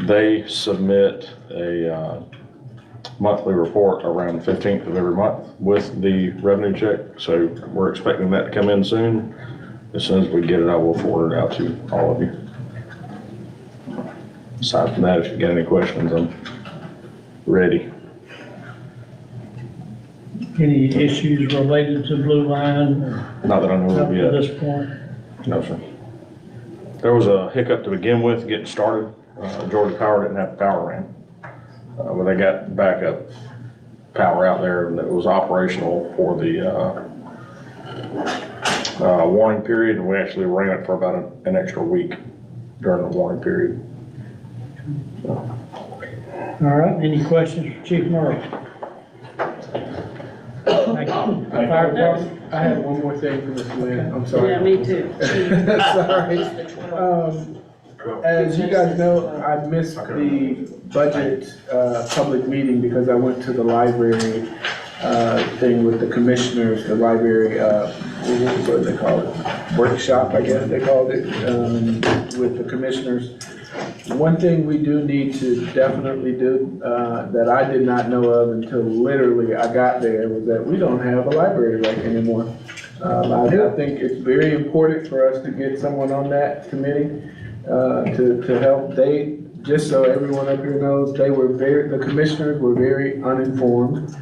They submit a monthly report around the 15th of every month with the revenue check. So we're expecting that to come in soon. As soon as we get it, I will forward it out to all of you. Aside from that, if you got any questions, I'm ready. Any issues related to Blue Line Not that I know up of to yet. this point? No, sir. There was a hiccup to begin with getting started. Georgia Power didn't have the power ran. But they got backup power out there and it was operational for the warning period, and we actually ran it for about an extra week during the warning period. All right, any questions for Chief Murray? Thank you. Fire Department? I had one more thing for Ms. Lynn, I'm sorry. Yeah, me too. Sorry. As you guys know, I missed the budget, public meeting because I went to the library, thing with the commissioners, the library, what do they call it? Workshop, I guess they called it, with the commissioners. One thing we do need to definitely do, that I did not know of until literally I got there, was that we don't have a library rec anymore. I think it's very important for us to get someone on that committee, to help. They, just so everyone up here knows, the commissioners were very uninformed.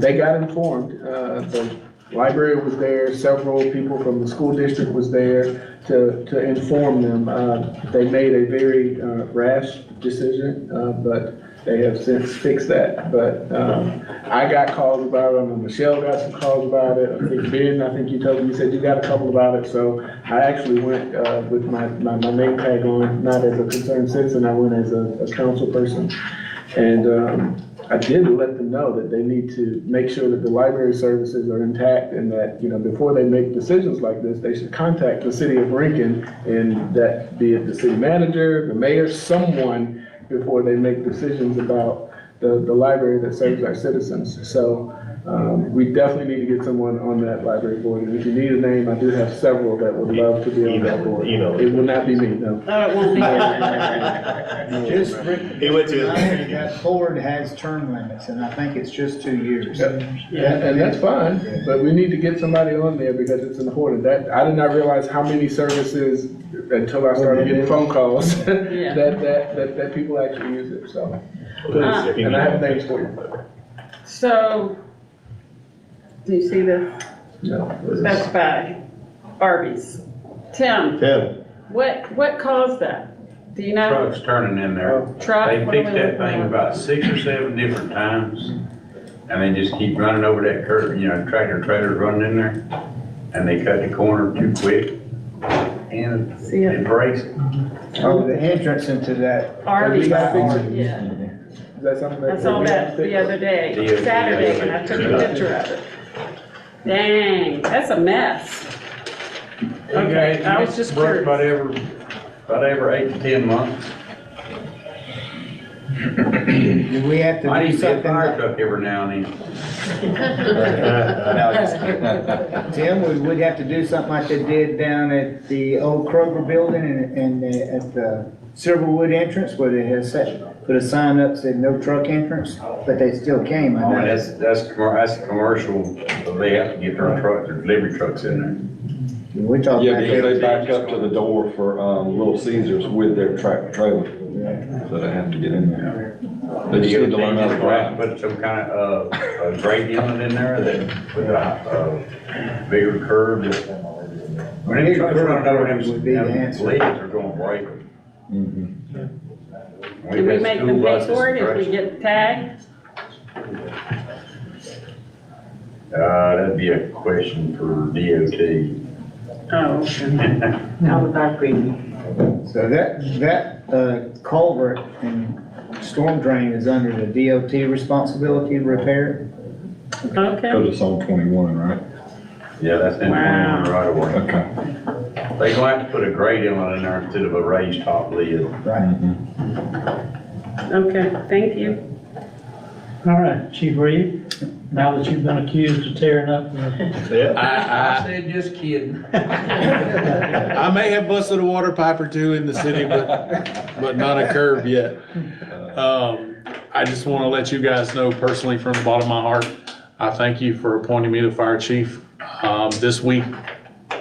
They got informed. The library was there, several people from the school district was there to inform them. They made a very rash decision, but they have since fixed that. But I got calls about it, I know Michelle got some calls about it, I think Ben, I think you told me, you said you got a couple about it. So I actually went with my name tag on, not as a concerned citizen, I went as a council person. And I did let them know that they need to make sure that the library services are intact and that, before they make decisions like this, they should contact the city of Rankin, and that be it the city manager, the mayor, someone, before they make decisions about the library that serves our citizens. So we definitely need to get someone on that library board. And if you need a name, I do have several that would love to be on that board. It will not be me, no. No, it won't be. Just, He went to- that board has term limits, and I think it's just 2 years. Yeah, and that's fine, but we need to get somebody on there because it's important. I did not realize how many services until I started getting phone calls that people actually use it, so. And I have names for you. So, do you see this? No. Best Buy, Arby's. Tim, what caused that? Do you know? Trucks turning in there. Truck? They What are fixed we that looking thing at? about 6 or 7 different times. And they just keep running over that curve, tractor trailers running in there. And they cut the corner too quick. And it breaks. Oh, the entrance into that. Arby's, Yeah. yeah. Is that something that? I saw that the other day, Saturday, and I took a picture of it. Dang, that's a mess. Okay, I was just Break curious. about every 8 to 10 months. Do we have to I do need to get a something? fire truck every now and then. Tim, we'd have to do something like they did down at the old Kroger building and at the Silverwood entrance where they had put a sign up said no truck entrance, but they still came. I Oh, know. and that's commercial, so they have to get their trucks, their delivery trucks in there. We're talking Yeah, about because they back up to the door for, Little Caesars with their tractor trailer. So they have to get in there. They just need to learn how to drive. Put some kind of, grate inlet in there that with a, bigger curve. When any trucks running over them, would be the them answer. leaves are gonna break them. Do we make them pay for it if we get tagged? That'd be a question for DOT. Oh, okay. Now with our premium. So that culvert and storm drain is under the DOT responsibility to repair? Okay. Because it's on 21, right? Yeah, that's in 21 right away. Okay. They're going to have to put a grate inlet in there instead of a raised top lid. Right. Okay, thank you. All right, Chief Reed, now that you've been accused of tearing up the I said just kidding. I may have busted a water pipe or two in the city, but not a curb yet. I just want to let you guys know personally from the bottom of my heart, I thank you for appointing me to fire chief. This week,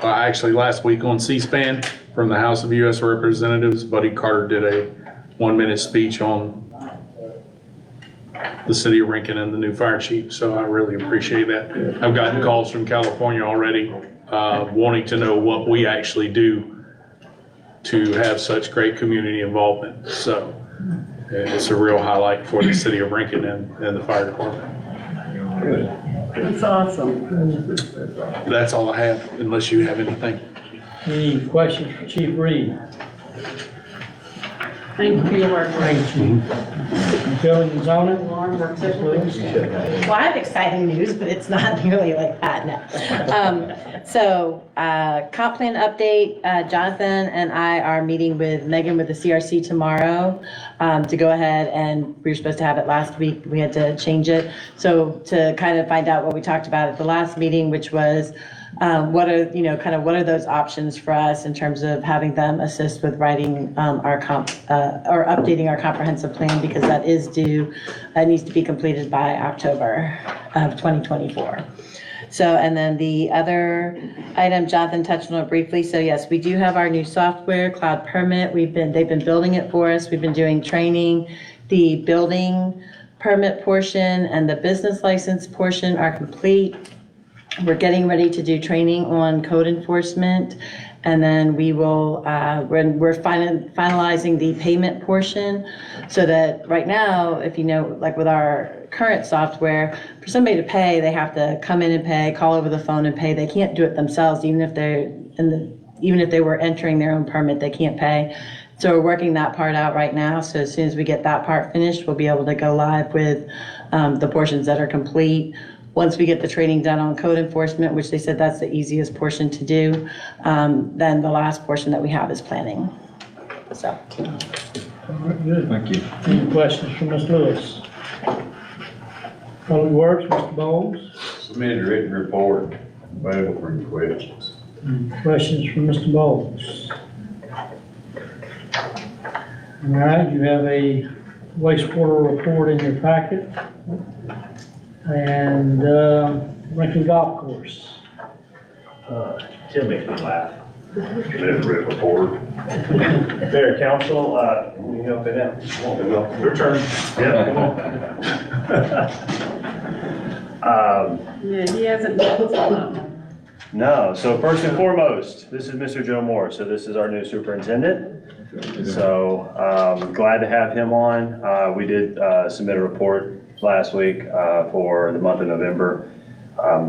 actually last week on C-SPAN from the House of U.S. Representatives, Buddy Carter did a 1-minute speech on the city of Rankin and the new fire chief, so I really appreciate that. I've gotten calls from California already, wanting to know what we actually do to have such great community involvement. So it's a real highlight for the city of Rankin and the fire department. That's awesome. That's all I have, unless you have anything. Any questions for Chief Reed? Thank you for your work. Thank you, Chief. Building and zoning? Well, I have exciting news, but it's not nearly like that, no. So, comp plan update, Jonathan and I are meeting with Megan with the CRC tomorrow to go ahead, and we were supposed to have it last week, we had to change it. So to kind of find out what we talked about at the last meeting, which was what are those options for us in terms of having them assist with writing or updating our comprehensive plan, because that is due, it needs to be completed by October of 2024. So, and then the other item, Jonathan touched on it briefly. So yes, we do have our new software, Cloud Permit. They've been building it for us. We've been doing training. The building permit portion and the business license portion are complete. We're getting ready to do training on code enforcement, and then we will, we're finalizing the payment portion, so that right now, if you know, like with our current software, for somebody to pay, they have to come in and pay, call over the phone and pay. They can't do it themselves, even if they were entering their own permit, they can't pay. So we're working that part out right now. So as soon as we get that part finished, we'll be able to go live with the portions that are complete. Once we get the training done on code enforcement, which they said that's the easiest portion to do, then the last portion that we have is planning. So. All right, good. Thank you. Any questions for Ms. Lewis? Public Works, Mr. Bowles? Submitted a written report, available for any questions. Questions for Mr. Bowles? All right, you have a wastewater report in your packet. And Rankin Golf Course. Tim makes me laugh. Submitted a written report. Mayor, council, we help it out. Your turn. Yeah, come on. Yeah, he hasn't done No, so first and foremost, this is Mr. Joe Moore, so this is our new superintendent. So glad to have him on. We did submit a report last week for the month of November.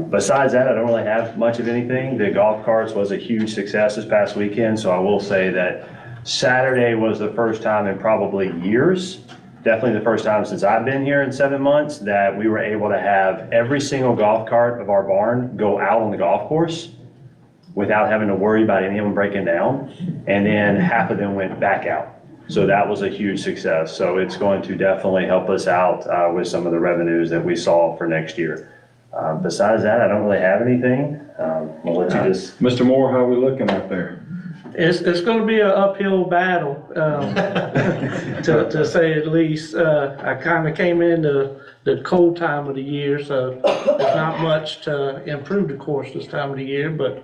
Besides that, I don't really have much of anything. The golf carts was a huge success this past weekend, so I will say that Saturday was the first time in probably years, definitely the first time since I've been here in 7 months, that we were able to have every single golf cart of our barn go out on the golf course without having to worry about any of them breaking down. And then half of them went back out. So that was a huge success. So it's going to definitely help us out with some of the revenues that we saw for next year. Besides that, I don't really have anything. I'll let you just. Mr. Moore, how are we looking out there? It's going to be an uphill battle, to say at least. I kind of came into the cold time of the year, so there's not much to improve the course this time of the year. But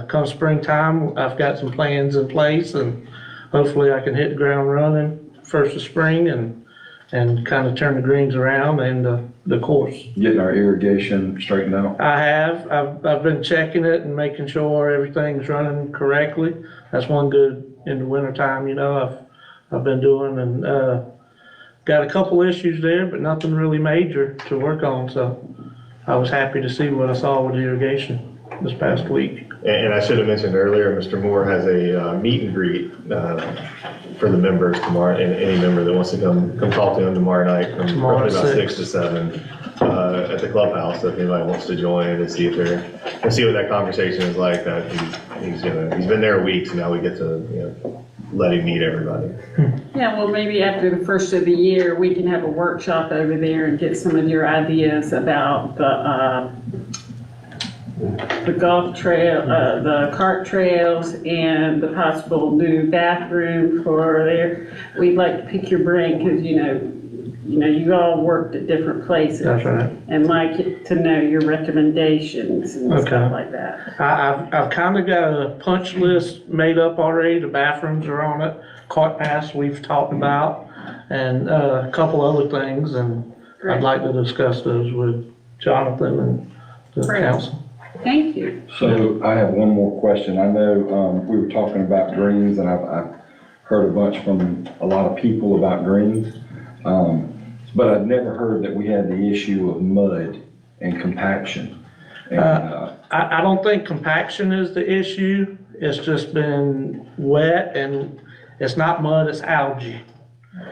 come springtime, I've got some plans in place, and hopefully I can hit the ground running first of spring and kind of turn the greens around and the course. Getting our irrigation straightened out? I have. I've been checking it and making sure everything's running correctly. That's one good in the wintertime, I've been doing, and got a couple issues there, but nothing really major to work on. So I was happy to see what I saw with the irrigation this past week. And I should have mentioned earlier, Mr. Moore has a meet and greet for the members tomorrow, and any member that wants to come talk to him tomorrow night from Tomorrow roughly about at 6 to 7 at the clubhouse. If anybody wants to join and see what that conversation is like. That he's been there a week, so now we get to let him meet everybody. Yeah, well, maybe after the first of the year, we can have a workshop over there and get some of your ideas about the golf trail, the cart trails, and the possible new bathroom for there. We'd like to pick your brain, because you all worked at different places. That's right. And like to know your recommendations and Okay. stuff like that. I've kind of got a punch list made up already. The bathrooms are on it. Cart pass we've talked about, and a couple other things, and Great. I'd like to discuss those with Jonathan and the Great. council. Thank you. So I have one more question. I know we were talking about greens, and I've heard a bunch from a lot of people about greens. But I've never heard that we had the issue of mud and compaction. And, I don't think compaction is the issue. It's just been wet, and it's not mud, it's algae.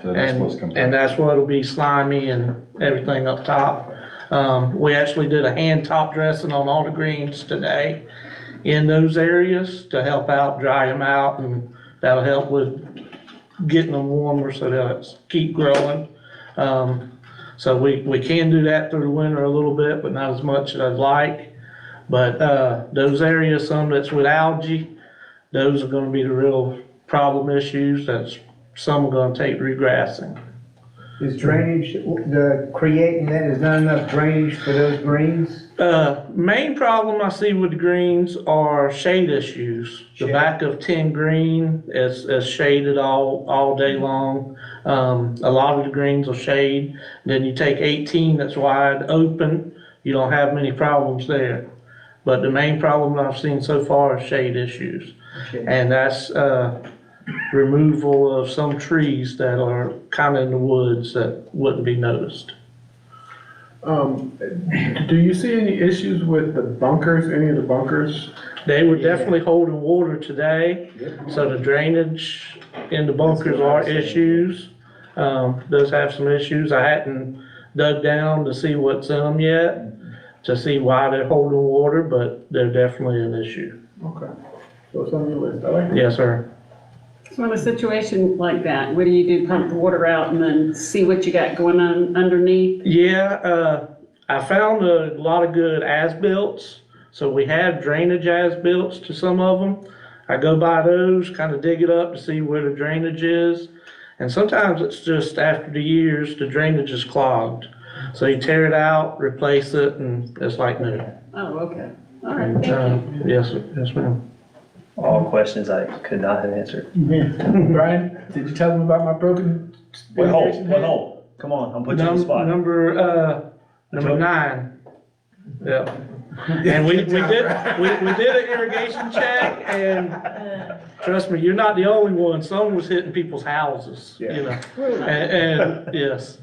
so that's what's And compaction. that's what'll be slimy and everything up top. We actually did a hand top dressing on all the greens today in those areas to help out, dry them out, and that'll help with getting them warmer so they'll keep growing. So we can do that through the winter a little bit, but not as much as I'd like. But those areas, some that's with algae, those are gonna be the real problem issues. Some are gonna take regrassing. Is drainage, creating that, is not enough drainage for those greens? Main problem I see with the greens are shade issues. The back of 10 green is shaded all day long. A lot of the greens will shade. Then you take 18 that's wide open, you don't have many problems there. But the main problem I've seen so far is shade issues. And that's removal of some trees that are kind of in the woods that wouldn't be noticed. Do you see any issues with the bunkers, any of the bunkers? They were definitely holding water today, so the drainage in the bunkers are issues. Does have some issues. I hadn't dug down to see what's in them yet, to see why they're holding water, but they're definitely an issue. Okay, so it's on your list, I like it. Yes, sir. So in a situation like that, what do you do? Pump the water out and then see what you got going on underneath? Yeah, I found a lot of good as-built, so we have drainage as-built to some of them. I go by those, kind of dig it up to see where the drainage is. And sometimes it's just after the years, the drainage is clogged. So you tear it out, replace it, and it's like new. Oh, okay. All right, thank you. Yes, sir. Yes, ma'am. All questions I could not have answered. Brian, did you tell them about my broken? Wait, hold, irrigation head? hold. Come on, I'm putting you on the spot. Number 9. Yeah. And we did an irrigation check, and trust me, you're not the only one. Some was hitting people's houses, you know. And yes.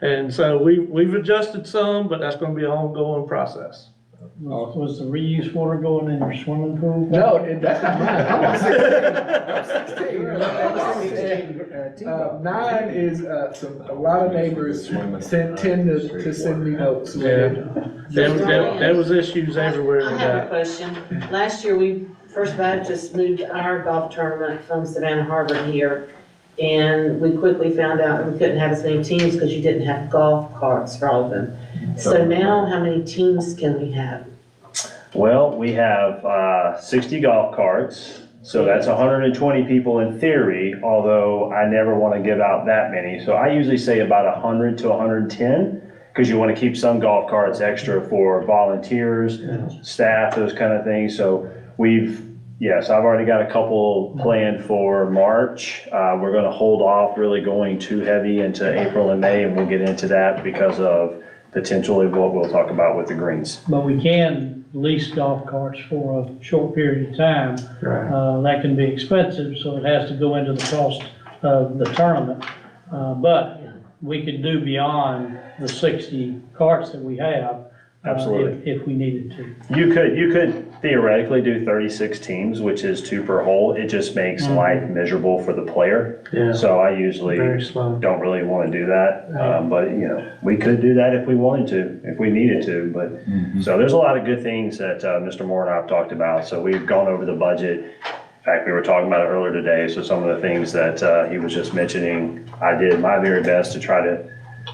And so we've adjusted some, but that's gonna be an ongoing process. Was the reuse water going in your swimming pool? No, that's not mine. I'm on 16. 9 is a lot of neighbors tend to send me notes. There was issues everywhere I with have a that. question. Last year, First Baptist moved our golf tournament from Savannah Harbor here. And we quickly found out we couldn't have as many teams because you didn't have golf carts for all of them. So now, how many teams can we have? Well, we have 60 golf carts, so that's 120 people in theory, although I never want to give out that many. So I usually say about 100 to 110, because you want to keep some golf carts extra for volunteers, staff, those kind of things. So I've already got a couple planned for March. We're going to hold off really going too heavy into April and May, and we'll get into that because of potentially what we'll talk about with the greens. But we can lease golf carts for a short period of time. That can be expensive, so it has to go into the cost of the tournament. But we could do beyond the 60 carts that we have. Absolutely. If we needed to. You could theoretically do 36 teams, which is 2 per hole. It just makes life miserable for the player. Yeah. So I usually Very slow. don't really want to do that. But, we could do that if we wanted to, if we needed to. But, so there's a lot of good things that Mr. Moore and I have talked about. So we've gone over the budget. In fact, we were talking about it earlier today. So some of the things that he was just mentioning, I did my very best to try to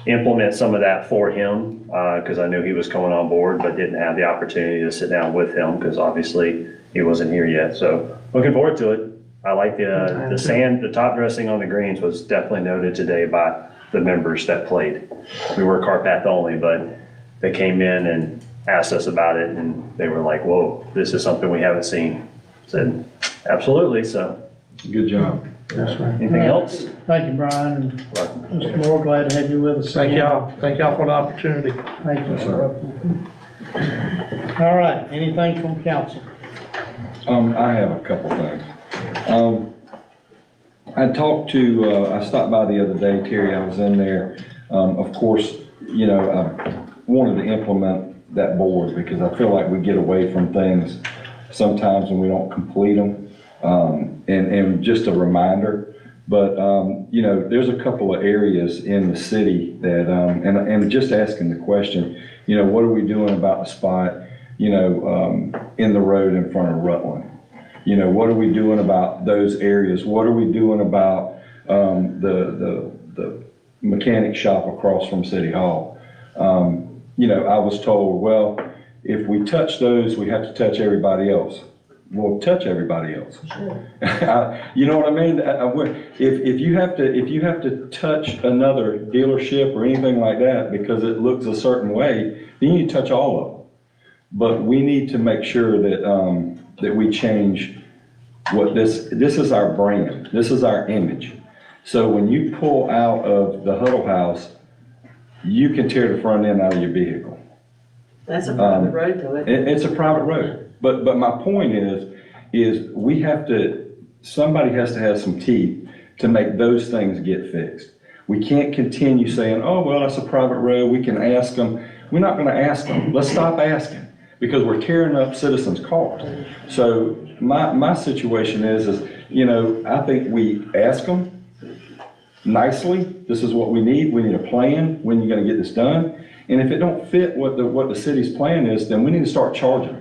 implement some of that for him, because I knew he was coming on board, but didn't have the opportunity to sit down with him, because obviously he wasn't here yet. So looking forward to it. I like the sand, the top dressing on the greens was definitely noted today by the members that played. We were Carpath only, but they came in and asked us about it, and they were like, whoa, this is something we haven't seen. Said, absolutely, so. Good job. Anything else? Thank you, Brian, and Mr. Moore, glad to have you with us. Thank again. y'all. Thank y'all for the opportunity. Thank you, sir. All right, anything from council? I have a couple things. I stopped by the other day, Terry, I was in there. Of course, I wanted to implement that board because I feel like we get away from things sometimes when we don't complete them. And just a reminder, but, there's a couple of areas in the city that, and just asking the question, what are we doing about the spot, in the road in front of Rutland? What are we doing about those areas? What are we doing about, the mechanic shop across from City Hall? I was told, well, if we touch those, we have to touch everybody else. Well, touch everybody else. You know what I mean? If you have to touch another dealership or anything like that because it looks a certain way, then you need to touch all of them. But we need to make sure that that we change what this is our brand. This is our image. So when you pull out of the Huddle House, you can tear the front end out of your vehicle. That's a private road to it. It's a private road. But my point is somebody has to have some teeth to make those things get fixed. We can't continue saying, oh, well, that's a private road, we can ask them. We're not gonna ask them. Let's stop asking because we're tearing up citizens' cars. So my situation is, I think we ask them nicely, this is what we need a plan, when you're gonna get this done. And if it don't fit what the city's plan is, then we need to start charging them.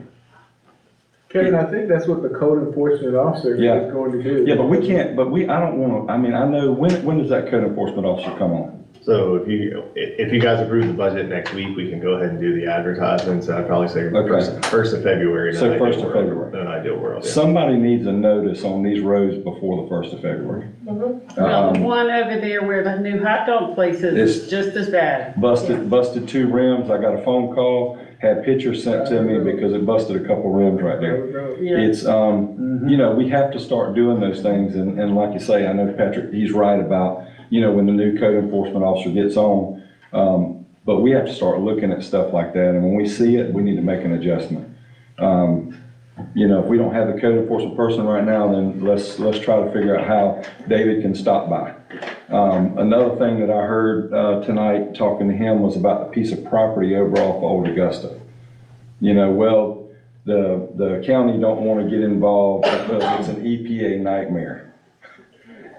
Kevin, I think that's what the code enforcement officer Yeah. is going to do. Yeah, but we can't, I don't wanna, I know, when does that code enforcement officer come on? So if you guys approve the budget next week, we can go ahead and do the advertisements. I'd probably say Okay. first of February. So 1st of February. In an ideal world, yeah. Somebody needs a notice on these roads before the 1st of February. Well, the one over there where the new hot dog place is just as bad. Busted 2 rims, I got a phone call, had pictures sent to me because it busted a couple rims right there. Yeah. It's, we have to start doing those things, and like you say, I know Patrick, he's right about, when the new code enforcement officer gets on, but we have to start looking at stuff like that, and when we see it, we need to make an adjustment. If we don't have the code enforcement person right now, then let's try to figure out how David can stop by. Another thing that I heard tonight, talking to him, was about the piece of property over off Old Augusta. The county don't want to get involved because it's an EPA nightmare.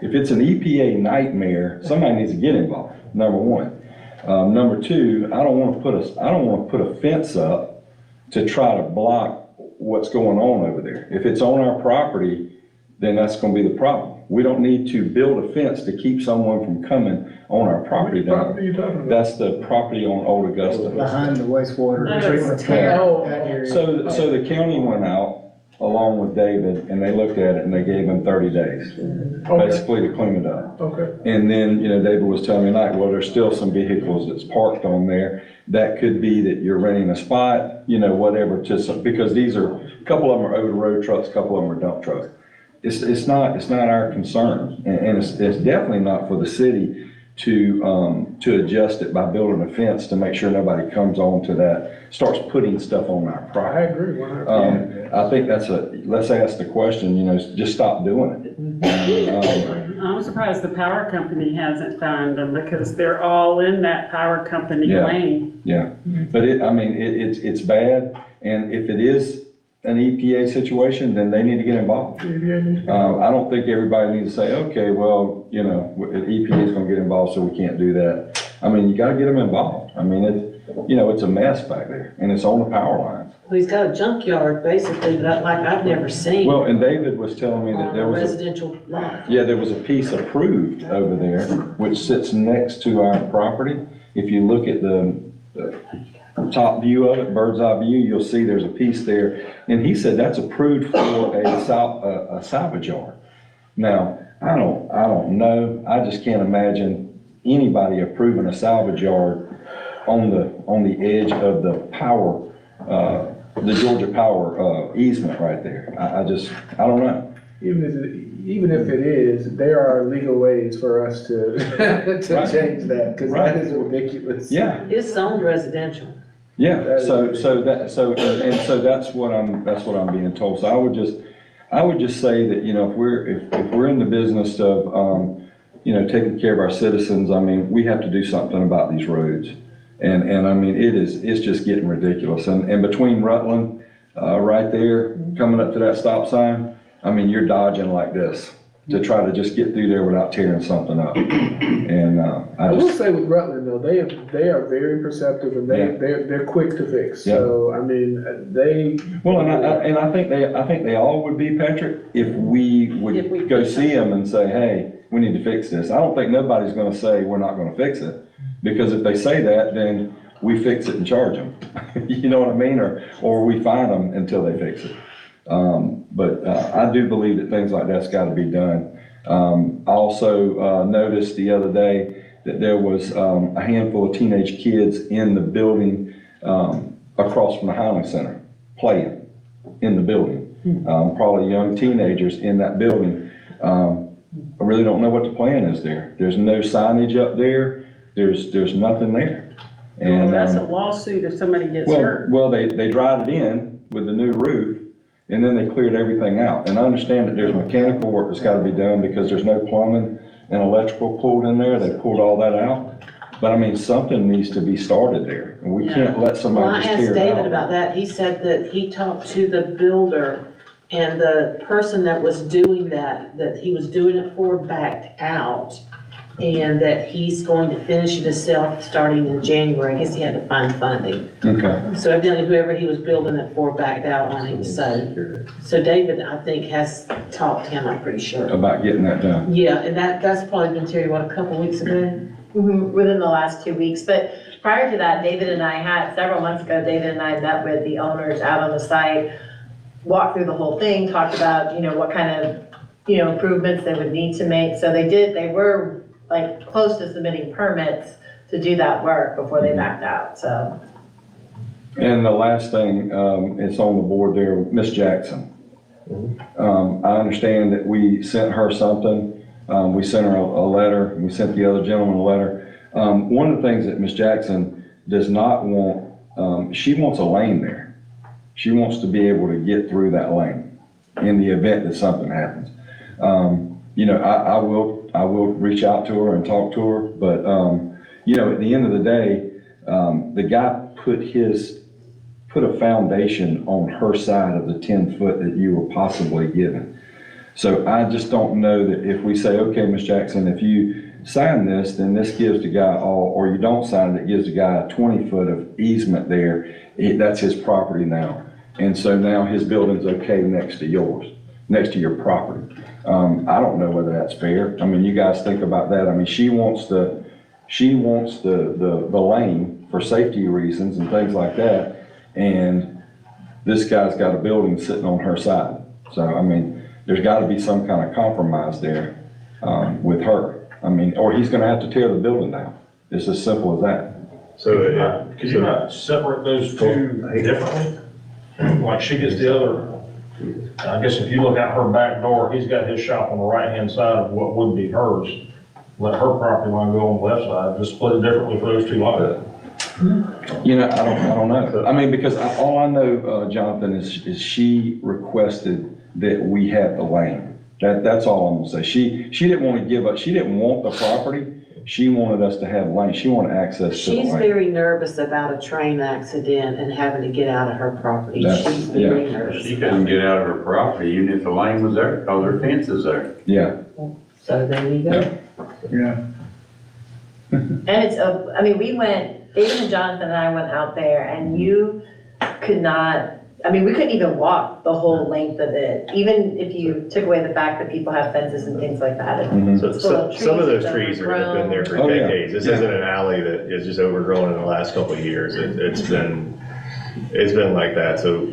If it's an EPA nightmare, somebody needs to get involved, number one. Number two, I don't want to put a fence up to try to block what's going on over there. If it's on our property, then that's going to be the problem. We don't need to build a fence to keep someone from coming on our property. Which property are you talking about? That's the property on Old Augusta. Behind the wastewater No, treatment it's plant. terrible. that area. So the county went out along with David and they looked at it and they gave him 30 days, basically to clean it up. Okay. And then, David was telling me tonight, well, there's still some vehicles that's parked on there. That could be that you're renting a spot, whatever, because these are, a couple of them are over the road trucks, a couple of them are dump trucks. It's not our concern, and it's definitely not for the city to adjust it by building a fence to make sure nobody comes on to that, starts putting stuff on our I property. agree 100%. I think let's ask the question, just stop doing it. I'm surprised the power company hasn't found them because they're all in that power company Yeah. lane. Yeah, but it's bad, and if it is an EPA situation, then they need to get involved. I don't think everybody needs to say, okay, well, EPA is gonna get involved, so we can't do that. I mean, you gotta get them involved. I mean, it's a mess back there, and it's on the power lines. Well, he's got a junkyard basically, but I've never seen Well, and David was telling me that on there a was residential lot. there was a piece approved over there, which sits next to our property. If you look at the top view of it, bird's eye view, you'll see there's a piece there. And he said that's approved for a salvage yard. Now, I don't know. I just can't imagine anybody approving a salvage yard on the edge of the power, the Georgia Power easement right there. I don't know. Even if it is, there are legal ways for us to change that, because that is ridiculous. Yeah. It's zoned residential. Yeah, so that's what I'm being told. So I would just say that, if we're in the business of, taking care of our citizens, I mean, we have to do something about these roads. And I mean, it's just getting ridiculous. And between Rutland, right there, coming up to that stop sign, I mean, you're dodging like this to try to just get through there without tearing something up. And, I will say with Rutland though, they are very perceptive and they're quick to fix. Yeah. So, I mean, well, and I think they all would be, Patrick, if we would go see them and say, hey, we need to fix this. I don't think nobody's gonna say we're not gonna fix it, because if they say that, then we fix it and charge them. You know what I mean? Or we fine them until they fix it. But I do believe that things like that's gotta be done. I also noticed the other day that there was a handful of teenage kids in the building across from the Highland Center, playing in the building. Probably young teenagers in that building. I really don't know what the plan is there. There's no signage up there. There's nothing there. And That's a lawsuit if somebody gets hurt. well, they dried it in with the new roof, and then they cleared everything out. And I understand that there's mechanical work that's gotta be done because there's no plumbing and electrical pulled in there. They pulled all that out. But I mean, something needs to be started there, and we can't let Well, somebody I just asked tear it David out. about that. He said that he talked to the builder and the person that was doing that he was doing it for backed out. And that he's going to finish it himself starting in January. I guess he had to find funding. Okay. So evidently whoever he was building it for backed out on him. So David, I think, has talked to him, I'm pretty sure. About getting that done. Yeah, and that's probably been, Terry, what, a couple weeks ago? Within the last 2 weeks, but prior to that, several months ago, David and I met with the owners out on the site, walked through the whole thing, talked about, what kind of, improvements they would need to make. So they were like close to submitting permits to do that work before they backed out, so. And the last thing, it's on the board there, Miss Jackson. I understand that we sent her something. We sent her a letter, and we sent the other gentleman a letter. One of the things that Miss Jackson does not want, she wants a lane there. She wants to be able to get through that lane in the event that something happens. I will reach out to her and talk to her, but, at the end of the day, the guy put a foundation on her side of the 10-foot that you were possibly given. So I just don't know that if we say, okay, Ms. Jackson, if you sign this, then this gives the guy or you don't sign it, it gives the guy a 20-foot of easement there. That's his property now. And so now his building's okay next to yours, next to your property. I don't know whether that's fair. I mean, you guys think about that. I mean, she wants the lane for safety reasons and things like that. And this guy's got a building sitting on her side. So, I mean, there's gotta be some kind of compromise there, with her. I mean, or he's gonna have to tear the building down. It's as simple as that. So, Could you not separate those two differently? Like she gets the other, I guess if you look out her back door, he's got his shop on the right-hand side of what would be hers. Let her property line go on the left side, just split it differently for those two lots. I don't know. I mean, because all I know, Jonathan, is she requested that we have the lane. That's all I'm gonna say. She didn't want to give up, she didn't want the property, she wanted us to have lane, she wanted access to the She's lane. very nervous about a train accident and having to get out of her property. That's- She's very nervous. She couldn't get out of her property even if the lane was there, because her fence is there. Yeah, So there you go. Yeah. And it's, I mean, we went, David and Jonathan and I went out there and you could not, I mean, we couldn't even walk the whole length of it, even if you took away the fact that people have fences and things like that. Mhm. So, Full of some of those trees that trees are have been there for Oh, yeah. decades. This Yeah. isn't an alley that is just overgrown in the last couple of years. It's been like that. So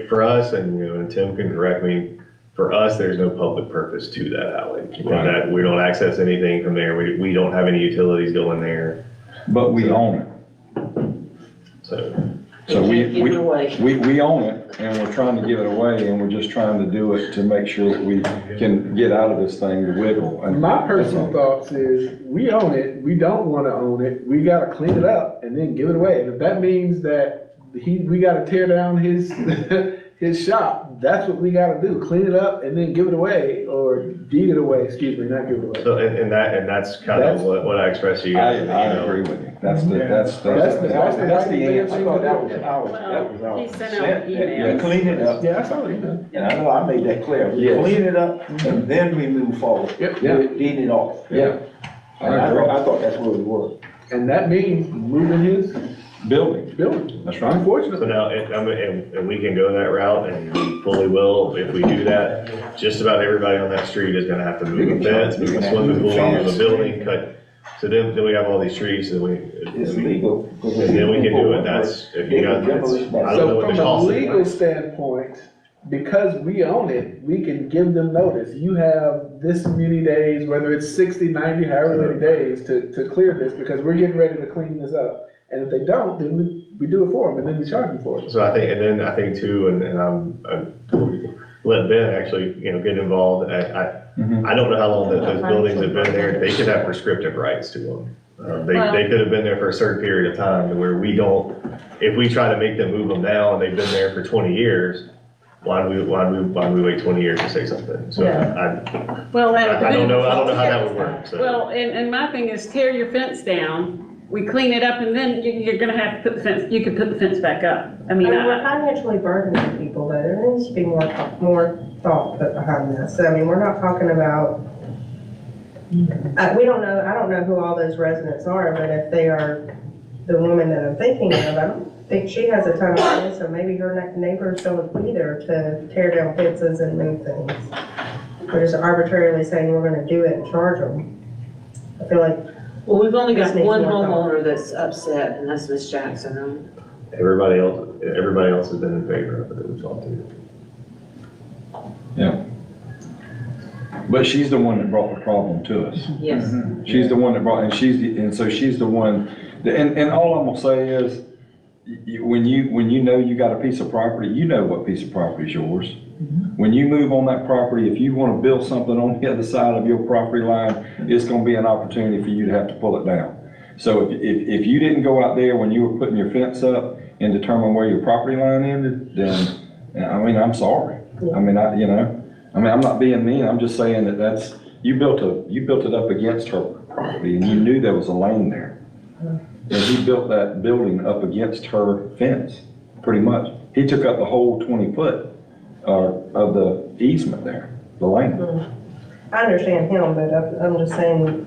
for us, and, you know, and Tim can correct me, for us, there's no public purpose to that alley. Right. That, we don't access anything from there. We don't have any utilities going there. but we own it. So, So You can't give it away. we own it, and we're trying to give it away, and we're just trying to do it to make sure that we can get out of this thing to wiggle. And My personal thoughts is, we own it, we don't wanna own it, we gotta clean it up and then give it away. And if that means that we gotta tear down his, his shop, that's what we gotta do, clean it up and then give it away, or deed it away, excuse me, not give it away. so and that's kind of what I expressed to you I guys. agree with you. That's the That's the answer. I thought that was our He sent out Yeah, emails. clean it up. Yeah, that's all you know. And I know I made that clear. We Yes. clean it up and then we move forward. Yep. Yeah. Deed it off. Yeah. And I thought that's where we were. And that means moving his Building, building, that's right. So unfortunately. now, and we can go that route, and we fully will, if we do that, just about everybody on that street is gonna have to move a fence, move a swimming pool, move a building, cut. So then we have all these trees, and It's legal. and then we can do it, that's, if you got, I don't know So what from the a cost legal is. standpoint, because we own it, we can give them notice. You have this many days, whether it's 60, 90, however many days to clear this, because we're getting ready to clean this up. And if they don't, then we do it for them, and then we charge them for it. So I think, and then I think too, and I'm let Ben actually, you know, get involved. I don't know how long that those buildings have been there. They could have prescriptive rights to them. They could have been there for a certain period of time to where we don't, if we try to make them move them now and they've been there for 20 years, why do we wait 20 years to say something? So Well, I don't know how that would work, so. Well, and my thing is tear your fence down, we clean it up, and then you're gonna have to put the fence, you could put the fence back up. I I mean, mean, we're financially burdening people, but there needs to be more thought put behind this. I mean, we're not talking about, we don't know, I don't know who all those residents are, but if they are the woman that I'm thinking of, I don't think she has a ton of money, so maybe her neighbors don't either to tear down fences and move things. We're just arbitrarily saying we're gonna do it and charge them. I feel like, Well, we've only got This needs one more thought. homeowner that's upset, and that's Miss Jackson, right? Everybody else has been in favor of it, we've talked to. Yeah. But she's the one that brought the problem to us. Yes. She's the one that brought, and so she's the one, and all I'm gonna say is, when you know you got a piece of property, you know what piece of property is yours. When you move on that property, if you wanna build something on the other side of your property line, it's gonna be an opportunity for you to have to pull it down. So if you didn't go out there when you were putting your fence up and determine where your property line ended, then, I mean, I'm sorry. I mean, I'm not being mean, I'm just saying that you built it up against her property, and you knew there was a lane there. And he built that building up against her fence, pretty much. He took up the whole 20-foot of the easement there, the lane. I understand him, but I'm just saying,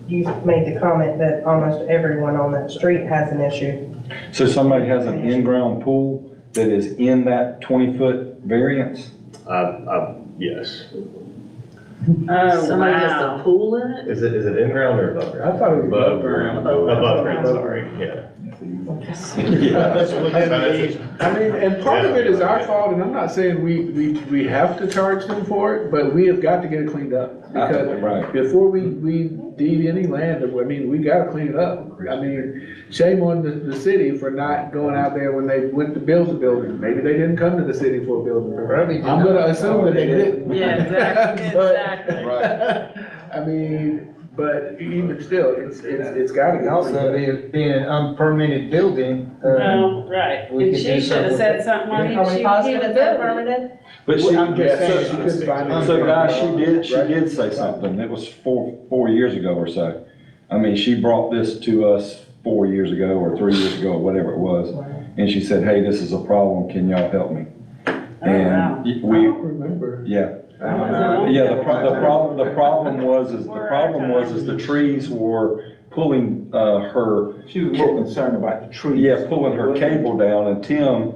you made the comment that almost everyone on that street has an issue. So somebody has an in-ground pool that is in that 20-foot variance? Yes. Oh, Somebody has wow. a pool in it? Is it in ground or above ground? I thought it was above ground. Above ground, sorry, yeah. I mean, and part of it is our fault, and I'm not saying we have to charge them for it, but we have got to get it cleaned up. Because Right. before we deed any land, I mean, we gotta clean it up. I mean, shame on the city for not going out there when they went to build the building. Maybe they didn't come to the city for a building permit. I'm gonna assume that they didn't. Yeah, exactly, But- exactly. I mean, But even still, it's gotta be. Also, being an unpermitted building. Oh, right. we And could she do should have something said with something on Are we it. positive it's unpermitted? But she, Well, I'm just yeah, saying, so- she couldn't find it. So guys, she did say something. It was four years ago or so. I mean, she brought this to us 4 years ago or 3 years ago, whatever it was. And she said, hey, this is a problem. Can y'all help me? wow. And we, Remember. yeah. Yeah, the problem was the trees were pulling, her. She was more concerned about the trees. Yeah, pulling her cable down, and Tim,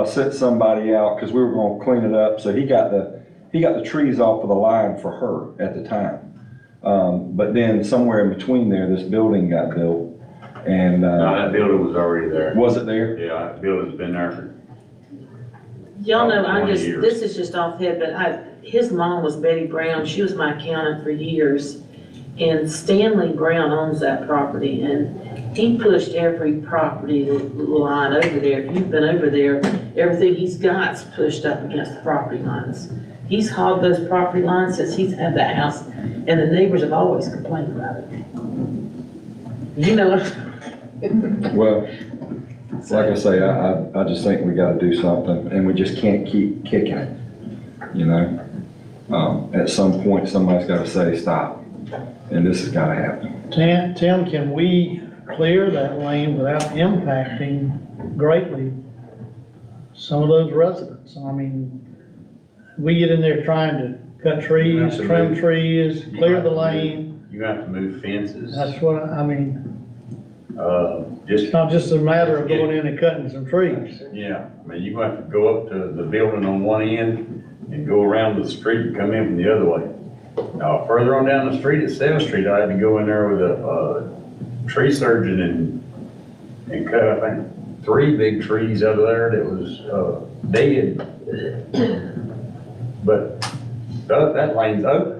sent somebody out, cause we were gonna clean it up, so he got the trees off of the line for her at the time. But then somewhere in between there, this building got built, and, No, that building was already there. was it there? Yeah, that building's been there for Y'all know, I 20 just, years. this is just off the head, but his mom was Betty Brown, she was my accountant for years. And Stanley Brown owns that property, and he pushed every property line over there. If you've been over there, everything he's got's pushed up against the property lines. He's hauled those property lines since he's had that house, and the neighbors have always complained about it. You know it. Well, like I say, I just think we gotta do something, and we just can't keep kicking it, you know? At some point, somebody's gotta say, stop, and this has gotta happen. Tim, can we clear that lane without impacting greatly some of those residents? I mean, we get in there trying to cut trees, trim trees, clear the lane. You have to move fences. That's what, I mean, Just, it's not just a matter of going in and cutting some trees. yeah, I mean, you have to go up to the building on one end and go around the street and come in from the other way. Now, further on down the street at 7th Street, I had to go in there with a tree surgeon and cut, I think, 3 big trees out of there that was, dead. But that lane's open.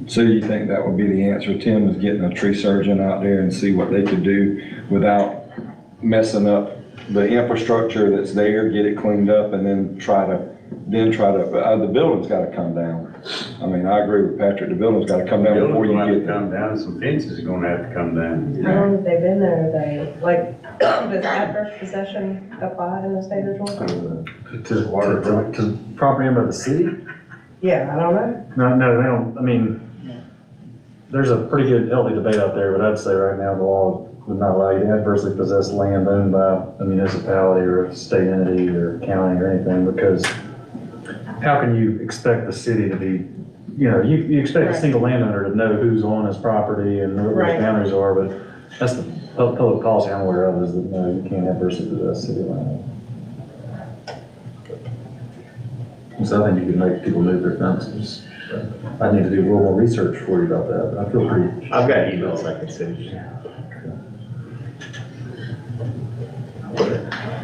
So you think that would be the answer, Tim, is getting a tree surgeon out there and see what they could do without messing up the infrastructure that's there, get it cleaned up, and then try to, the building's gotta come down. I mean, I agree with Patrick, the building's gotta come down before you Building's gonna have get to there. come down, and some fences are gonna have to come down. How long have they been there? They, like, does adverse possession apply in the state of Georgia? To property owned by the city? Yeah, I don't know. No, they don't, I mean, there's a pretty good, healthy debate out there, but I'd say right now the law would not allow you to adversely possess land owned by a municipality or a state entity or county or anything, because how can you expect the city to be, you know, you expect a single landowner to know who's on his property and what the Right. boundaries are, but that's the public policy I'm aware of, is that, no, you can't adversely possess city land. So I think you can make people move their fences. I need to do a little more research for you about that, but I feel pretty. I've got emails I can send you.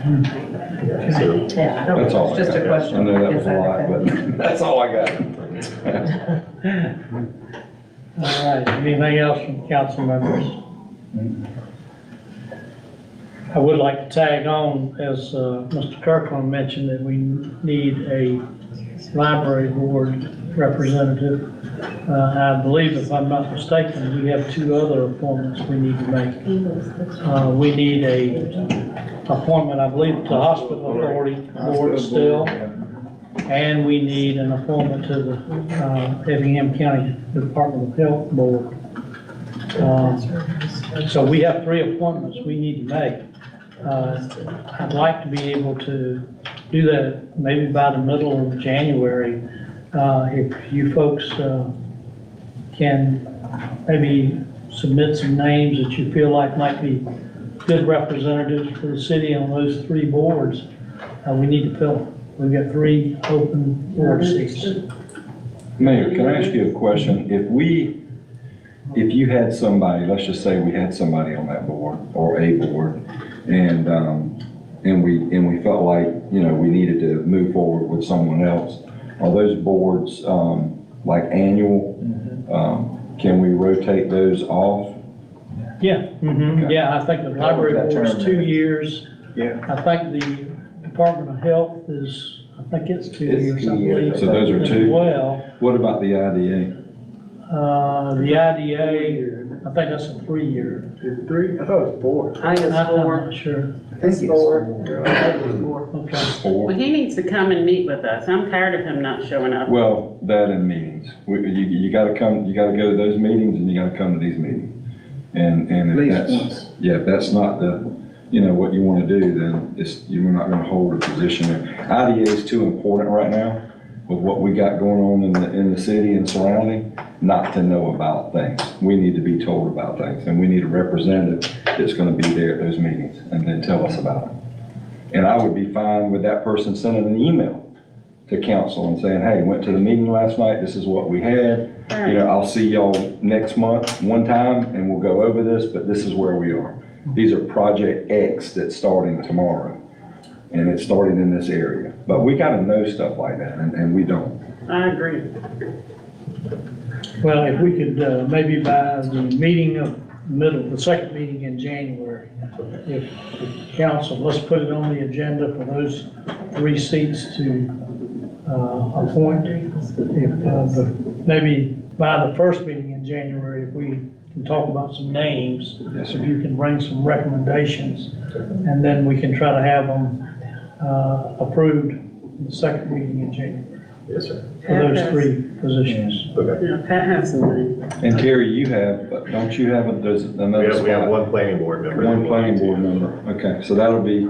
So, Yeah, I don't, that's all I it's just a got. question. I know that was Is a lot, okay? but that's all I got. All right, anything else from council members? I would like to tag on, as Mr. Kirkland mentioned, that we need a library board representative. I believe, if I'm not mistaken, we have 2 other appointments we need to make. We need a appointment, I believe, to the hospital authority board still. And we need an appointment to the Effingham County Department of Health Board. So we have 3 appointments we need to make. I'd like to be able to do that maybe by the middle of January. If you folks can maybe submit some names that you feel like might be good representatives for the city on those 3 boards, we need to fill them. We've got 3 open board seats. Mayor, can I ask you a question? If you had somebody, let's just say we had somebody on that board or a board, and we felt like, you know, we needed to move forward with someone else, are those boards, like annual? Can we rotate those off? Yeah, yeah, I think the library board's 2 years. Yeah. I think the Department of Health is I think it's 2 It's years, I 2 years. believe. So those are two? Well, What about the IDA? the IDA, I think that's a 3-year. 3? I thought it was 4. I think it's I'm 4. not sure. It's 4. Okay. Well, he needs to come and meet with us. I'm tired of him not showing up. Well, that and meetings. You gotta come, you gotta go to those meetings and you gotta come to these meetings. And At if least that's, once. yeah, if that's not the, what you wanna do, then you're not gonna hold a position there. IDA is too important right now with what we got going on in the city and surrounding, not to know about things. We need to be told about things, and we need a representative that's gonna be there at those meetings and then tell us about it. And I would be fine with that person sending an email to council and saying, hey, went to the meeting last night, this is what we had. I'll see y'all next month, one time, and we'll go over this, but this is where we are. These are Project X that's starting tomorrow, and it's starting in this area. But we gotta know stuff like that, and we don't. I agree. Well, if we could, maybe by the meeting of the second meeting in January, if the council, let's put it on the agenda for those 3 seats to appoint. Maybe by the first meeting in January, if we can talk about some names, Yes, if you can bring some recommendations, and then we can try to have them approved in the second meeting in January. Yes, sir. For those 3 positions. Okay. Yeah, Pat has some money. And Terry, you have, don't you have another spot? We have one planning board member. One planning board member, okay, so that'll be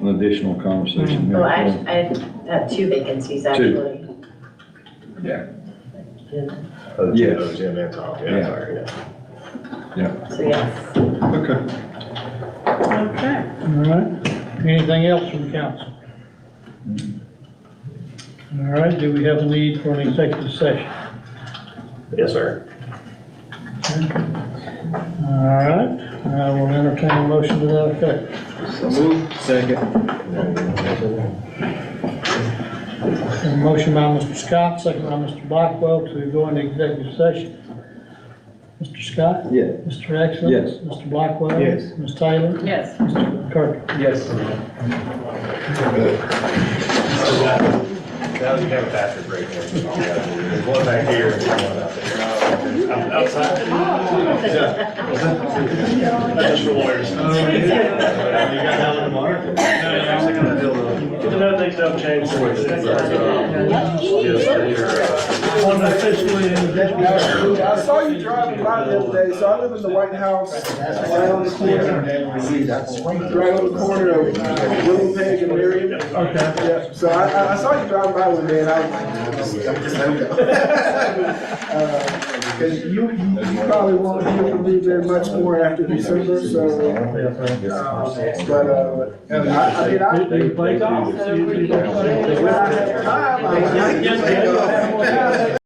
an additional conversation. Well, actually, I have 2 vacancies, actually. Yeah, Yes. Yes. Jim and Tom, Yeah. yeah, sorry, yeah. yeah, So, yes. okay. Okay. All right, anything else from council? All right, do we have a need for an executive session? Yes, sir. All right, I will entertain a motion to that effect. So move. Second. A motion by Mr. Scott, second by Mr. Blackwell to go into executive session. Mr. Scott? Yes. Mr. Exler? Yes. Mr. Blackwell? Yes. Ms. Taylor? Yes. Mr. Kirk? Yes. Now you have a faster break here. There's one back here and one out there. Outside. That's just for lawyers. You got that one tomorrow? No, things don't change. I saw you driving by the other day, so I live in the White House, right on the corner. Right on the corner of Willow Peg and Miriam. Okay. Yeah, so I saw you driving by one day and I was like, because you probably won't hear from me very much more after December, so. But, I mean, when I have time,